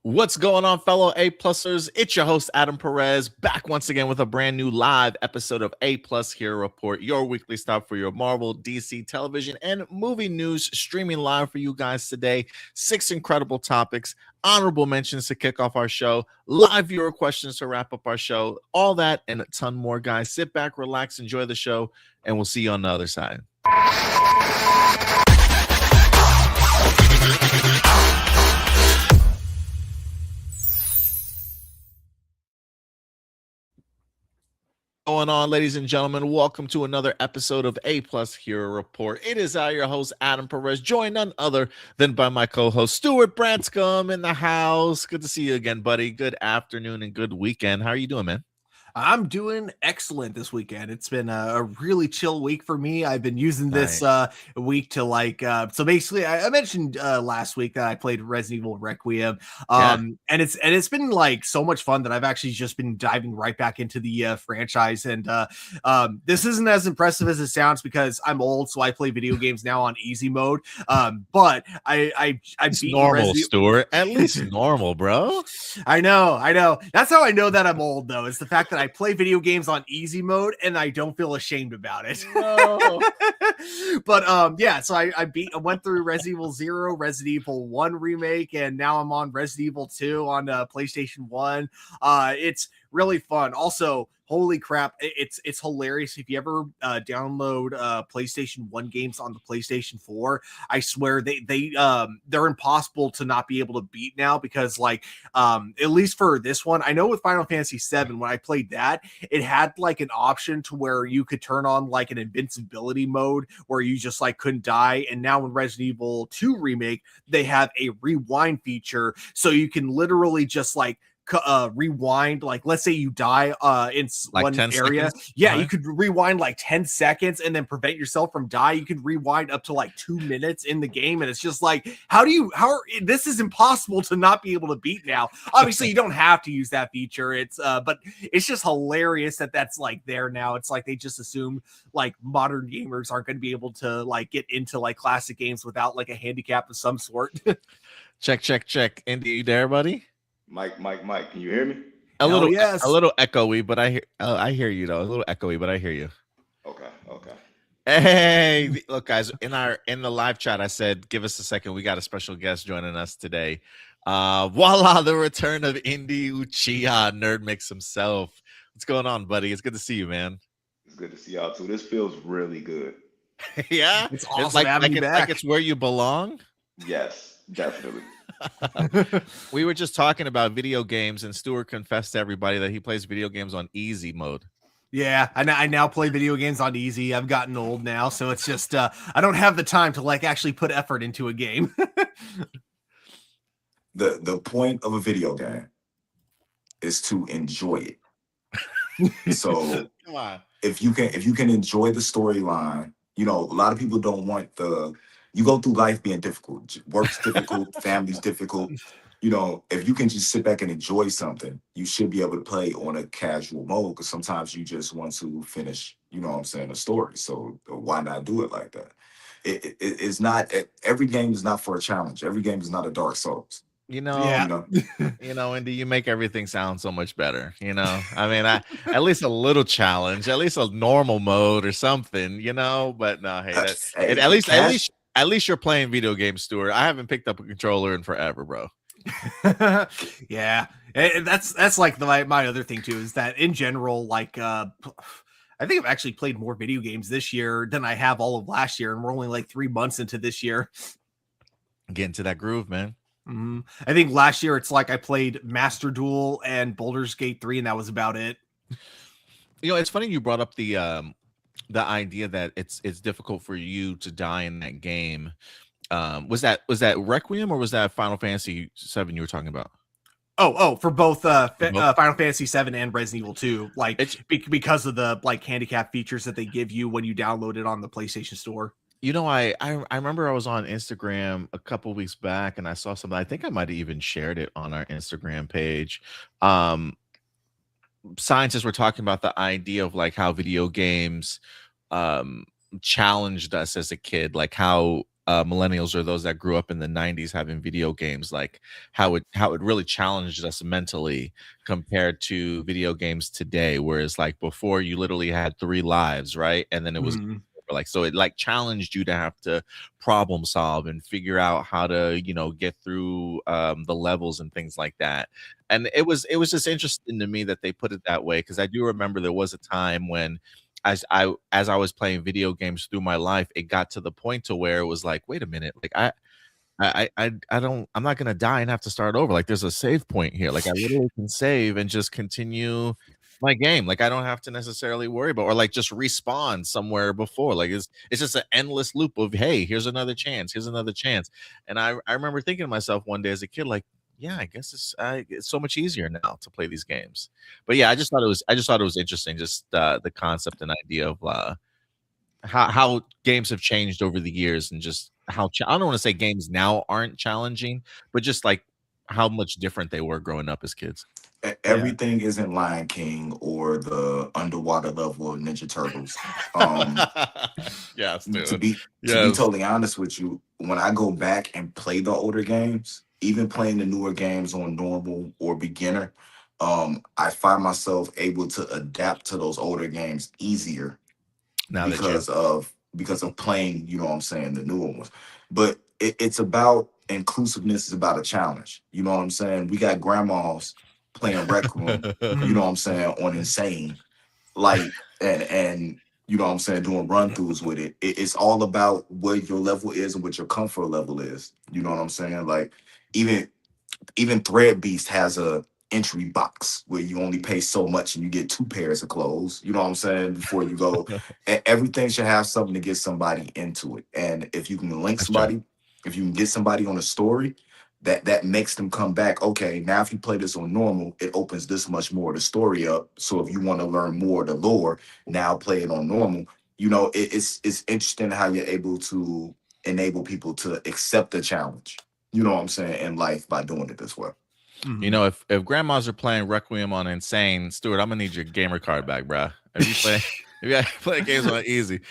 What's going on, fellow A-plusers? It's your host, Adam Perez, back once again with a brand new live episode of A-Plus Hero Report, your weekly stop for your Marvel, DC, television, and movie news, streaming live for you guys today. 6 incredible topics, honorable mentions to kick off our show, live viewer questions to wrap up our show, all that and a ton more, guys. Sit back, relax, enjoy the show, and we'll see you on the other side. Going on, ladies and gentlemen, welcome to another episode of A-Plus Hero Report. It is your host, Adam Perez, joined none other than by my co-host, Stuart Branscombe in the house. Good to see you again, buddy. Good afternoon and good weekend. How are you doing, man? I'm doing excellent this weekend. It's been a really chill week for me. I've been using this week to so basically I mentioned last week that I played Resident Evil Requiem. And it's been like so much fun that I've actually just been diving right back into the franchise. And this isn't as impressive as it sounds because I'm old, so I play video games now on easy mode. But I beat normal, Stuart. At least normal, bro. I know. That's how I know that I'm old, though. It's the fact that I play video games on easy mode and I don't feel ashamed about it. No. But so I went through Resident Evil 0, Resident Evil 1 remake, and now I'm on Resident Evil 2 on PlayStation 1. It's really fun. Also, holy crap, it's hilarious. If you ever download PlayStation 1 games on the PlayStation 4, I swear they're impossible to not be able to beat now because at least for this one, I know with Final Fantasy 7, when I played that, it had like an option to where you could turn on like an invincibility mode where you just like couldn't die. And now in Resident Evil 2 remake, they have a rewind feature, so you can literally just like rewind, like let's say you die in like one area seconds. You could rewind like 10 seconds and then prevent yourself from dying. You could rewind up to like 2 minutes in the game, and it's just like this is impossible to not be able to beat now. Obviously you don't have to use that feature, but it's just hilarious that's like there now. It's like they just assume like modern gamers aren't going to be able to like get into like classic games without like a handicap of some sort. check Indy, you there, buddy? Mike, can you hear me? A little echoey, but I hear you though. A little echoey, but I hear you. Okay. Hey, look, guys, in the live chat, I said, give us a second. We got a special guest joining us today. Voila, the return of Indy Uchiha, Nerd Mix himself. What's going on, buddy? It's good to see you, man. It's good to see y'all too. This feels really good. Yeah, it's awesome having you back. Like it's where you belong. Yes, definitely. We were just talking about video games, and Stuart confessed to everybody that he plays video games on easy mode. Yeah, I now play video games on easy. I've gotten old now, so it's just I don't have the time to like actually put effort into a game. The point of a video game is to enjoy it. So come on. If you can enjoy the storyline, a lot of people don't want you go through life being difficult. Work's difficult, family's difficult. If you can just sit back and enjoy something, you should be able to play on a casual mode because sometimes you just want to finish, a story. So why not do it like that? It's not, every game is not for a challenge. Every game is not a Dark Souls. Andy, you make everything sound so much better. I mean, at least a little challenge, at least a normal mode or something, but no, hey, at least you're playing video games, Stuart. I haven't picked up a controller in forever, bro. Yeah, that's like my other thing too, is that in general, like I think I've actually played more video games this year than I have all of last year, and we're only like 3 months into this year. Get into that groove, man. Mm-hmm. I think last year it's like I played Master Duel and Baldur's Gate 3, and that was about it. It's funny you brought up the idea that it's difficult for you to die in that game. Was that Requiem or was that Final Fantasy 7 you were talking about? For both Final Fantasy 7 and Resident Evil 2, because of the like handicap features that they give you when you download it on the PlayStation Store. I remember I was on Instagram a couple weeks back and I saw something. I think I might have even shared it on our Instagram page. Scientists were talking about the idea of like how video games challenged us as a kid, like how millennials or those that grew up in the 90s having video games, like how it really challenged us mentally compared to video games today, whereas like before you literally had 3 lives, right? And then it was like, so it like challenged you to have to problem solve and figure out how to, you know, get through the levels and things like that. And it was just interesting to me that they put it that way, because I do remember there was a time when as I was playing video games through my life, it got to the point to where it was like, wait a minute, like I don't, I'm not gonna die and have to start over. Like there's a save point here. Like I literally can save and just continue my game. Like I don't have to necessarily worry about, or like just respawn somewhere before. Like it's just an endless loop of, hey, here's another chance, here's another chance. And I remember thinking to myself one day as a kid, like, yeah, I guess it's so much easier now to play these games. But yeah, I just thought it was interesting, just the concept and idea of how games have changed over the years, and just how I don't want to say games now aren't challenging, but just like how much different they were growing up as kids. Everything isn't Lion King or the underwater level of Ninja Turtles. Um, Yes, to dude. be totally honest with you, when I go back and play the older games, even playing the newer games on normal or beginner, I find myself able to adapt to those older games easier Now that because of playing, you know what I'm saying, the newer ones. But it's about inclusiveness, is about a challenge. You know what I'm saying? We got grandmas playing Rec Room, you know what I'm saying, on Insane. Like and you know what I'm saying, doing run-throughs with it. It's all about what your level is and what your comfort level is. You know what I'm saying? Like even Thread Beast has a entry box where you only pay so much and you get 2 pairs of clothes. You know what I'm saying? Before you go, and everything should have something to get somebody into it. And if you can link That's somebody, if you can get somebody on a story, that makes them come back. Okay, now if you play this on normal, it opens this much more of the story up. So if you want to learn more of the lore, now play it on normal. You know, it's interesting how you're able to enable people to accept the challenge. You know what I'm saying, in life by doing it this way. You know, if grandmas are playing Requiem on Insane, Stuart, I'm gonna need your gamer card back, bro. If you play, if you play games on easy.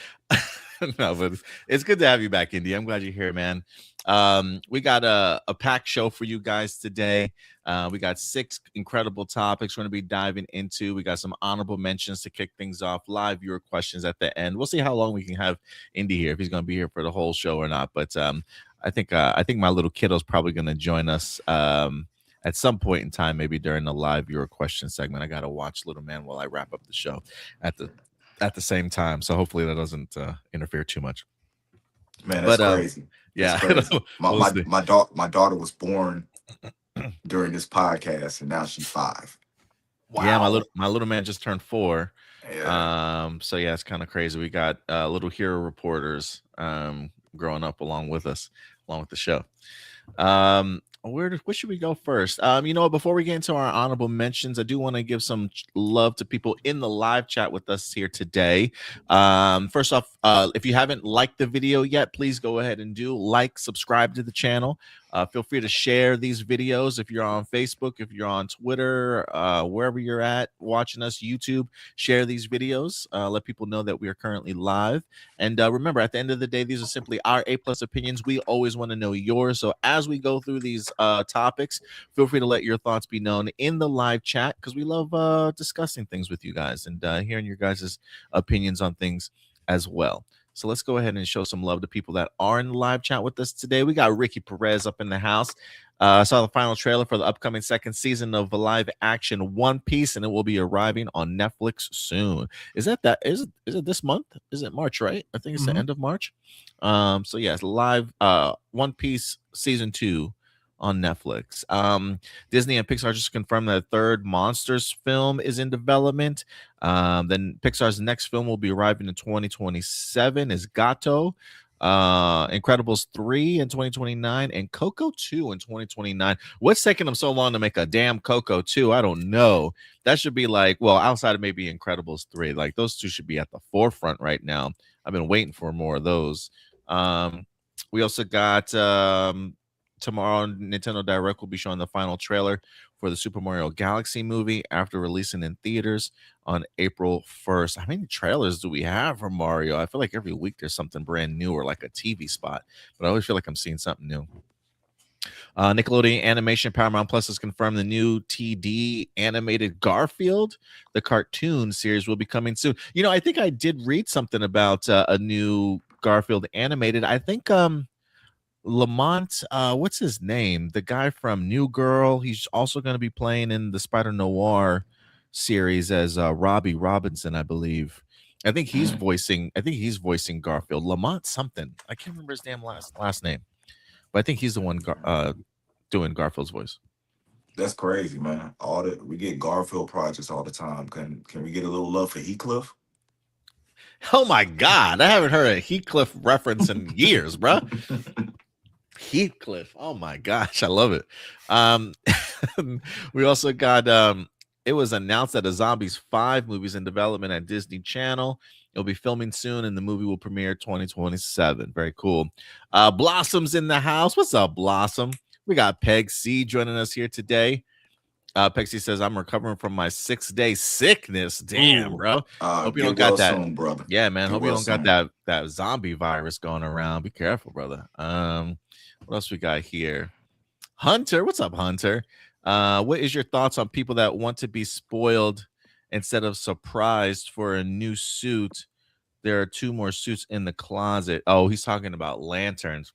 No, but it's good to have you back, Indy. I'm glad you're here, man. We got a packed show for you guys today. We got 6 incredible topics we're going to be diving into. We got some honorable mentions to kick things off, live viewer questions at the end. We'll see how long we can have Indy here, if he's going to be here for the whole show or not. But I think my little kiddo's probably going to join us at some point in time, maybe during the live viewer question segment. I got to watch Little Man while I wrap up the show at the same time. So hopefully that doesn't interfere too much. Man, that's crazy. Yeah, that's crazy. My daughter was born during this podcast, and now she's 5. Wow. Yeah, my little man just turned 4. Yeah. So yeah, it's kind of crazy. We got little hero reporters growing up along with us, along with the show. Where should we go first? You know, before we get into our honorable mentions, I do want to give some love to people in the live chat with us here today. First off, if you haven't liked the video yet, please go ahead and subscribe to the channel. Feel free to share these videos if you're on Facebook, if you're on Twitter, wherever you're at watching us, YouTube. Share these videos. Let people know that we are currently live. And remember, at the end of the day, these are simply our A+ opinions. We always want to know yours. So as we go through these topics, feel free to let your thoughts be known in the live chat, because we love discussing things with you guys and hearing your guys' opinions on things as well. So let's go ahead and show some love to people that are in the live chat with us today. We got Ricky Perez up in the house. I saw the final trailer for the upcoming 2nd season of the live action One Piece, and it will be arriving on Netflix soon. Is it this month? Is it March, right? I think it's the end of March. So yeah, it's live One Piece season 2 on Netflix. Disney and Pixar just confirmed that a 3rd Monsters film is in development. Then Pixar's next film will be arriving in 2027 is Gato. Incredibles 3 in 2029 and Coco 2 in 2029. What's taking them so long to make a damn Coco 2? I don't know. That should be like, well, outside of maybe Incredibles 3, like those 2 should be at the forefront right now. I've been waiting for more of those. We also got tomorrow Nintendo Direct will be showing the final trailer for the Super Mario Galaxy movie after releasing in theaters on April 1st. How many trailers do we have for Mario? I feel like every week there's something brand new or like a TV spot, but I always feel like I'm seeing something new. Nickelodeon Animation Paramount Plus has confirmed the new TD animated Garfield, the cartoon series, will be coming soon. You know, I think I did read something about a new Garfield animated. I think Lamont, what's his name? The guy from New Girl. He's also going to be playing in the Spider-Noir series as Robbie Robinson, I believe. I think he's voicing Garfield. Lamont something. I can't remember his damn last name. But I think he's the one doing Garfield's voice. That's crazy, man. We get Garfield projects all the time. Can we get a little love for Heathcliff? Oh my God, I haven't heard a Heathcliff reference in years, bro. Heathcliff. Oh my gosh, I love it. We also got it was announced that a Zombies 5 movie is in development at Disney Channel. It'll be filming soon, and the movie will premiere 2027. Very cool. Blossom's in the house. What's up, Blossom? We got Peg C joining us here today. Peg C says, I'm recovering from my 6-day sickness. Damn, bro. Hope you don't got that. Soon, brother. Yeah, man. Hope you don't got that zombie virus going around. Be careful, brother. What else we got here? Hunter. What's up, Hunter? What is your thoughts on people that want to be spoiled instead of surprised for a new suit? There are 2 more suits in the closet. Oh, he's talking about lanterns.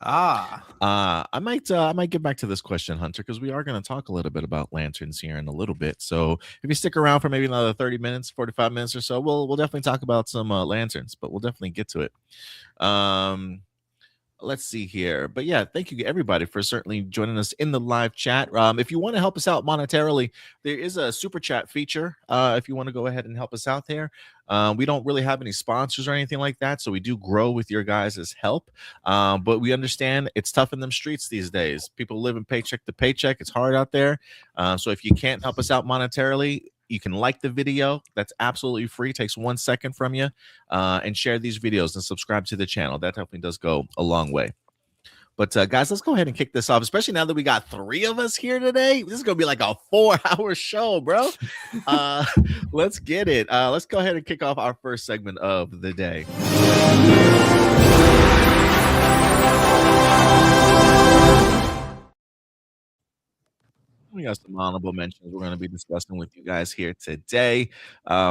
I might get back to this question, Hunter, because we are going to talk a little bit about lanterns here in a little bit. So if you stick around for maybe another 30 minutes, 45 minutes or so, we'll definitely talk about some lanterns, but we'll definitely get to it. Let's see here. But yeah, thank you everybody for certainly joining us in the live chat. If you want to help us out monetarily, there is a super chat feature. If you want to go ahead and help us out there. We don't really have any sponsors or anything like that, so we do grow with your guys' help. But we understand it's tough in them streets these days. People living paycheck to paycheck. It's hard out there. So if you can't help us out monetarily, you can like the video. That's absolutely free. It takes 1 second from you. And share these videos and subscribe to the channel. That definitely does go a long way. But guys, let's go ahead and kick this off, especially now that we got 3 of us here today. This is going to be like a 4-hour show, bro. Let's get it. Let's go ahead and kick off our first segment of the day. We got some honorable mentions we're going to be discussing with you guys here today.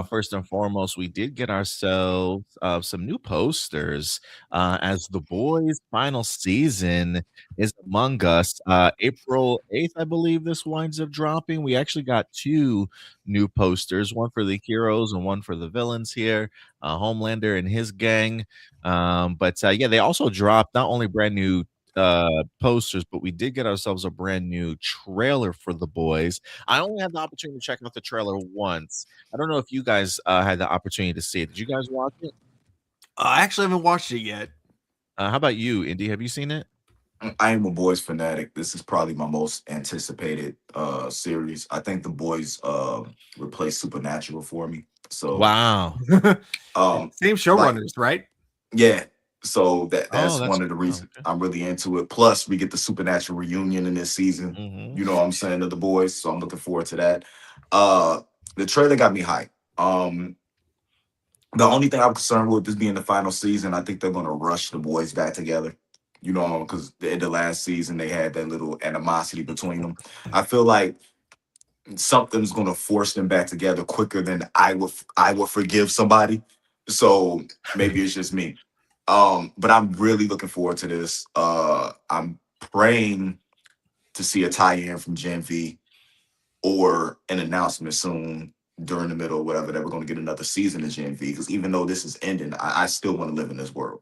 First and foremost, we did get ourselves some new posters as The Boys' final season is among us. April 8th, I believe this winds up dropping. We actually got 2 new posters, one for the heroes and one for the villains here, Homelander and his gang. But yeah, they also dropped not only brand new posters, but we did get ourselves a brand new trailer for The Boys. I only had the opportunity to check out the trailer once. I don't know if you guys had the opportunity to see it. Did you guys watch it? I actually haven't watched it yet. How about you, Indy? Have you seen it? I am a Boys fanatic. This is probably my most anticipated series. I think The Boys replaced Supernatural for me. So wow. Same showrunners, right? Yeah. So that's that's one of the reasons I'm really into it. Plus, we get the Supernatural reunion in this season. You know what I'm saying, of The Boys. So I'm looking forward to that. The trailer got me hyped. The only thing I'm concerned with this being the final season, I think they're going to rush the boys back together. You know, because the end of last season, they had that little animosity between them. I feel like something's going to force them back together quicker than I would forgive somebody. So maybe it's just me. But I'm really looking forward to this. I'm praying to see a tie-in from Gen V or an announcement soon during the middle, whatever, that we're going to get another season of Gen V. Because even though this is ending, I still want to live in this world.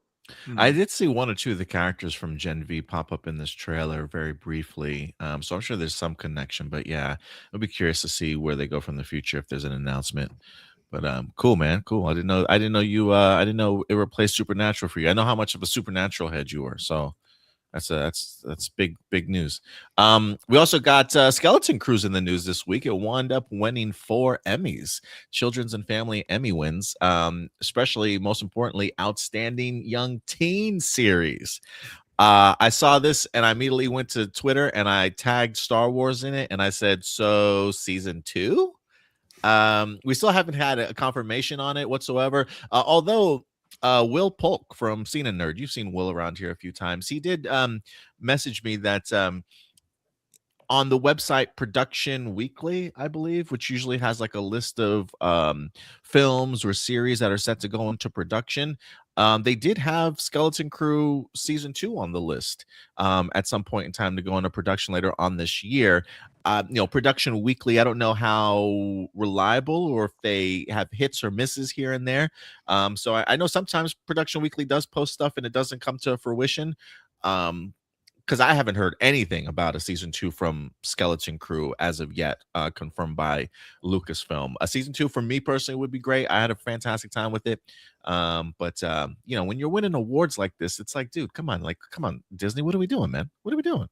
I did see 1 or 2 of the characters from Gen V pop up in this trailer very briefly. So I'm sure there's some connection. But yeah, I'll be curious to see where they go from the future if there's an announcement. But cool, man, cool. I didn't know it replaced Supernatural for you. I know how much of a Supernatural head you were, so that's big news. We also got Skeleton Cruise in the news this week. It wound up winning 4 Emmys, Children's and Family Emmy wins, especially most importantly, Outstanding Young Teen Series. I saw this and I immediately went to Twitter and I tagged Star Wars in it and I said, so season 2? We still haven't had a confirmation on it whatsoever. Although Will Polk from Scene and Nerd, you've seen Will around here a few times. He did message me that on the website Production Weekly, I believe, which usually has like a list of films or series that are set to go into production. They did have Skeleton Crew season 2 on the list at some point in time to go into production later on this year. Production Weekly, I don't know how reliable or if they have hits or misses here and there. So I know sometimes Production Weekly does post stuff and it doesn't come to fruition. Because I haven't heard anything about a season 2 from Skeleton Crew as of yet, confirmed by Lucasfilm. A season 2 for me personally would be great. I had a fantastic time with it. But when you're winning awards like this, it's like, dude, come on, Disney, what are we doing, man? What are we doing?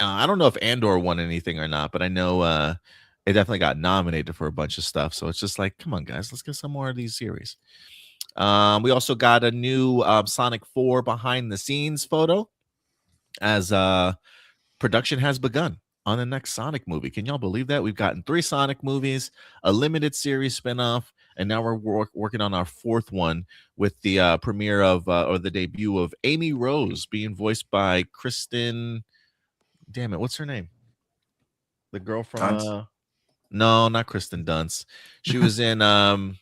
I don't know if Andor won anything or not, but I know it definitely got nominated for a bunch of stuff. So it's just like, come on, guys, let's get some more of these series. We also got a new Sonic 4 behind the scenes photo, as production has begun on the next Sonic movie. Can y'all believe that? We've gotten 3 Sonic movies, a limited series spinoff, and now we're working on our 4th one with the premiere of or the debut of Amy Rose being voiced by Kristen. Damn it, what's her name? The girl from no, not Kristen Dunst. She was in oh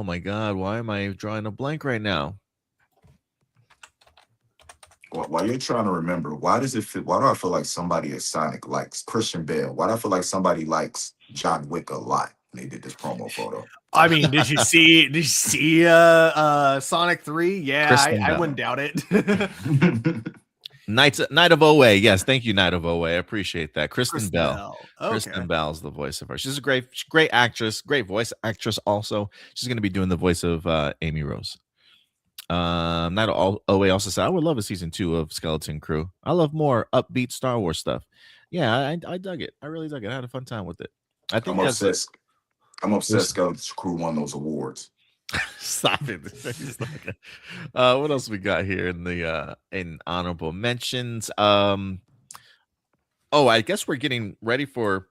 my god, why am I drawing a blank right now? While you're trying to remember, why do I feel like somebody at Sonic likes Christian Bale? Why do I feel like somebody likes John Wick a lot when they did this promo photo? I mean, did you see Sonic 3? Yeah, I wouldn't doubt it. Night of OA. Yes, thank you, Night of OA. I appreciate that. Kristen Bell. Okay. Kristen Bell's the voice of her. She's a great actress, great voice actress also. She's going to be doing the voice of Amy Rose. Night of OA also said, I would love a season 2 of Skeleton Crew. I love more upbeat Star Wars stuff. Yeah, I dug it. I really dug it. I had a fun time with it. I think I'm obsessed Skeleton Crew won those awards. Stop it. What else we got here in the in honorable mentions? I guess we're getting ready for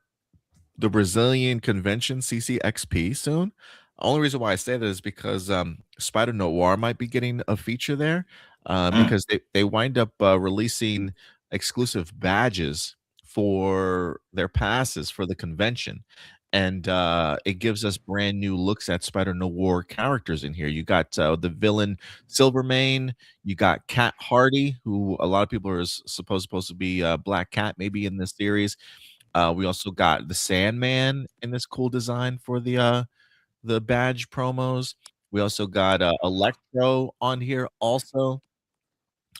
the Brazilian convention CCXP soon. Only reason why I say that is because Spider-Noir might be getting a feature there because they wind up releasing exclusive badges for their passes for the convention. And it gives us brand new looks at Spider-Noir characters in here. You got the villain Silvermane. You got Cat Hardy, who a lot of people are supposed to be Black Cat, maybe in this series. We also got the Sandman in this cool design for the badge promos. We also got Electro on here also.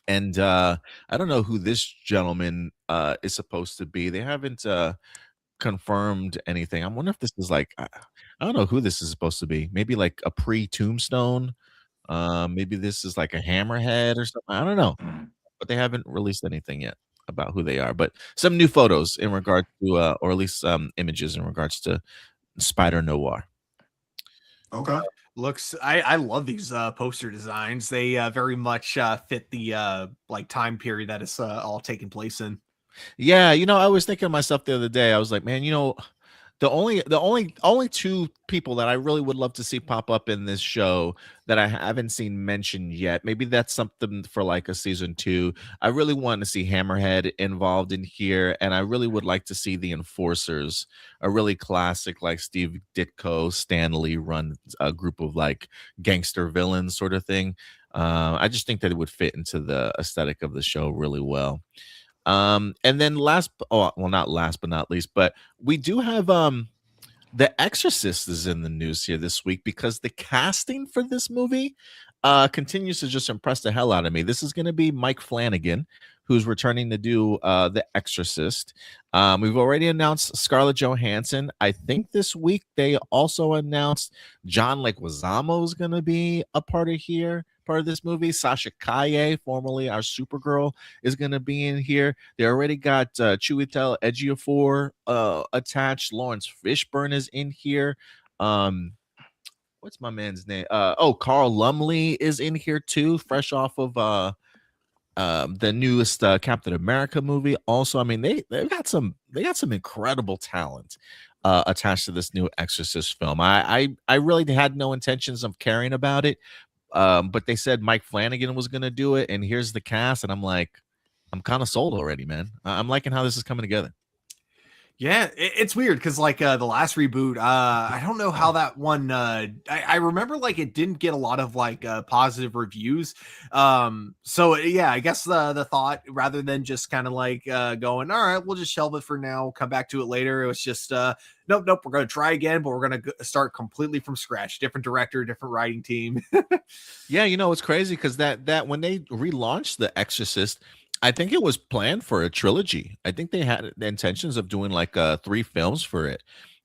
And I don't know who this gentleman is supposed to be. They haven't confirmed anything. I wonder if this is like I don't know who this is supposed to be. Maybe like a pre-Tombstone. Maybe this is like a Hammerhead or something. I don't know. But they haven't released anything yet about who they are. But some new photos in regard to or at least images in regards to Spider-Noir. Okay. I love these poster designs. They very much fit the like time period that it's all taking place in. Yeah, I was thinking to myself the other day, I was like, man, the only 2 people that I really would love to see pop up in this show that I haven't seen mentioned yet. Maybe that's something for like a season 2. I really want to see Hammerhead involved in here, and I really would like to see the Enforcers, a really classic like Steve Ditko, Stan Lee run a group of like gangster villains sort of thing. I just think that it would fit into the aesthetic of the show really well. And then not last but not least, but we do have The Exorcist is in the news here this week because the casting for this movie continues to just impress the hell out of me. This is going to be Mike Flanagan, who's returning to do The Exorcist. We've already announced Scarlett Johansson. I think this week they also announced John Leguizamo is going to be a part of this movie. Sasha Calle, formerly our Supergirl, is going to be in here. They already got Chiwetel Ejiofor attached. Lawrence Fishburne is in here. What's my man's name? Carl Lumley is in here too, fresh off of the newest Captain America movie. Also, I mean, they've got some incredible talent attached to this new Exorcist film. I really had no intentions of caring about it, but they said Mike Flanagan was going to do it, and here's the cast, and I'm like, I'm kind of sold already, man. I'm liking how this is coming together. Yeah, it's weird because like the last reboot, I don't know how that one. I remember like it didn't get a lot of like positive reviews. So yeah, I guess the thought rather than just kind of like going, all right, we'll just shelve it for now, come back to it later. It was just nope, we're gonna try again, but we're gonna start completely from scratch, different director, different writing team. Yeah, you know it's crazy because that when they relaunched The Exorcist, I think it was planned for a trilogy. I think they had the intentions of doing like 3 films for it,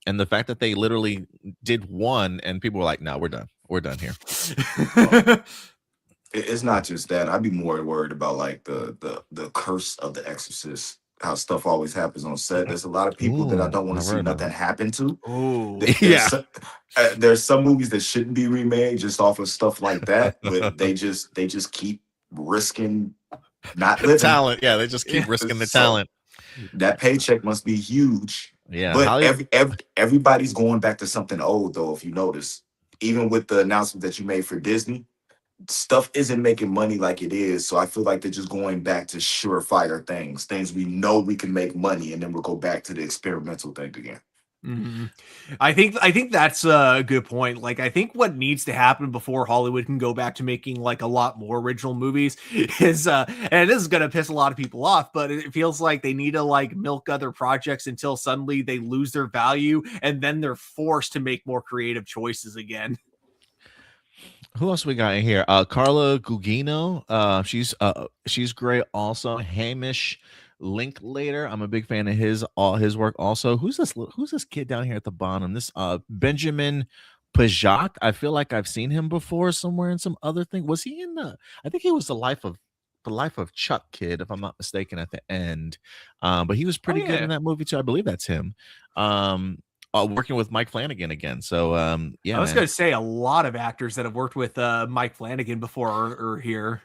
and the fact that they literally did one, and people were like, "No, we're done here." It's not just that. I'd be more worried about like the curse of The Exorcist. How stuff always happens on set. There's a lot of people that I Ooh, don't want to never see heard of nothing happen to. Oh, Yeah. There's some movies that shouldn't be remade just off of stuff like that, but they just keep risking not living. Talent, yeah, they just keep risking the So talent. that paycheck must be huge. Yeah, But Hollywood. everybody's going back to something old though. If you notice, even with the announcement that you made for Disney, stuff isn't making money like it is. So I feel like they're just going back to surefire things we know we can make money, and then we'll go back to the experimental thing again. Mhm. I think that's a good point. Like, I think what needs to happen before Hollywood can go back to making like a lot more original movies is, and this is gonna piss a lot of people off, but it feels like they need to like milk other projects until suddenly they lose their value, and then they're forced to make more creative choices again. Who else we got in here? Carla Gugino. She's great also. Hamish Linklater. I'm a big fan of his work also. Who's this kid down here at the bottom? This Benjamin Pajak. I feel like I've seen him before somewhere in some other thing. Was he in I think he was the life of Chuck kid, if I'm not mistaken, at the end. But he was pretty good in that movie too. I believe that's him. Working with Mike Flanagan again. So yeah, I was man. gonna say a lot of actors that have worked with Mike Flanagan before are here.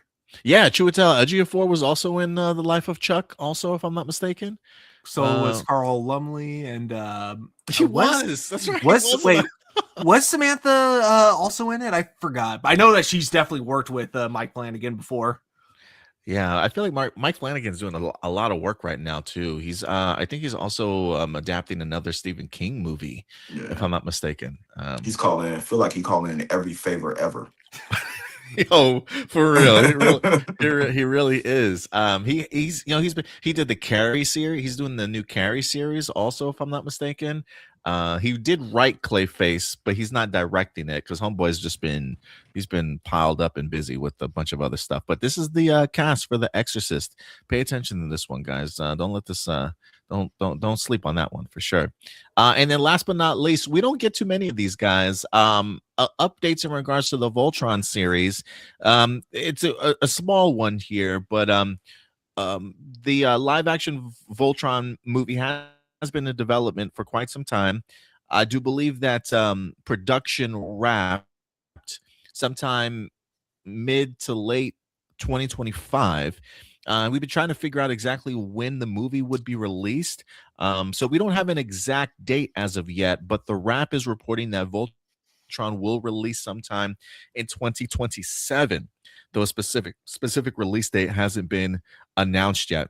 Yeah, Chiwetel Ejiofor was also in The Life of Chuck, also, if I'm not mistaken. So was Carl Lumley and He was. That's right. Was Samantha also in it? I forgot. I know that she's definitely worked with Mike Flanagan before. Yeah, I feel like Mike Flanagan's doing a lot of work right now too. He's I think he's also adapting another Stephen King movie, if I'm not mistaken. He's calling. I feel like he calling in every favor ever. Yo, for real, he really is. He did the Carrie series. He's doing the new Carrie series also, if I'm not mistaken. He did write Clayface, but he's not directing it because Homeboy's he's been piled up and busy with a bunch of other stuff. But this is the cast for The Exorcist. Pay attention to this one, guys. Don't let this don't sleep on that one for sure. And then last but not least, we don't get too many of these guys. Updates in regards to the Voltron series. It's a small one here, but the live action Voltron movie has been in development for quite some time. I do believe that production wrapped sometime mid to late 2025. We've been trying to figure out exactly when the movie would be released. So we don't have an exact date as of yet, but the Wrap is reporting that Voltron will release sometime in 2027, though a specific release date hasn't been announced yet.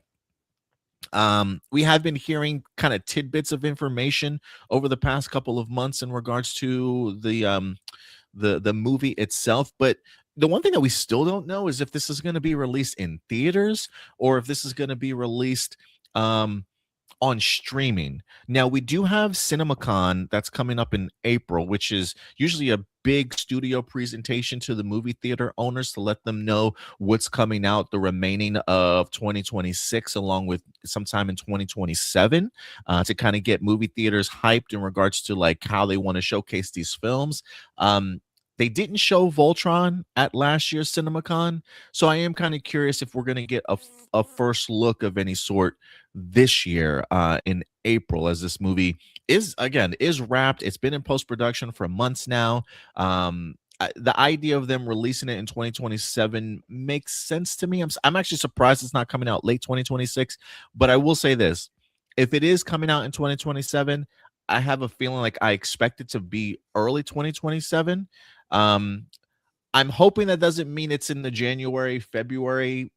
We have been hearing kind of tidbits of information over the past couple of months in regards to the movie itself, but the one thing that we still don't know is if this is going to be released in theaters or if this is going to be released on streaming. Now, we do have CinemaCon that's coming up in April, which is usually a big studio presentation to the movie theater owners to let them know what's coming out the remaining of 2026, along with sometime in 2027, to kind of get movie theaters hyped in regards to like how they want to showcase these films. They didn't show Voltron at last year's CinemaCon, so I am kind of curious if we're going to get a first look of any sort this year in April, as this movie is wrapped. It's been in post-production for months now. the idea of them releasing it in 2027 makes sense to me. I'm actually surprised it's not coming out late 2026. But I will say this: if it is coming out in 2027, I have a feeling like I expect it to be early 2027. I'm hoping that doesn't mean it's in the January, February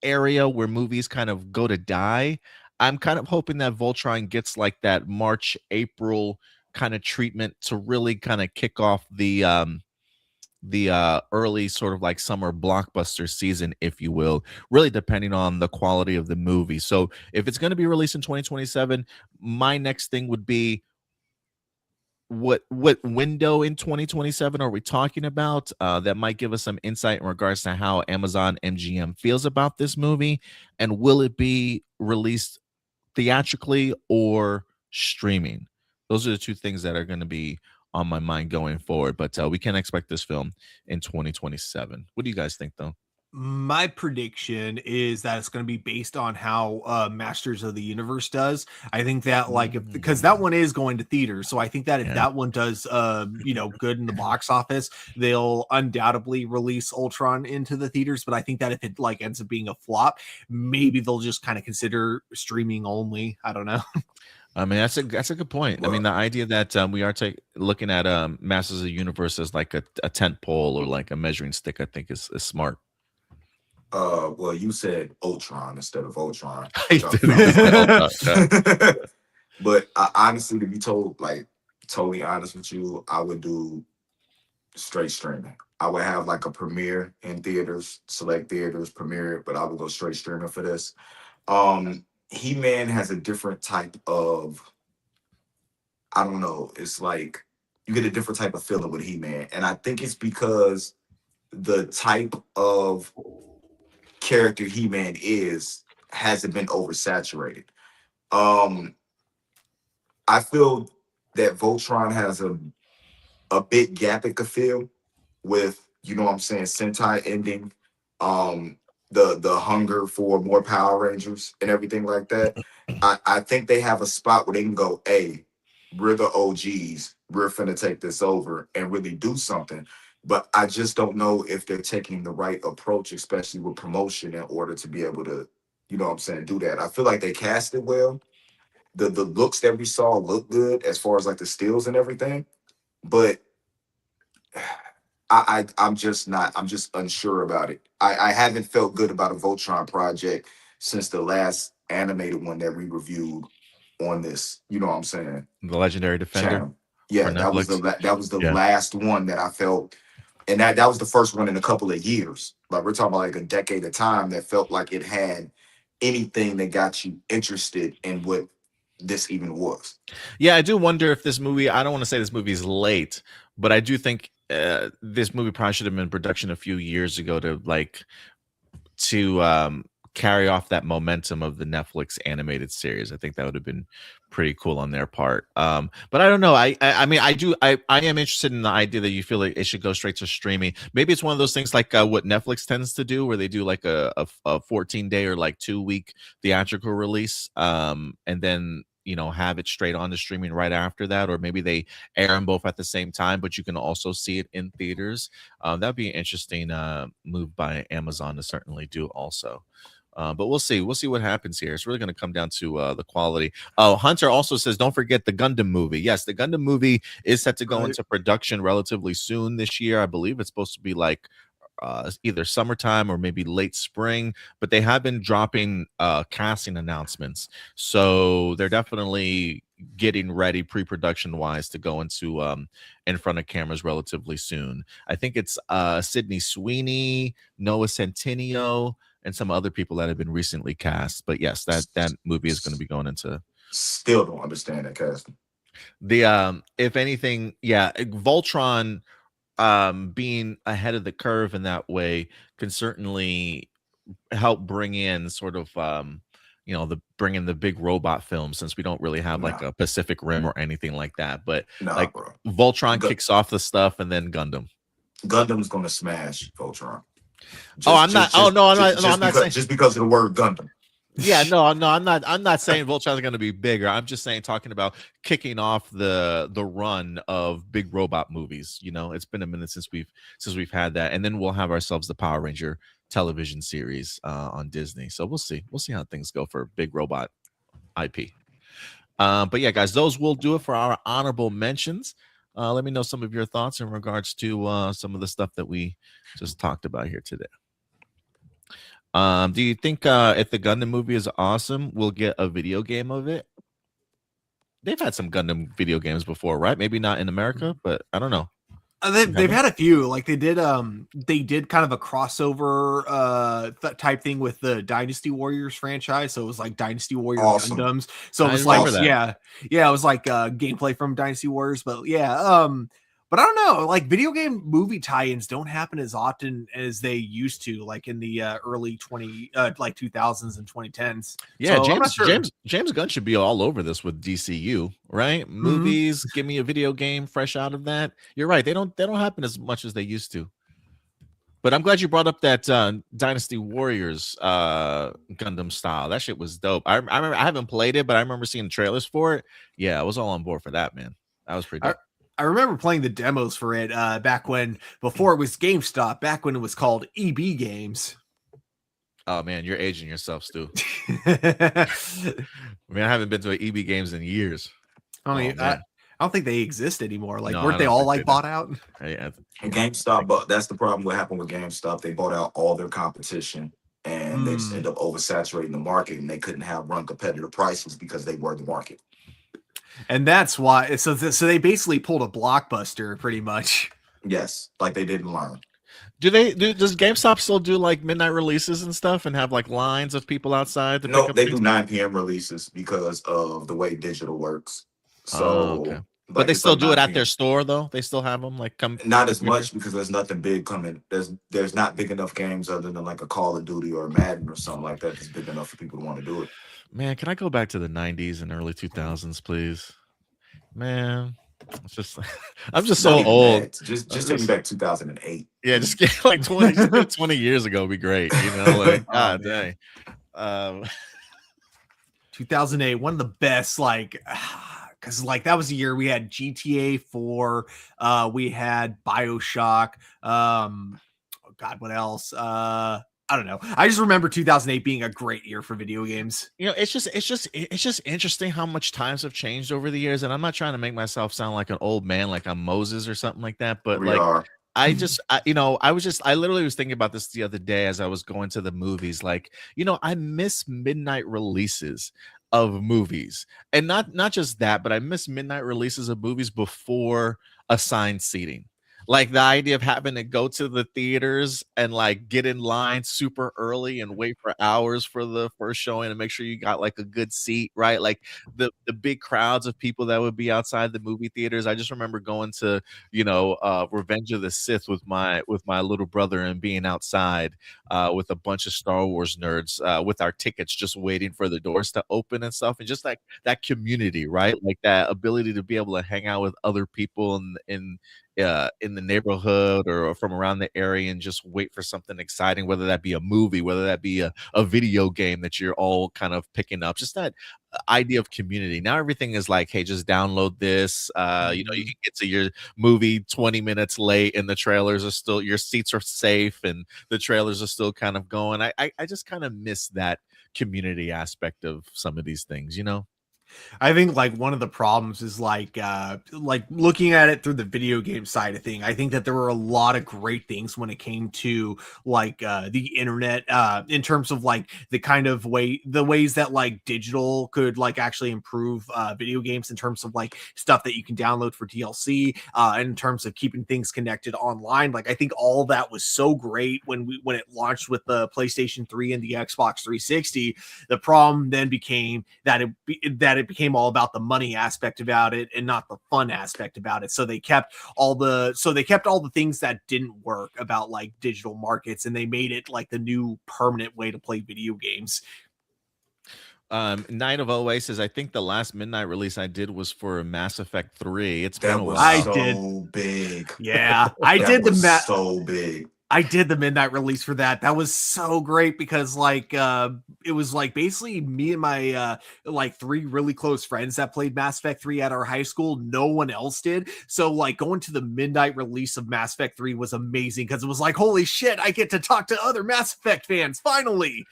area where movies kind of go to die. I'm kind of hoping that Voltron gets like that March, April kind of treatment to really kind of kick off the early sort of like summer blockbuster season, if you will, really depending on the quality of the movie. So if it's going to be released in 2027, my next thing would be what window in 2027 are we talking about? That might give us some insight in regards to how Amazon MGM feels about this movie, and will it be released theatrically or streaming? Those are the two things that are going to be on my mind going forward. But we can expect this film in 2027. What do you guys think, though? My prediction is that it's going to be based on how Masters of the Universe does. I think that because that one is going to theaters, so I think that if that one does good in the box office, they'll undoubtedly release Ultron into the theaters. But I think that if it ends up being a flop, maybe they'll just kind of consider streaming only. I don't know. I mean, that's a good point. Well, I mean, the idea that we are looking at Masters of the Universe as like a tent pole or like a measuring stick, I think is smart. Well, you said Ultron instead of Ultron. But honestly, to be totally honest with you, I would do straight streaming. I would have like a premiere in theaters, select theaters, premiere, but I would go straight streaming for this. He-Man has a different type of, I don't know, it's like you get a different type of feeling with He-Man. And I think it's because the type of character He-Man hasn't been oversaturated. I feel that Voltron has a big gap it could fill with, Sentai ending, the hunger for more Power Rangers and everything like that. I think they have a spot where they can go, hey, we're the OGs, we're finna take this over and really do something. But I just don't know if they're taking the right approach, especially with promotion, in order to be able to, do that. I feel like they cast it well. The looks that we saw look good as far as like the stills and everything. But I'm just unsure about it. I haven't felt good about a Voltron project since the last animated one that we reviewed on this, The Legendary Defender. Channel. Yeah, that was the last one that I felt, and that was the first one in a couple of years. Like we're talking about like a decade of time that felt like it had anything that got you interested in what this even was. Yeah, I do wonder if this movie, I don't want to say this movie is late, but I do think this movie probably should have been in production a few years ago to carry off that momentum of the Netflix animated series. I think that would have been pretty cool on their part. But I don't know. I am interested in the idea that you feel like it should go straight to streaming. Maybe it's one of those things like what Netflix tends to do, where they do like a 14-day or like 2-week theatrical release, and then have it straight on the streaming right after that, or maybe they air them both at the same time, but you can also see it in theaters. That'd be an interesting move by Amazon to certainly do also. But we'll see what happens here. It's really going to come down to the quality. Hunter also says, don't forget the Gundam movie. Yes, the Gundam movie is set to go into production relatively soon this year. I believe it's supposed to be like either summertime or maybe late spring, but they have been dropping casting announcements, so they're definitely getting ready pre-production wise to go into in front of cameras relatively soon. I think it's Sydney Sweeney, Noah Centineo, and some other people that have been recently cast. But yes, that movie is going to be going into. Still don't understand that casting. The if anything, yeah, Voltron being ahead of the curve in that way can certainly help bring in sort of bring in the big robot film, since we don't really have like a Pacific Rim or anything like that. But bro. Voltron kicks off the stuff, and then Gundam's gonna smash Voltron. I'm not saying just because of the word Gundam. Yeah, no, I'm not saying Voltron's are going to be bigger. I'm just saying, talking about kicking off the run of big robot movies. You know, it's been a minute since we've had that, and then we'll have ourselves the Power Ranger television series on Disney. So we'll see how things go for big robot IP. But yeah, guys, those will do it for our honorable mentions. Let me know some of your thoughts in regards to some of the stuff that we just talked about here today. Do you think if the Gundam movie is awesome, we'll get a video game of it? They've had some Gundam video games before, right? Maybe not in America, but I don't know. They've had a few. Like they did kind of a crossover type thing with the Dynasty Warriors franchise. So it was like Dynasty Warrior Gundams. So it was like it was like gameplay from Dynasty Warriors. But yeah, but I don't know. Like video game movie tie-ins don't happen as often as they used to, like in the early 2000s and 2010s. Yeah, so James Gunn should be all over this with DCU, right? Movies, give me a video game fresh out of that. You're right. They don't happen as much as they used to. But I'm glad you brought up that Dynasty Warriors Gundam style. That shit was dope. I remember, I haven't played it, but I remember seeing trailers for it. Yeah, I was all on board for that, man. That was pretty dope. I remember playing the demos for it back before it was GameStop, back when it was called EB Games. Oh man, you're aging yourself, Stu. I mean, I haven't been to an EB Games in years. I don't think they exist anymore. Like, weren't they all like bought out? Yeah. And GameStop, but that's the problem. What happened with GameStop? They bought out all their competition, and they just ended up oversaturating the market, and they couldn't run competitive prices because they were the market. And that's why. So they basically pulled a Blockbuster, pretty much. Yes, like they didn't learn. Does GameStop still do like midnight releases and stuff, and have like lines of people outside? No, they do 9 p.m. releases because of the way digital works. So, okay. But they still do it at their store, though. They still have them like come. Not as much because there's nothing big coming. There's not big enough games other than like a Call of Duty or a Madden or something like that that's big enough for people to want to do it. Man, can I go back to the 90s and early 2000s, please? Man, it's just I'm just so old. Just take me back 2008. Yeah, just get like 20 years ago would be great. You know, like God dang. 2008, one of the best, like, because like that was the year we had GTA 4, we had BioShock. God, what else? I don't know. I just remember 2008 being a great year for video games. You know, it's just interesting how much times have changed over the years. And I'm not trying to make myself sound like an old man, like I'm Moses or something like that. But I literally was thinking about this the other day as I was going to the movies. Like, you know, I miss midnight releases of movies, and not just that, but I miss midnight releases of movies before assigned seating. Like the idea of having to go to the theaters and like get in line super early and wait for hours for the first showing and make sure you got like a good seat, right? Like the big crowds of people that would be outside the movie theaters. I just remember going to, you know, Revenge of the Sith with my little brother and being outside with a bunch of Star Wars nerds with our tickets just waiting for the doors to open and stuff. And just like that community, right? Like that ability to be able to hang out with other people in the neighborhood or from around the area and just wait for something exciting, whether that be a movie, whether that be a video game that you're all kind of picking up. Just that idea of community. Now everything is like, hey, just download this. You know, you can get to your movie 20 minutes late and the trailers are still, your seats are safe and the trailers are still kind of going. I just kind of miss that community aspect of some of these things, you know? I think like one of the problems is like looking at it through the video game side of thing. I think that there were a lot of great things when it came to like the internet in terms of like the kind of the ways that like digital could like actually improve video games in terms of like stuff that you can download for DLC in terms of keeping things connected online. Like I think all that was so great when it launched with the PlayStation 3 and the Xbox 360. The problem then became that it became all about the money aspect about it and not the fun aspect about it. So they kept all the things that didn't work about like digital markets, and they made it like the new permanent way to play video games. Night of Oasis, I think the last midnight release I did was for Mass Effect 3. It's that been a was while. so big. Yeah, I did the so big. I did the midnight release for that. That was so great because like it was like basically me and my like 3 really close friends that played Mass Effect 3 at our high school. No one else did. So like going to the midnight release of Mass Effect 3 was amazing because it was like, holy shit, I get to talk to other Mass Effect fans finally.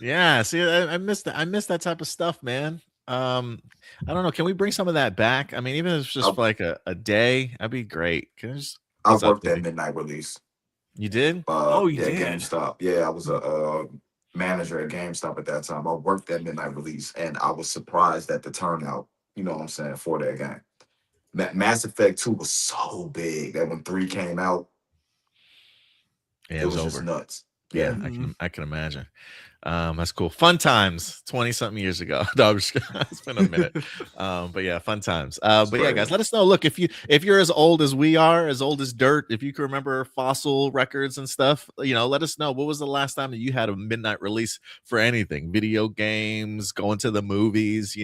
Yeah, see, I missed that. I miss that type of stuff, man. I don't know. Can we bring some of that back? I mean, even if it's just for like a day, that'd be great. I What's up, worked that Timmy? midnight release. You did? Oh, you Yeah, did? GameStop. Yeah, I was a manager at GameStop at that time. I worked that midnight release, and I was surprised at the turnout. You know what I'm saying, for that game. Mass Effect 2 was so big that when 3 came out, Yeah, it was just over. nuts. Yeah, I can imagine. That's cool. Fun times 20-something years ago. No, it's been a minute. But yeah, fun times. But yeah, guys, let us know. Look, if you're as old as we are, as old as dirt, if you can remember fossil records and stuff, let us know. What was the last time that you had a midnight release for anything? Video games, going to the movies,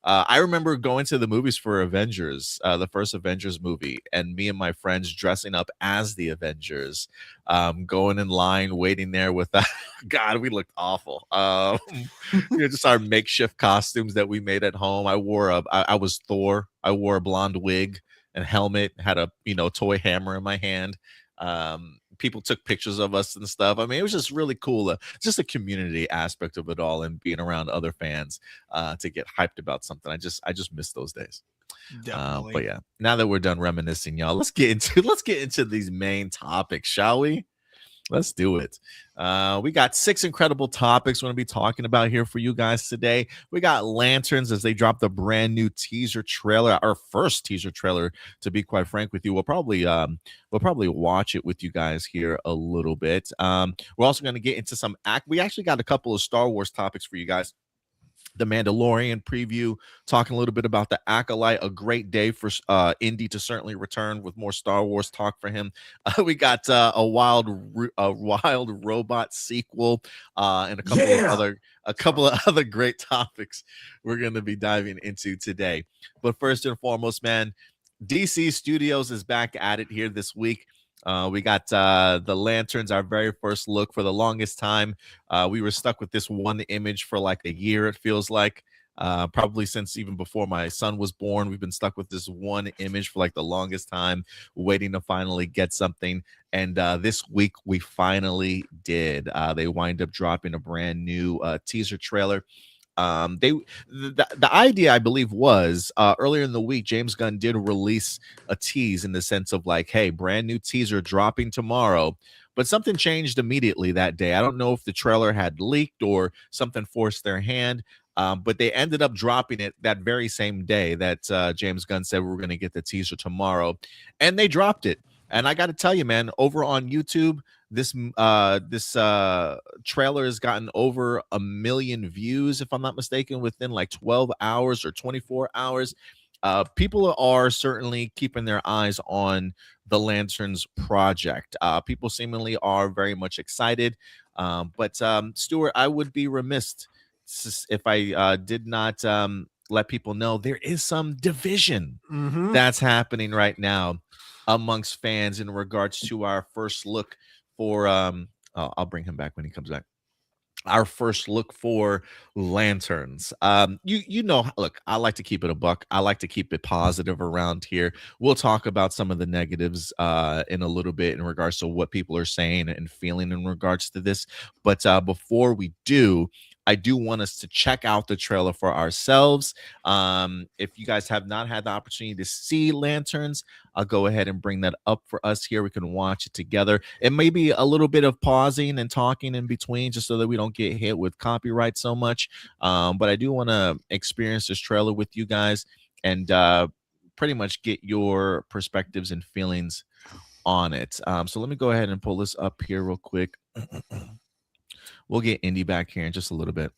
I remember going to the movies for Avengers, the first Avengers movie, and me and my friends dressing up as the Avengers, going in line, waiting there with that. God, we looked awful. Just our makeshift costumes that we made at home. I was Thor. I wore a blonde wig and helmet, had a toy hammer in my hand. People took pictures of us and stuff. I mean, it was just really cool. Just a community aspect of it all, and being around other fans to get hyped about something. I just miss those days. Definitely. But yeah, now that we're done reminiscing, y'all, let's get into these main topics, shall we? Let's do it. We got 6 incredible topics we're going to be talking about here for you guys today. We got Lanterns as they dropped a brand new teaser trailer, our first teaser trailer, to be quite frank with you. We'll probably watch it with you guys here a little bit. We're also going to get into some we actually got a couple of Star Wars topics for you guys. The Mandalorian preview, talking a little bit about the Acolyte, a great day for Indy to certainly return with more Star Wars talk for him. We got a wild robot sequel, and a couple of other great topics we're going to be diving into today. But first and foremost, man, DC Studios is back at it here this week. We got the Lanterns, our very first look. For the longest time, we were stuck with this one image for like a year, it feels like. Probably since even before my son was born, we've been stuck with this one image for like the longest time, waiting to finally get something. And this week we finally did. They wind up dropping a brand new teaser trailer. The idea, I believe, was earlier in the week, James Gunn did release a tease in the sense of like, hey, brand new teaser dropping tomorrow. But something changed immediately that day. I don't know if the trailer had leaked or something forced their hand, but they ended up dropping it that very same day that James Gunn said we were going to get the teaser tomorrow, and they dropped it. And I got to tell you, man, over on YouTube, this trailer has gotten over 1 million views, if I'm not mistaken, within like 12 hours or 24 hours. People are certainly keeping their eyes on the Lanterns project. People seemingly are very much excited. But Stuart, I would be remiss if I did not let people know there is some division that's happening right now amongst fans in regards to our first look for I'll bring him back when he comes back. Our first look for Lanterns. Look, I like to keep it a buck. I like to keep it positive around here. We'll talk about some of the negatives in a little bit in regards to what people are saying and feeling in regards to this. But before we do, I do want us to check out the trailer for ourselves. If you guys have not had the opportunity to see Lanterns, I'll go ahead and bring that up for us here. We can watch it together. It may be a little bit of pausing and talking in between just so that we don't get hit with copyright so much. But I do want to experience this trailer with you guys and pretty much get your perspectives and feelings on it. So let me go ahead and pull this up here real quick. We'll get Indy back here in just a little bit.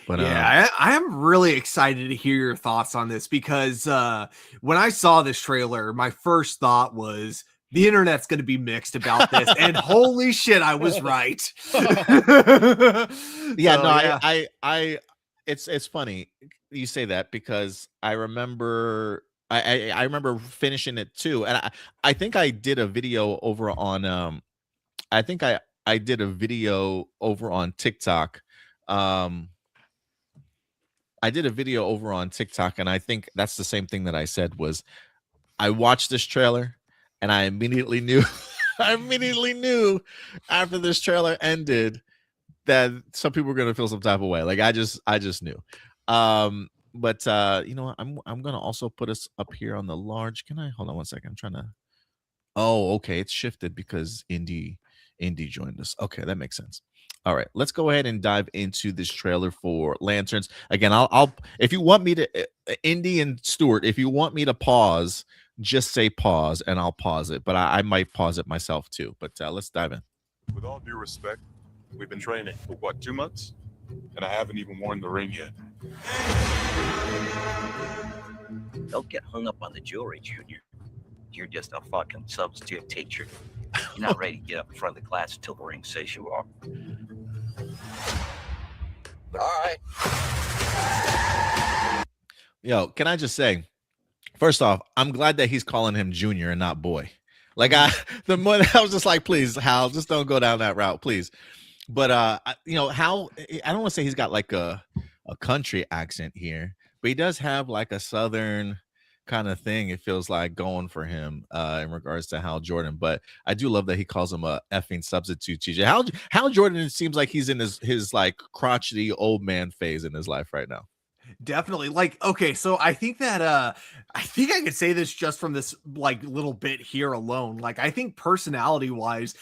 But yeah, I am really excited to hear your thoughts on this because when I saw this trailer, my first thought was the internet's going to be mixed about this, and holy shit, I was right. I it's funny you say that because I remember I remember finishing it too, and I think I did a video over on I think I did a video over on TikTok. I did a video over on TikTok, and I think that's the same thing that I said was I watched this trailer and I immediately knew I immediately knew after this trailer ended that some people were gonna feel some type of way. Like I just knew. But you know what? I'm gonna also put us up here on the large. Can I hold on one second? I'm trying to. Oh, okay. It's shifted because Indy joined us. Okay, that makes sense. All right, let's go ahead and dive into this trailer for Lanterns. Again, I'll if you want me to Indy and Stuart, if you want me to pause, just say pause and I'll pause it. But I might pause it myself too. But let's dive in. With all due respect, we've been training for what, 2 months? And I haven't even worn the ring yet. Don't get hung up on the jewelry, Junior. You're just a fucking substitute teacher. You're not ready to get up in front of the class until the ring says you are. All right. Yo, can I just say, first off, I'm glad that he's calling him Junior and not boy. Like I was just like, please, Hal, just don't go down that route, please. But you know, Hal, I don't want to say he's got like a country accent here, but he does have like a southern kind of thing. It feels like going for him in regards to Hal Jordan. But I do love that he calls him a effing substitute teacher. Hal Jordan, it seems like he's in his like crotchety old man phase in his life right now. Definitely. Like, okay, so I think that I think I could say this just from this like little bit here alone. Like, I think personality wise,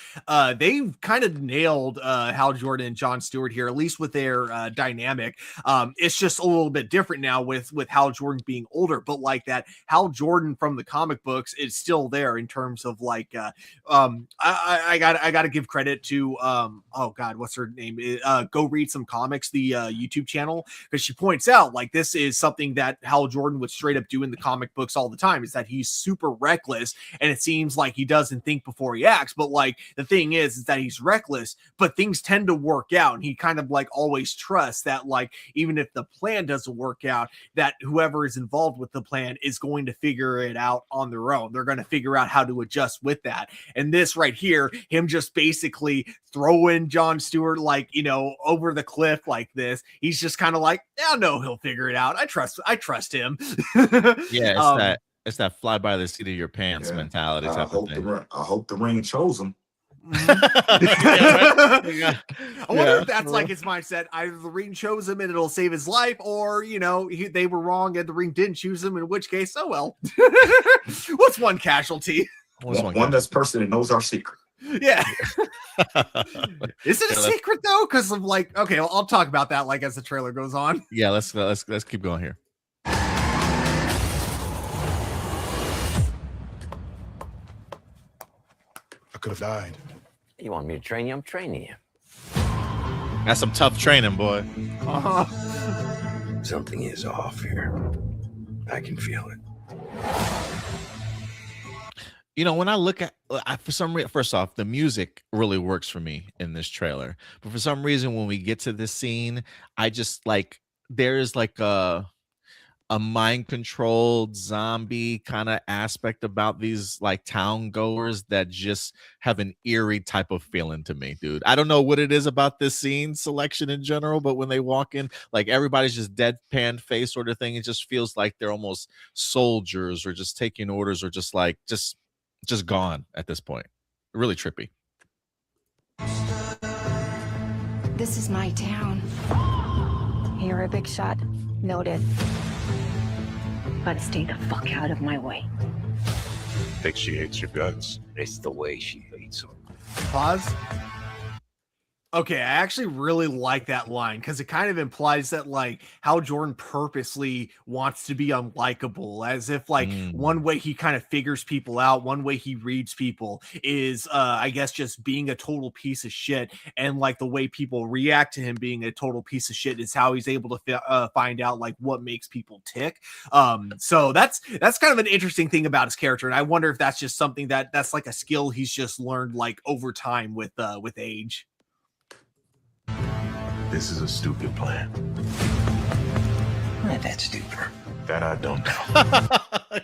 they've kind of nailed Hal Jordan and Jon Stewart here, at least with their dynamic. It's just a little bit different now with Hal Jordan being older, but like that Hal Jordan from the comic books is still there in terms of like I gotta give credit to oh god, what's her name? Go Read Some Comics, the YouTube channel, because she points out like this is something that Hal Jordan would straight up do in the comic books all the time, is that he's super reckless and it seems like he doesn't think before he acts. But like the thing is that he's reckless, but things tend to work out. And he kind of like always trusts that like even if the plan doesn't work out, that whoever is involved with the plan is going to figure it out on their own. They're going to figure out how to adjust with that. And this right here, him just basically throwing Jon Stewart like, you know, over the cliff like this, he's just kind of like, yeah, no, he'll figure it out. I trust him. Yeah, it's that fly by the seat of your pants mentality. I hope the ring chose him. I wonder if that's like his mindset. Either the ring chose him and it'll save his life, or you know, they were wrong and the ring didn't choose him, in which case, oh well. What's one casualty? One less person that knows our secret. Yeah. Is it a secret though? Because of like, okay, I'll talk about that like as the trailer goes on. Yeah, let's keep going here. I could have died. You want me to train you? I'm training you. That's some tough training, boy. Something is off here. I can feel it. You know, when I look at, for some reason, first off, the music really works for me in this trailer. But for some reason, when we get to this scene, I just like, there's like a mind-controlled zombie kind of aspect about these like town goers that just have an eerie type of feeling to me, dude. I don't know what it is about this scene selection in general, but when they walk in, like everybody's just deadpan face sort of thing. It just feels like they're almost soldiers or just taking orders or just like, just gone at this point. Really trippy. This is my town. You're a big shot. Noted. But stay the fuck out of my way. Think she hates your guts. It's the way she hates them. Pause. Okay, I actually really like that line because it kind of implies that like Hal Jordan purposely wants to be unlikable, as if like one way he kind of figures people out, one way he reads people is I guess just being a total piece of shit, and like the way people react to him being a total piece of shit is how he's able to find out like what makes people tick. So that's kind of an interesting thing about his character, and I wonder if that's just something that's like a skill he's just learned like over time with age. This is a stupid plan. Not that stupid. That I don't know.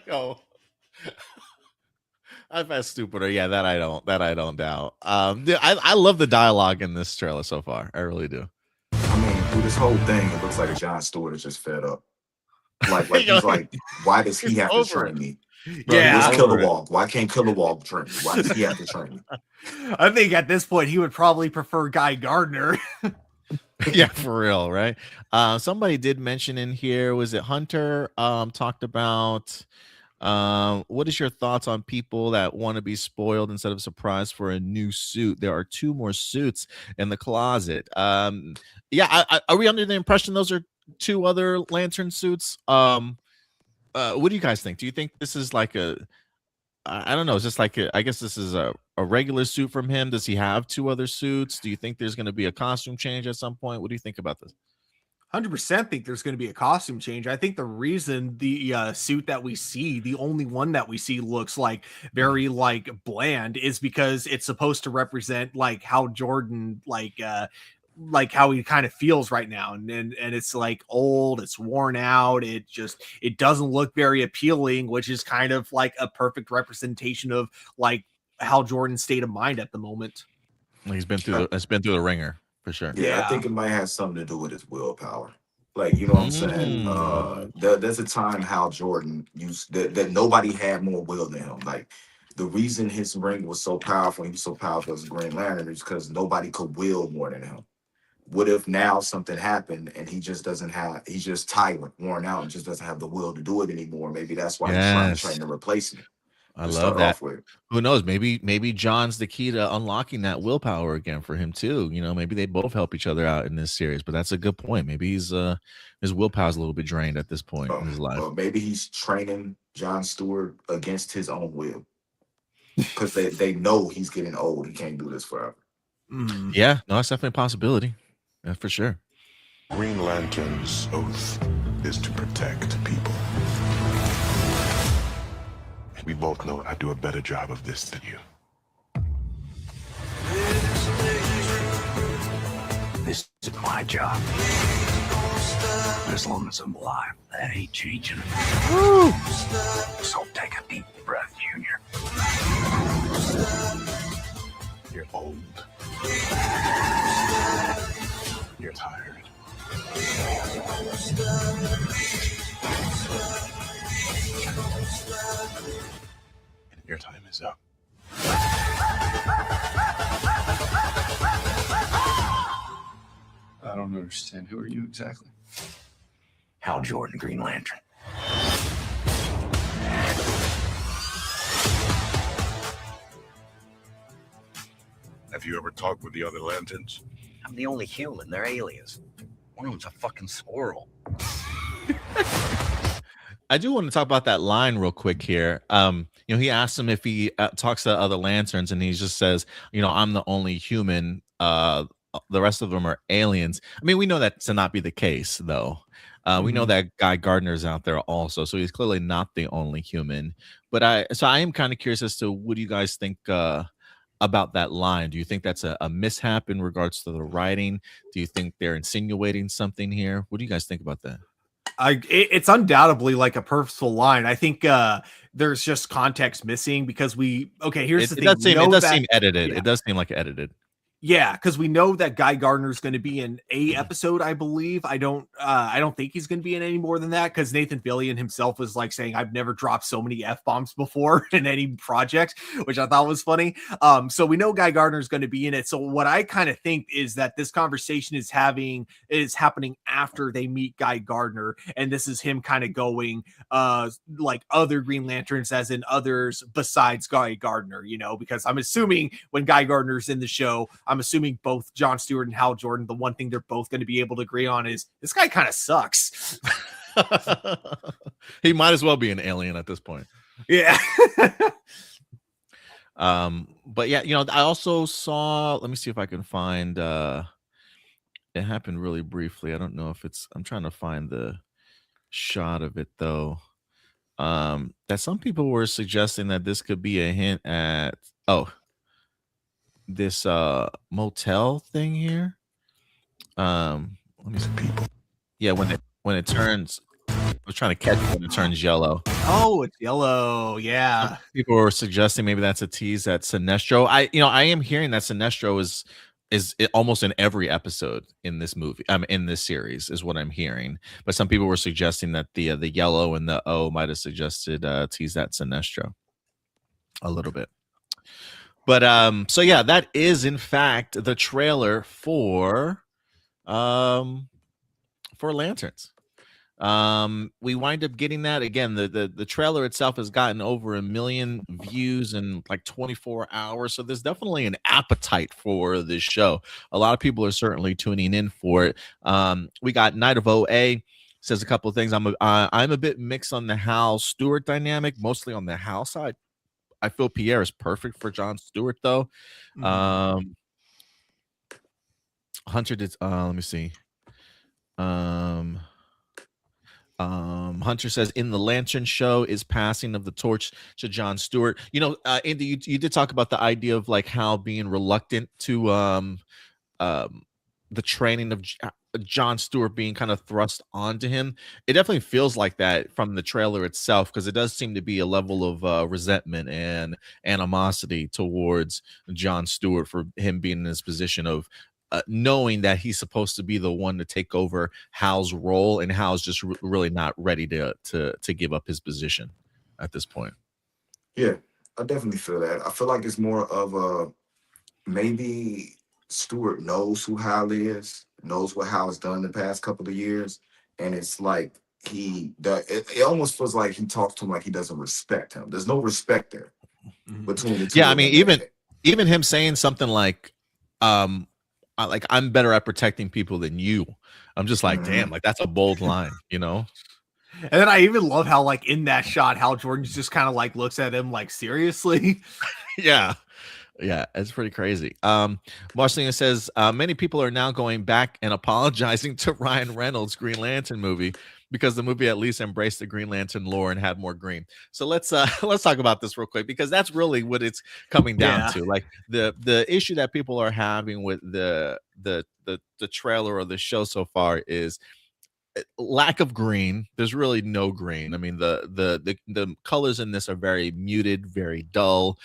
Yo, I've had stupider. Yeah, that I don't doubt. I love the dialogue in this trailer so far. I really do. I mean, through this whole thing, it looks like Jon Stewart is just fed up. Like Yo, he's like, why does he he's have to over train it. me? Bro, Yeah. he's Where's over it. Kilowog? Why can't Kilowog train me? Why does he have to train me? I think at this point he would probably prefer Guy Gardner. Yeah, for real, right? Somebody did mention in here, was it Hunter? Talked about what is your thoughts on people that want to be spoiled instead of surprised for a new suit? There are 2 more suits in the closet. Yeah, are we under the impression those are 2 other lantern suits? What do you guys think? Do you think this is like I don't know, it's just like I guess this is a regular suit from him? Does he have 2 other suits? Do you think there's going to be a costume change at some point? What do you think about this? 100% think there's going to be a costume change. I think the reason the suit that we see, the only one that we see looks like very like bland, is because it's supposed to represent like how Jordan like how he kind of feels right now, and it's like old, it's worn out, it doesn't look very appealing, which is kind of like a perfect representation of like how Jordan's state of mind at the moment. He's been through the ringer for sure. Yeah, Yeah. I think it might have something to do with his willpower. Like, you know what I'm saying? There's a time Hal Jordan used that nobody had more will than him. Like, the reason his ring was so powerful, he was so powerful as a Green Lantern, is because nobody could will more than him. What if now something happened and he's just tired, worn out, and just doesn't have the will to do it anymore? Maybe that's why he's trying to train to replace me. I love that. Who knows? Maybe John's the key to unlocking that willpower again for him too. You know, maybe they both help each other out in this series. But that's a good point. Maybe his willpower's a little bit drained at this point in his life. Or maybe he's training Jon Stewart against his own will, because they know he's getting old. He can't do this forever. Yeah, no, that's definitely a possibility. Yeah, for sure. Green Lantern's oath is to protect people. We both know I do a better job of this than you. This is my job. As long as I'm alive, that ain't changing. Woo! So take a deep breath, Junior. You're old. You're tired. And your time is up. I don't understand. Who are you exactly? Hal Jordan, Green Lantern. Have you ever talked with the other Lanterns? I'm the only human. They're aliens. One of them's a fucking squirrel. I do want to talk about that line real quick here. He asks him if he talks to other lanterns, and he just says, I'm the only human. The rest of them are aliens. I mean, we know that to not be the case, though. We know that Guy Gardner's out there also, so he's clearly not the only human. But I am kind of curious as to what do you guys think about that line? Do you think that's a mishap in regards to the writing? Do you think they're insinuating something here? What do you guys think about that? It's undoubtedly like a purposeful line. I think there's just context missing because here's the thing. It does seem edited. Yeah. It does seem like edited. Yeah, because we know that Guy Gardner is going to be in a episode, I believe. I don't think he's going to be in any more than that, because Nathan Fillion himself was like saying, "I've never dropped so many F-bombs before in any project," which I thought was funny. So we know Guy Gardner is going to be in it. So what I kind of think is that this conversation is happening after they meet Guy Gardner, and this is him kind of going like other Green Lanterns, as in others besides Guy Gardner, because I'm assuming when Guy Gardner's in the show, I'm assuming both Jon Stewart and Hal Jordan, the one thing they're both going to be able to agree on is this guy kind of sucks. He might as well be an alien at this point. Yeah. But yeah, I also saw, let me see if I can find, it happened really briefly. I don't know if I'm trying to find the shot of it though. That some people were suggesting that this could be a hint at, this motel thing here. Let me see. People. Yeah, when it turns was trying to catch it when it turns yellow. Oh, it's yellow. Yeah. People were suggesting maybe that's a tease at Sinestro. I am hearing that Sinestro is almost in every episode in this movie. In this series is what I'm hearing. But some people were suggesting that the yellow and the O might have suggested tease that Sinestro a little bit. But so yeah, that is in fact the trailer for Lanterns. We wind up getting that again. The trailer itself has gotten over 1 million views in like 24 hours, so there's definitely an appetite for this show. A lot of people are certainly tuning in for it. We got Night of OA says a couple of things. I'm a bit mixed on the Hal Stewart dynamic, mostly on the Hal side. I feel Pierre is perfect for Jon Stewart though. Hunter did let me see. Hunter says in the Lantern show is passing of the torch to Jon Stewart. Andy, you did talk about the idea of like Hal being reluctant to the training of Jon Stewart being kind of thrust onto him. It definitely feels like that from the trailer itself, because it does seem to be a level of resentment and animosity towards Jon Stewart for him being in this position of knowing that he's supposed to be the one to take over Hal's role, and Hal's just really not ready to give up his position at this point. Yeah, I definitely feel that. I feel like it's more of a maybe Stewart knows who Hal is, knows what Hal's done the past couple of years, and it's like it almost feels like he talks to him like he doesn't respect him. There's no respect there between the two. Yeah, I mean, even him saying something like, I'm better at protecting people than you. I'm just like, damn, like that's a bold line, And then I even love how, like, in that shot, Hal Jordan just kind of like looks at him like, seriously. Yeah, it's pretty crazy. Marcelina says many people are now going back and apologizing to Ryan Reynolds' Green Lantern movie because the movie at least embraced the Green Lantern lore and had more green. So let's talk about this real quick, because that's really what it's coming down to. Like the issue that people are having with the trailer or the show so far is lack of green. There's really no green. I mean, the colors in this are very muted, very dull.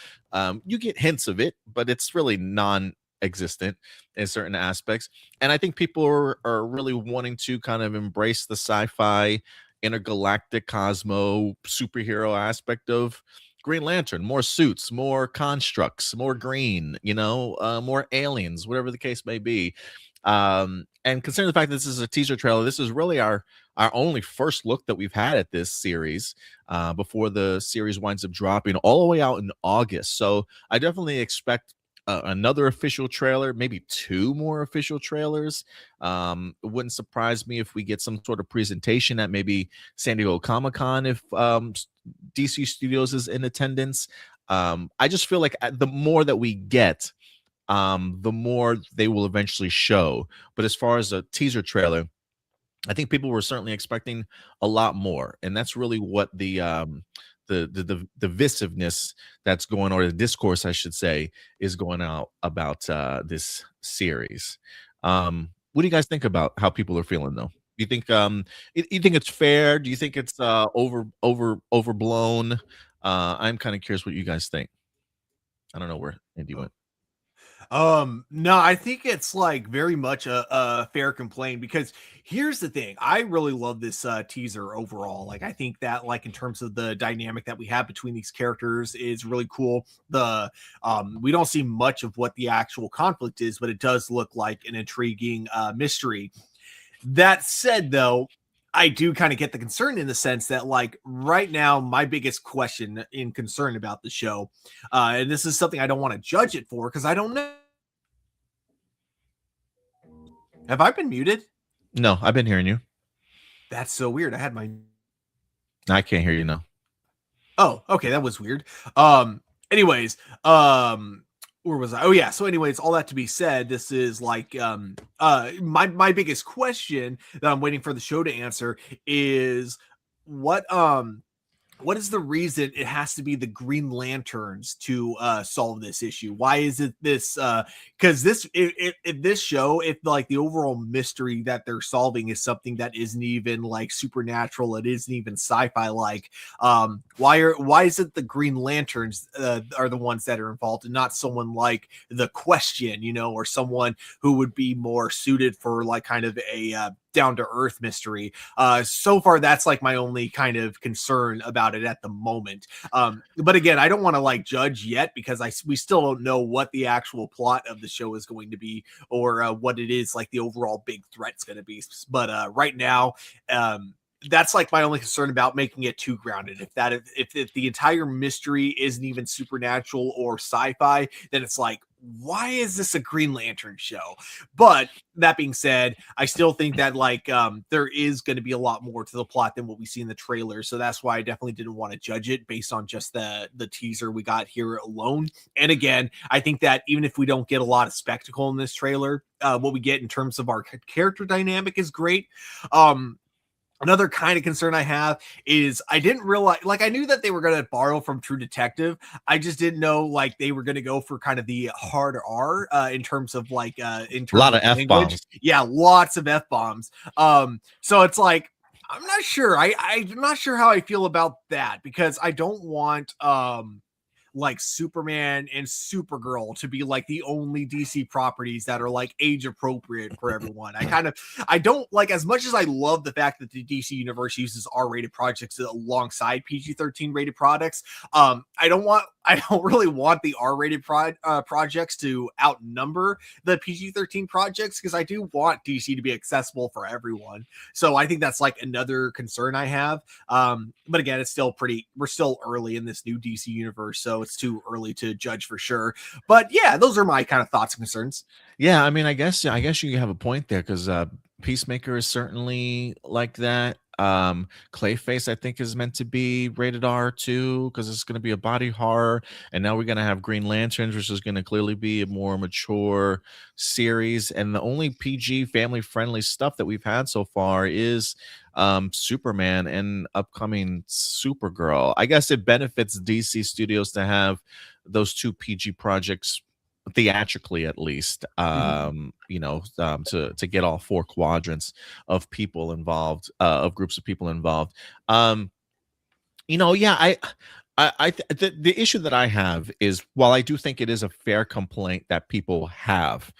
You get hints of it, but it's really non-existent in certain aspects. And I think people are really wanting to kind of embrace the sci-fi intergalactic cosmo superhero aspect of Green Lantern. More suits, more constructs, more green, more aliens, whatever the case may be. And considering the fact that this is a teaser trailer, this is really our only first look that we've had at this series before the series winds up dropping all the way out in August. So I definitely expect another official trailer, maybe 2 more official trailers. It wouldn't surprise me if we get some sort of presentation at maybe San Diego Comic-Con if DC Studios is in attendance. I just feel like the more that we get, the more they will eventually show. But as far as a teaser trailer, I think people were certainly expecting a lot more, and that's really what the divisiveness that's going, or the discourse, I should say, is going out about this series. What do you guys think about how people are feeling, though? You think you think it's fair? Do you think it's overblown? I'm kind of curious what you guys think. I don't know where Andy went. No, I think it's like very much a fair complaint, because here's the thing. I really love this teaser overall. Like, I think that, like, in terms of the dynamic that we have between these characters is really cool. We don't see much of what the actual conflict is, but it does look like an intriguing mystery. That said, though, I do kind of get the concern in the sense that, like, right now, my biggest question and concern about the show, and this is something I don't want to judge it for because I don't know. Have I been muted? No, I've been hearing you. That's so weird. I can't hear you now. Oh, okay. That was weird. Anyways, where was I? Oh yeah. So anyways, all that to be said, this is like, my biggest question that I'm waiting for the show to answer is what what is the reason it has to be the Green Lanterns to solve this issue? Why is it this? Because this, if this show, if like the overall mystery that they're solving is something that isn't even like supernatural, it isn't even sci-fi like. Why is it the Green Lanterns are the ones that are involved, and not someone like the Question, you know, or someone who would be more suited for like kind of a down to earth mystery. So far, that's like my only kind of concern about it at the moment. But again, I don't want to like judge yet because we still don't know what the actual plot of the show is going to be, or what it is like the overall big threat's going to be. But right now, that's like my only concern about making it too grounded. If the entire mystery isn't even supernatural or sci-fi, then it's like, why is this a Green Lantern show? But that being said, I still think that like there is going to be a lot more to the plot than what we see in the trailer. So that's why I definitely didn't want to judge it based on just the teaser we got here alone. And again, I think that even if we don't get a lot of spectacle in this trailer, what we get in terms of our character dynamic is great. Another kind of concern I have is I didn't realize, like, I knew that they were going to borrow from True Detective. I just didn't know, like, they were going to go for kind of the hard R in terms of, like, in terms A lot of language. F-bombs. Yeah, lots of F-bombs. So it's like, I'm not sure. I'm not sure how I feel about that because I don't want, like Superman and Supergirl to be like the only DC properties that are like age appropriate for everyone. I don't like, as much as I love the fact that the DC universe uses R-rated projects alongside PG-13 rated products. I don't really want the R-rated projects to outnumber the PG-13 projects because I do want DC to be accessible for everyone. So I think that's like another concern I have. But again, we're still early in this new DC universe, so it's too early to judge for sure. But yeah, those are my kind of thoughts and concerns. Yeah, I mean, I guess you have a point there because Peacemaker is certainly like that. Clayface, I think, is meant to be rated R too because it's going to be a body horror, and now we're going to have Green Lanterns, which is going to clearly be a more mature series. And the only PG family-friendly stuff that we've had so far is Superman and upcoming Supergirl. I guess it benefits DC Studios to have those two PG projects theatrically, at least, to get all four quadrants of people involved, of groups of people involved. Yeah, the issue that I have is, while I do think it is a fair complaint that people have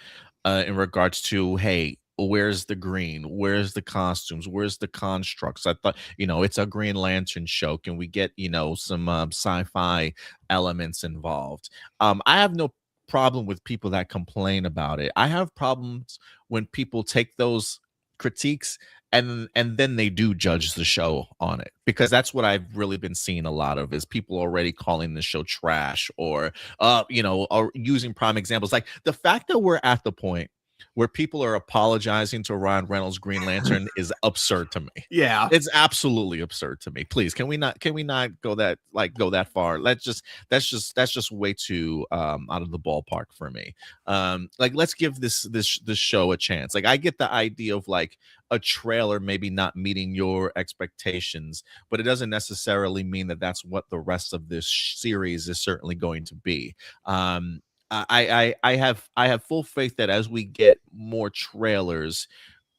in regards to, hey, where's the green? Where's the costumes? Where's the constructs? I thought, it's a Green Lantern show. Can we get, some sci-fi elements involved? I have no problem with people that complain about it. I have problems when people take those critiques and then they do judge the show on it, because that's what I've really been seeing a lot of, is people already calling the show trash or or using prime examples. Like the fact that we're at the point where people are apologizing to Ryan Reynolds' Green Lantern is absurd to me. Yeah, it's absolutely absurd to me. Please, can we not go that far? That's just way too out of the ballpark for me. Let's give this show a chance. Like, I get the idea of like a trailer maybe not meeting your expectations, but it doesn't necessarily mean that that's what the rest of this series is certainly going to be. I have full faith that as we get more trailers,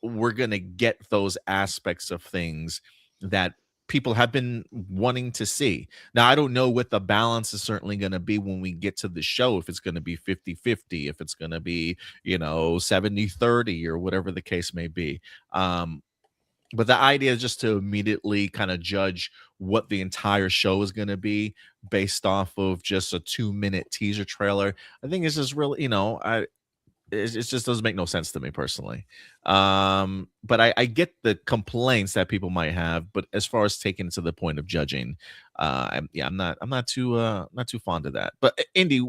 we're gonna get those aspects of things that people have been wanting to see. Now, I don't know what the balance is certainly going to be when we get to the show, if it's going to be 50-50, if it's going to be 70-30 or whatever the case may be. But the idea is just to immediately kind of judge what the entire show is going to be based off of just a 2-minute teaser trailer. I think it's just really, it just doesn't make no sense to me personally. But I get the complaints that people might have, but as far as taking it to the point of judging, I'm not too fond of that. But Indy,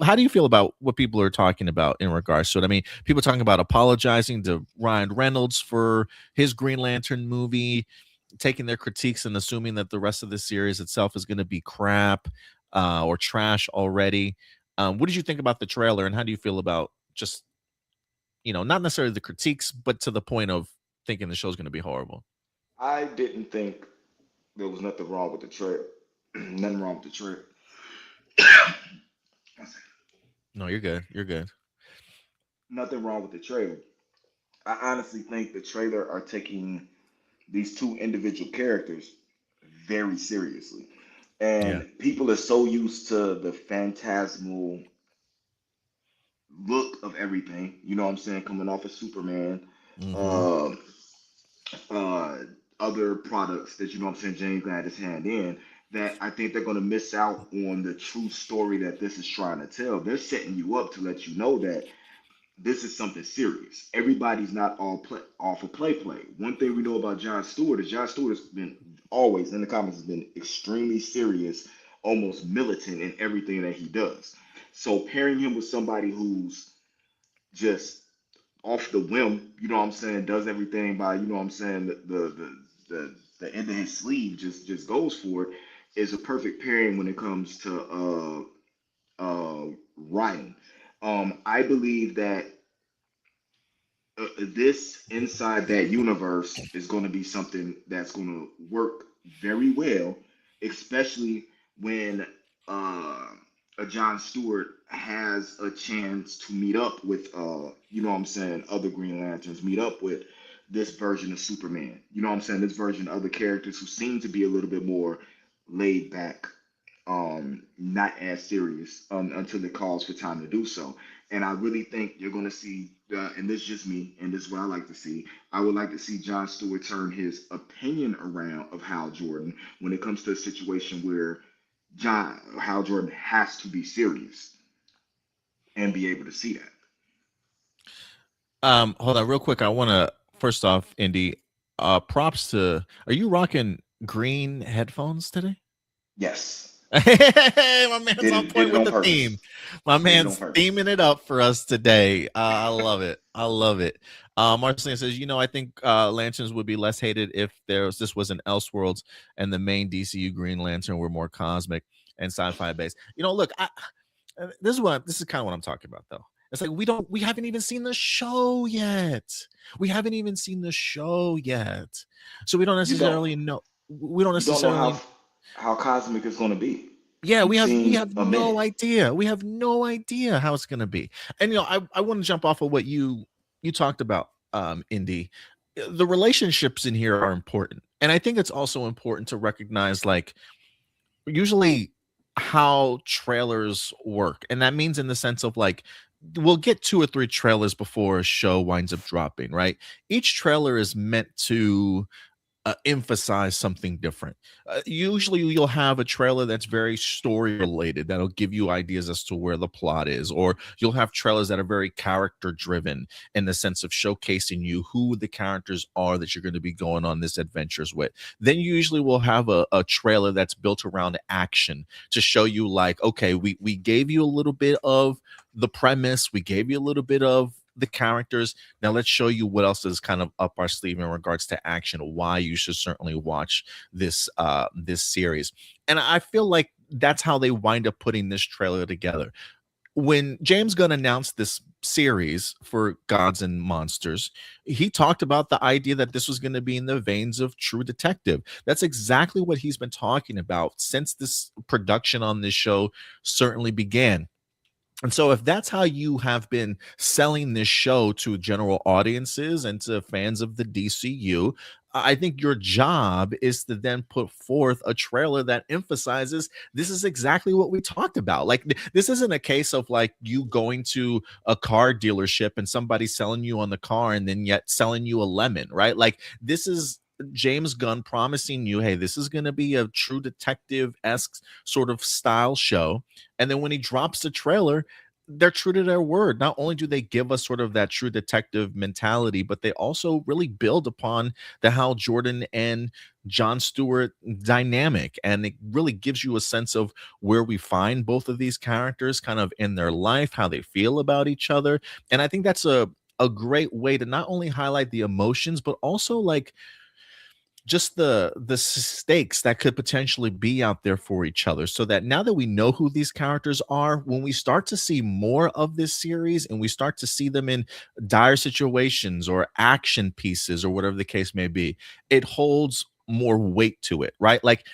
how do you feel about what people are talking about in regards to it? I mean, people talking about apologizing to Ryan Reynolds for his Green Lantern movie, taking their critiques and assuming that the rest of the series itself is going to be crap or trash already. What did you think about the trailer, and how do you feel about just not necessarily the critiques, but to the point of thinking the show's going to be horrible? I didn't think there was nothing wrong with the Nothing wrong with the trailer. No, you're good. You're good. Nothing wrong with the trailer. I honestly think the trailer are taking these two individual characters very seriously. Yeah. And people are so used to the phantasmal look of everything, you know what I'm saying, coming off of Superman, Mm-hmm. uh, uh, other products that, you know what I'm saying, James had his hand in, that I think they're going to miss out on the true story that this is trying to tell. They're setting you up to let you know that this is something serious. Everybody's not all play off of play. One thing we know about Jon Stewart is Jon Stewart has been always in the comics has been extremely serious, almost militant in everything that he does. So pairing him with somebody who's just off the whim, you know what I'm saying, does everything by, you know what I'm saying, the end of his sleeve, just goes for it, is a perfect pairing when it comes to writing. I believe that this inside that universe is going to be something that's going to work very well, especially when uh, a John Stewart has a chance to meet up with, you know what I'm saying, other Green Lanterns, meet up with this version of Superman. You know what I'm saying? This version of other characters who seem to be a little bit more laid back, not as serious until it calls for time to do so. And I really think you're going to see, and this is just me, and this is what I like to see. I would like to see John Stewart turn his opinion around of Hal Jordan when it comes to a situation where Hal Jordan has to be serious and be able to see that. Hold on real quick. I want to first off, Indy, props to, are you rocking green headphones today? Yes. Hey, my man's Did on it point with on the purpose. theme. My Did it on man's purpose. theming it up for us today. I love it. I love it. Marceline says, I think Lanterns would be less hated if this was an Elseworlds and the main DCU Green Lantern were more cosmic and sci-fi based. Look, this is kind of what I'm talking about though. It's like we haven't even seen the show yet. So we don't necessarily know. We don't You don't necessarily know how cosmic it's going to be. Yeah, You've we seen have a no minute. idea. We have no idea how it's gonna be. And I want to jump off of what you talked about, Indy. The relationships in here are important. And I think it's also important to recognize like usually how trailers work. And that means in the sense of like we'll get 2 or 3 trailers before a show winds up dropping, right? Each trailer is meant to emphasize something different. Usually, you'll have a trailer that's very story related that'll give you ideas as to where the plot is, or you'll have trailers that are very character driven in the sense of showcasing you who the characters are that you're going to be going on this adventures with. Then you usually will have a trailer that's built around action to show you, like, okay, we gave you a little bit of the premise, we gave you a little bit of the characters. Now let's show you what else is kind of up our sleeve in regards to action, why you should certainly watch this this series. And I feel like that's how they wind up putting this trailer together. When James Gunn announced this series for Gods and Monsters, he talked about the idea that this was going to be in the veins of True Detective. That's exactly what he's been talking about since this production on this show certainly began. And so, if that's how you have been selling this show to general audiences and to fans of the DCU, I think your job is to then put forth a trailer that emphasizes this is exactly what we talked about. Like, this isn't a case of like you going to a car dealership and somebody selling you on the car and then yet selling you a lemon, right? Like, this is James Gunn promising you, hey, this is going to be a True Detective-esque sort of style show. And then when he drops the trailer, they're true to their word. Not only do they give us sort of that True Detective mentality, but they also really build upon the Hal Jordan and Jon Stewart dynamic. And it really gives you a sense of where we find both of these characters kind of in their life, how they feel about each other. And I think that's a great way to not only highlight the emotions, but also like just the stakes that could potentially be out there for each other, so that now that we know who these characters are, when we start to see more of this series and we start to see them in dire situations or action pieces or whatever the case may be, it holds more weight to it, right? Like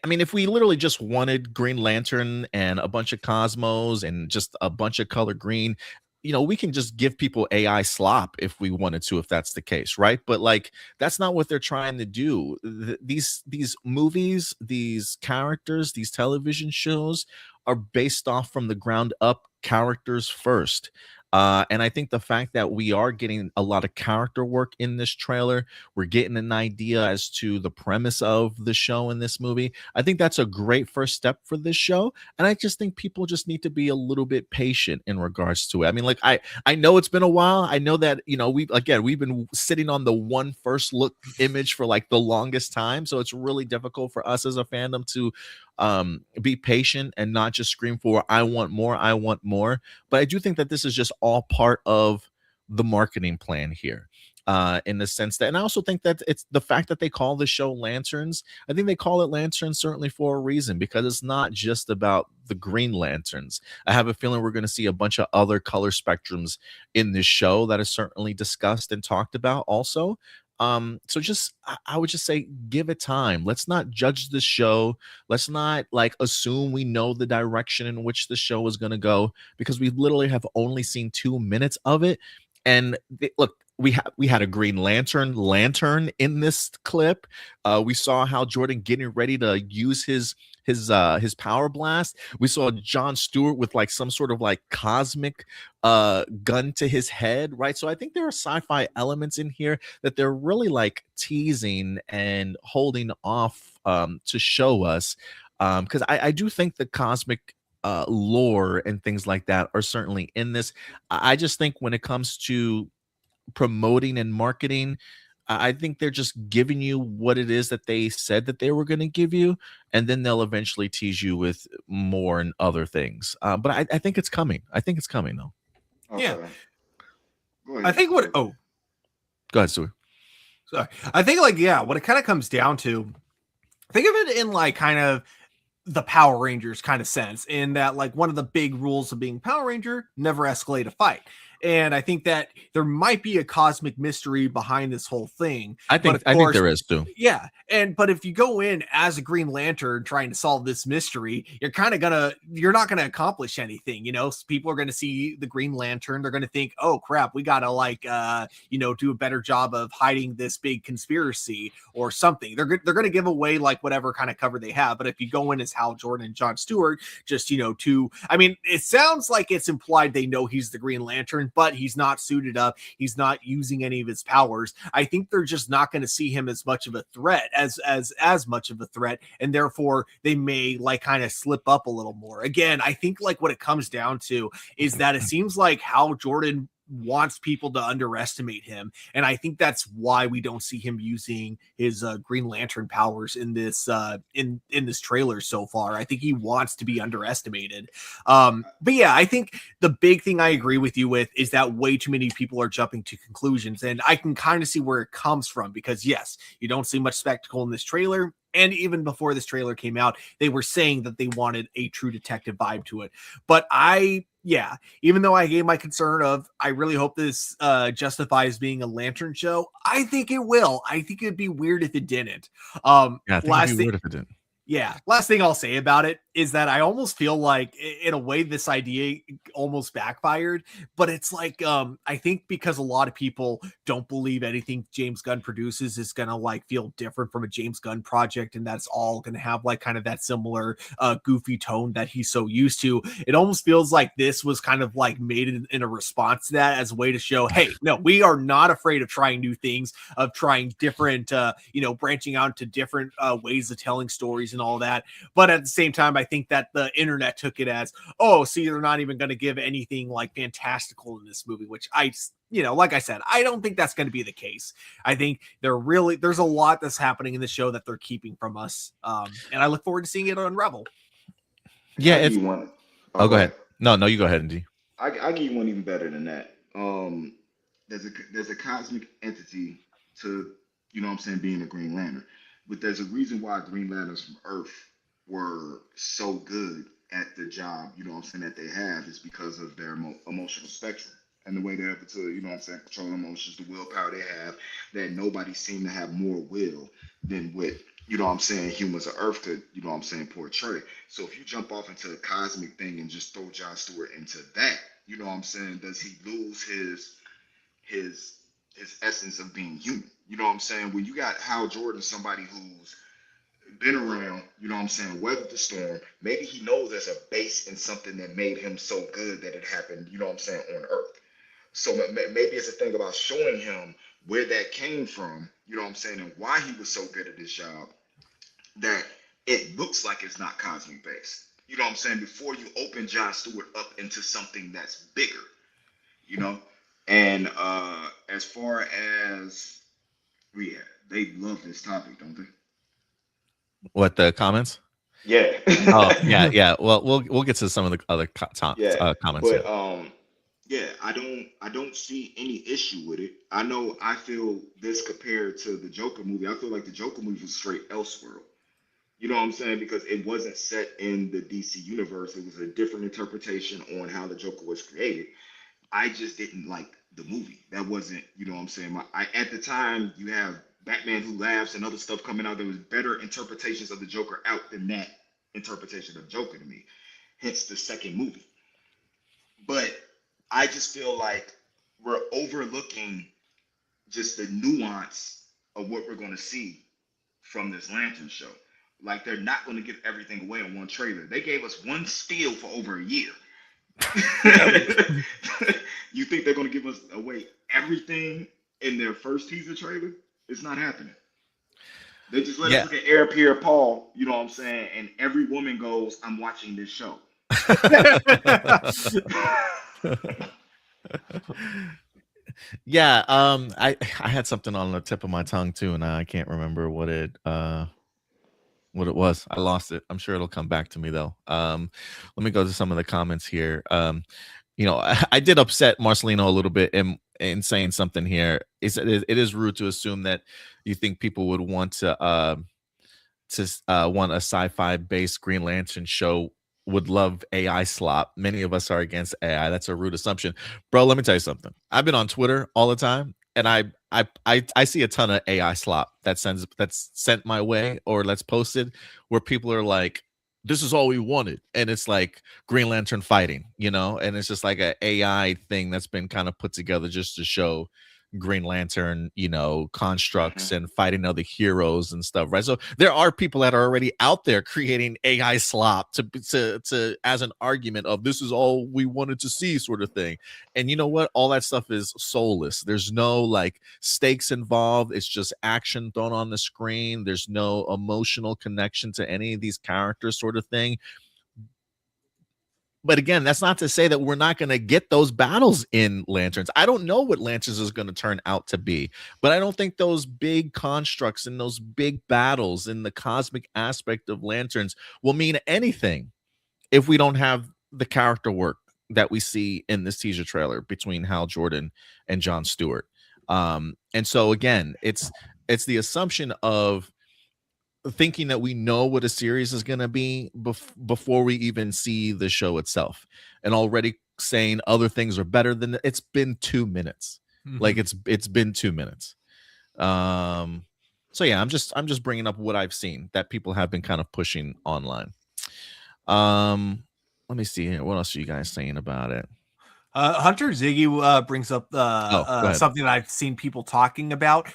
I mean, if we literally just wanted Green Lantern and a bunch of cosmos and just a bunch of color green, we can just give people AI slop if we wanted to, if that's the case, right? But like, that's not what they're trying to do. These movies, these characters, these television shows are based off from the ground up characters first. And I think the fact that we are getting a lot of character work in this trailer, we're getting an idea as to the premise of the show in this movie. I think that's a great first step for this show. And I just think people just need to be a little bit patient in regards to it. I mean, like, I know it's been a while. I know that, we've been sitting on the one first look image for like the longest time. So it's really difficult for us as a fandom to be patient and not just scream for I want more. But I do think that this is just all part of the marketing plan here, in the sense that, and I also think that it's the fact that they call the show Lanterns. I think they call it Lanterns certainly for a reason, because it's not just about the Green Lanterns. I have a feeling we're going to see a bunch of other color spectrums in this show that is certainly discussed and talked about also. So just I would just say give it time. Let's not judge the show. Let's not like assume we know the direction in which the show is going to go, because we literally have only seen 2 minutes of it. And look, we had a Green Lantern in this clip. We saw how Jordan getting ready to use his power blast. We saw Jon Stewart with like some sort of like cosmic gun to his head, right? So I think there are sci-fi elements in here that they're really like teasing and holding off to show us, because I do think the cosmic lore and things like that are certainly in this. I just think when it comes to promoting and marketing, I think they're just giving you what it is that they said that they were going to give you, and then they'll eventually tease you with more and other things. But I think it's coming. I think it's coming though. Okay. Yeah. Go ahead. I think what Go ahead, Stuart. sorry. I think like what it kind of comes down to, think of it in like kind of the Power Rangers kind of sense, in that like one of the big rules of being Power Ranger, never escalate a fight. And I think that there might be a cosmic mystery behind this whole thing. I think there is too. Yeah. But if you go in as a Green Lantern trying to solve this mystery, you're not gonna accomplish anything. People are gonna see the Green Lantern, they're gonna think, oh crap, we gotta do a better job of hiding this big conspiracy or something. They're gonna give away like whatever kind of cover they have. But if you go in as Hal Jordan and Jon Stewart, just it sounds like it's implied they know he's the Green Lantern, but he's not suited up. He's not using any of his powers. I think they're just not going to see him as much of a threat, as much of a threat, and therefore they may like kind of slip up a little more. Again, I think like what it comes down to is that it seems like Hal Jordan wants people to underestimate him, and I think that's why we don't see him using his Green Lantern powers in this in this trailer so far. I think he wants to be underestimated. But yeah, I think the big thing I agree with you with is that way too many people are jumping to conclusions, and I can kind of see where it comes from, because yes, you don't see much spectacle in this trailer. And even before this trailer came out, they were saying that they wanted a true detective vibe to it. But even though I gave my concern of, I really hope this justifies being a Lantern show, I think it will. I think it'd be weird if it didn't. I think it'd be weird if it didn't. Yeah. Last thing I'll say about it is that I almost feel like in a way this idea almost backfired, but it's like, I think because a lot of people don't believe anything James Gunn produces is going to like feel different from a James Gunn project. And that's all going to have like kind of that similar goofy tone that he's so used to. It almost feels like this was kind of like made in a response to that, as a way to show, hey, no, we are not afraid of trying new things, of trying different, branching out to different ways of telling stories and all that. But at the same time, I think that the internet took it as, oh, see, they're not even going to give anything like fantastical in this movie, which like I said, I don't think that's going to be the case. I think there's a lot that's happening in the show that they're keeping from us. And I look forward to seeing it unravel. Yeah. Go ahead. No, you go ahead, Andy. I give you one even better than that. There's a cosmic entity to, being a Green Lantern. But there's a reason why Green Lanterns from Earth were so good at the job, that they have, is because of their emotional spectrum and the way they're able to, control emotions, the willpower they have, that nobody seemed to have more will than what you know what I'm saying, humans of Earth could, you know what I'm saying, portray. So if you jump off into the cosmic thing and just throw Jon Stewart into that, you know what I'm saying, does he lose his his essence of being human? You know what I'm saying? When you got Hal Jordan, somebody who's been around, you know what I'm saying, weathered the storm, maybe he knows there's a base in something that made him so good that it happened, you know what I'm saying, on Earth. So maybe it's a thing about showing him where that came from, you know what I'm saying, and why he was so good at this job, that it looks like it's not cosmic based. You know what I'm saying? Before you open Jon Stewart up into something that's bigger, you know? And as far as they love this topic, don't they? What, the comments? Yeah. Oh yeah. Well, we'll get to some of the other comments. But yeah, I don't see any issue with it. I know I feel this compared to the Joker movie. I feel like the Joker movie was straight Elseworld. You know what I'm saying? Because it wasn't set in the DC universe. It was a different interpretation on how the Joker was created. I just didn't like the movie. That wasn't, you know what I'm saying? At the time, you have Batman Who Laughs and other stuff coming out. There was better interpretations of the Joker out than that interpretation of Joker to me. Hence the second movie. But I just feel like we're overlooking just the nuance of what we're going to see from this Lantern show. Like, they're not going to give everything away in one trailer. They gave us one steal for over a year. You think they're going to give us away everything in their first teaser trailer? It's not happening. They just let us look at Air Pierre Paul, you know what I'm saying? And every woman goes, I'm watching this show. Yeah, I had something on the tip of my tongue too, and I can't remember what it was. I lost it. I'm sure it'll come back to me though. Let me go to some of the comments here. You know, I did upset Marcelino a little bit in saying something here. It is rude to assume that you think people would want to want a sci-fi based Green Lantern show, would love AI slop. Many of us are against AI. That's a rude assumption. Bro, let me tell you something. I've been on Twitter all the time, and I see a ton of AI slop that's sent my way or that's posted where people are like, this is all we wanted. And it's like Green Lantern fighting, you know, and it's just like an AI thing that's been kind of put together just to show Green Lantern, you know, constructs and fighting other heroes and stuff, right? So there are people that are already out there creating AI slop to as an argument of this is all we wanted to see, sort of thing. And you know what? All that stuff is soulless. There's no like stakes involved. It's just action thrown on the screen. There's no emotional connection to any of these characters, sort of thing. But again, that's not to say that we're not going to get those battles in Lanterns. I don't know what Lanterns is going to turn out to be, but I don't think those big constructs and those big battles in the cosmic aspect of Lanterns will mean anything if we don't have the character work that we see in this teaser trailer between Hal Jordan and Jon Stewart. And so again, it's the assumption of thinking that we know what a series is going to be before we even see the show itself, and already saying other things are better than it's been 2 minutes. Like it's been 2 minutes. So yeah, I'm just bringing up what I've seen that people have been kind of pushing online. Let me see here. What else are you guys saying about it? Hunter Ziggy brings up something that I've seen people talking about,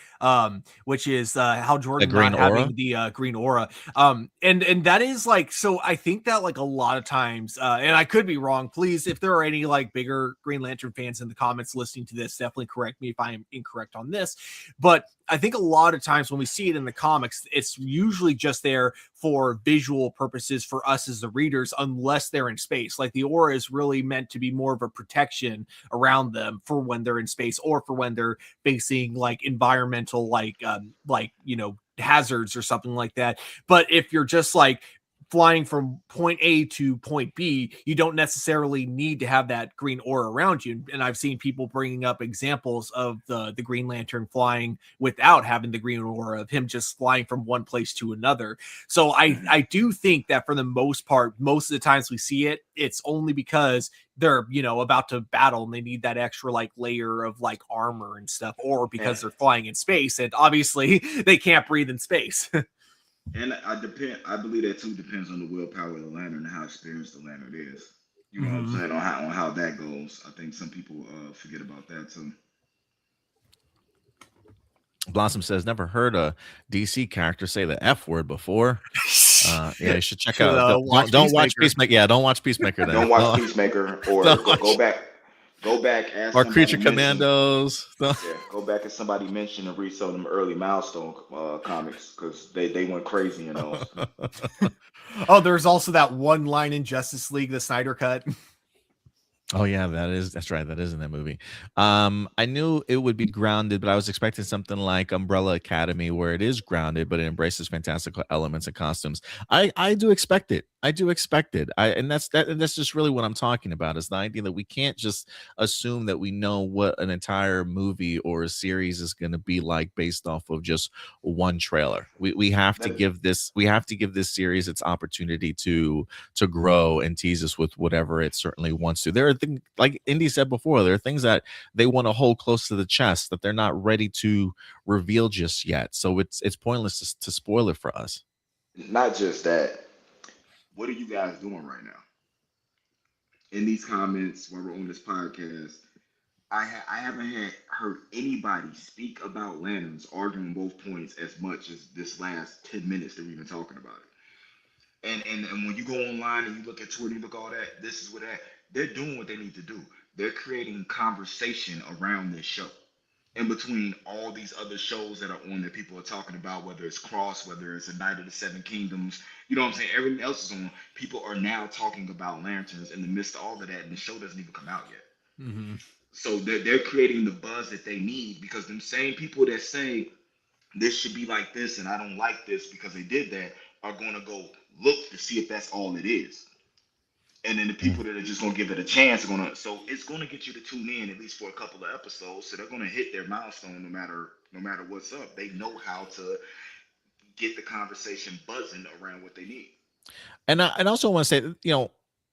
which is how Jordan not having the green aura. And that is like, so I think that like a lot of times, and I could be wrong, please, if there are any like bigger Green Lantern fans in the comments listening to this, definitely correct me if I am incorrect on this. But I think a lot of times when we see it in the comics, it's usually just there for visual purposes for us as the readers, unless they're in space. Like the aura is really meant to be more of a protection around them for when they're in space or for when they're facing like environmental, like, you know, hazards or something like that. But if you're just like flying from point A to point B, you don't necessarily need to have that green aura around you. And I've seen people bringing up examples of the Green Lantern flying without having the green aura, of him just flying from one place to another. So I do think that for the most part, most of the times we see it, it's only because they're, you know, about to battle and they need that extra like layer of like armor and stuff, or because they're flying in space and obviously they can't breathe in space. And I believe that too depends on the willpower of the lantern and how experienced the lantern is. You know what I'm Mhm. saying, on how that goes. I think some people forget about that too. Blossom says, never heard a DC character say the F word before. Yeah, you should check out. Watch Don't watch Peacemaker. Peacemaker. Yeah, don't watch Peacemaker then. Don't watch Peacemaker, or Don't go watch, back, ask or somebody Creature mention. Commandos. Yeah, go back and somebody mention and read some of them early Milestone comics, because they went crazy in those. Oh, there's also that one line in Justice League, the Snyder Cut. Oh yeah, that's right. That is in that movie. I knew it would be grounded, but I was expecting something like Umbrella Academy, where it is grounded, but it embraces fantastical elements and costumes. I do expect it. I do expect it. And that's just really what I'm talking about, is the idea that we can't just assume that we know what an entire movie or a series is going to be like based off of just one trailer. We have to That- give this series its opportunity to grow and tease us with whatever it certainly wants to. There are things, like Indy said before, there are things that they want to hold close to the chest that they're not ready to reveal just yet. So it's pointless to spoil it for us. Not just that. What are you guys doing right now? In these comments while we're on this podcast, I haven't heard anybody speak about lanterns arguing both points as much as this last 10 minutes that we've been talking about it. And when you go online and you look at Twitter, you look all that, this is what that, they're doing what they need to do. They're creating conversation around this show. In between all these other shows that are on that people are talking about, whether it's Cross, whether it's A Night of the Seven Kingdoms, you know what I'm saying? Everything else is on. People are now talking about lanterns in the midst of all of that, and the show doesn't even come out yet. Mm-hmm. So they're creating the buzz that they need, because them same people that say this should be like this and I don't like this because they did that are going to go look to see if that's all it is. And then the people that are just gonna give it a chance are gonna, so it's gonna get you to tune in at least for a couple of episodes. So they're gonna hit their milestone no matter what's up. They know how to get the conversation buzzing around what they need. And I also want to say,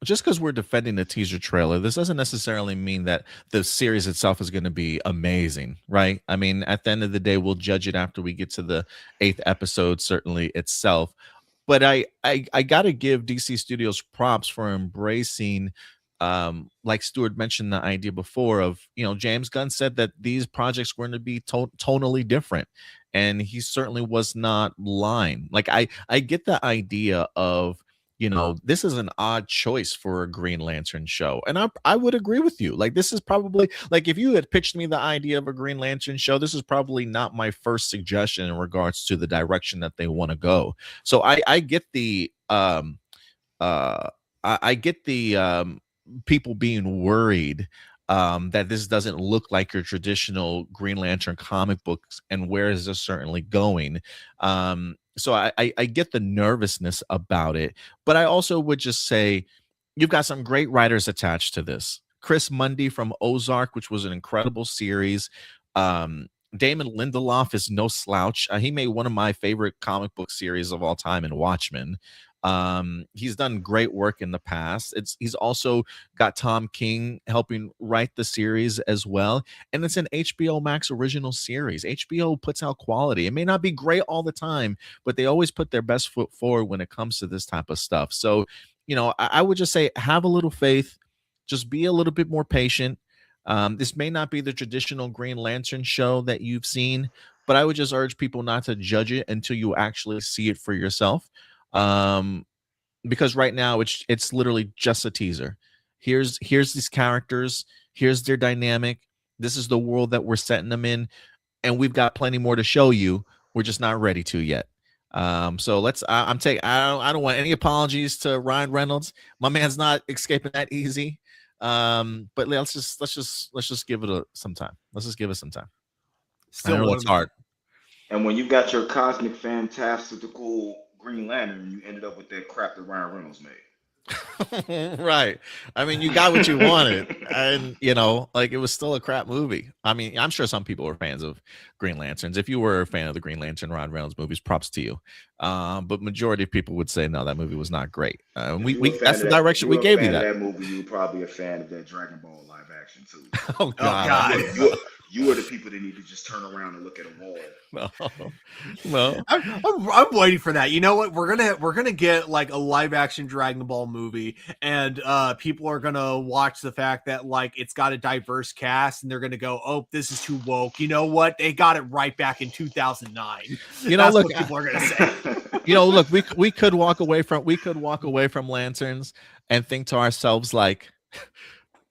just because we're defending the teaser trailer, this doesn't necessarily mean that the series itself is going to be amazing, right? I mean, at the end of the day, we'll judge it after we get to the 8th episode, certainly itself. But I gotta give DC Studios props for embracing, like Stuart mentioned the idea before of, James Gunn said that these projects were going to be tonally different, and he certainly was not lying. Like I get the idea of, this is an odd choice for a Green Lantern show. And I would agree with you. Like, this is probably, like, if you had pitched me the idea of a Green Lantern show, this is probably not my first suggestion in regards to the direction that they want to go. So I get the people being worried that this doesn't look like your traditional Green Lantern comic books, and where is this certainly going. So I get the nervousness about it, but I also would just say you've got some great writers attached to this. Chris Mundy from Ozark, which was an incredible series. Damon Lindelof is no slouch. He made one of my favorite comic book series of all time in Watchmen. He's done great work in the past. He's also got Tom King helping write the series as well. And it's an HBO Max original series. HBO puts out quality. It may not be great all the time, but they always put their best foot forward when it comes to this type of stuff. So, I would just say, have a little faith, just be a little bit more patient. This may not be the traditional Green Lantern show that you've seen, but I would just urge people not to judge it until you actually see it for yourself. Because right now it's literally just a teaser. Here's these characters, here's their dynamic, this is the world that we're setting them in, and we've got plenty more to show you. We're just not ready to yet. So I don't want any apologies to Ryan Reynolds. My man's not escaping that easy. But let's just give it some time. Let's just give it some time. Still, I know it's hard. And when you got your cosmic fantastical Green Lantern, you ended up with that crap that Ryan Reynolds made. Right. I mean, you got what you wanted, and it was still a crap movie. I mean, I'm sure some people were fans of Green Lanterns. If you were a fan of the Green Lantern Ryan Reynolds movies, props to you. But majority of people would say no, that movie was not great. That's the direction we gave you. That movie, you were probably a fan of that Dragon Ball live action too. Oh God. You are the people that need to just turn around and look at a wall. No. I'm waiting for that. You know what? We're gonna get like a live action Dragon Ball movie, and people are gonna watch the fact that like it's got a diverse cast, and they're gonna go, "Oh, this is too woke." You know what? They got it right back in 2009. You know, That's look, what people are gonna say. You know, look, we could walk away from Lanterns and think to ourselves like,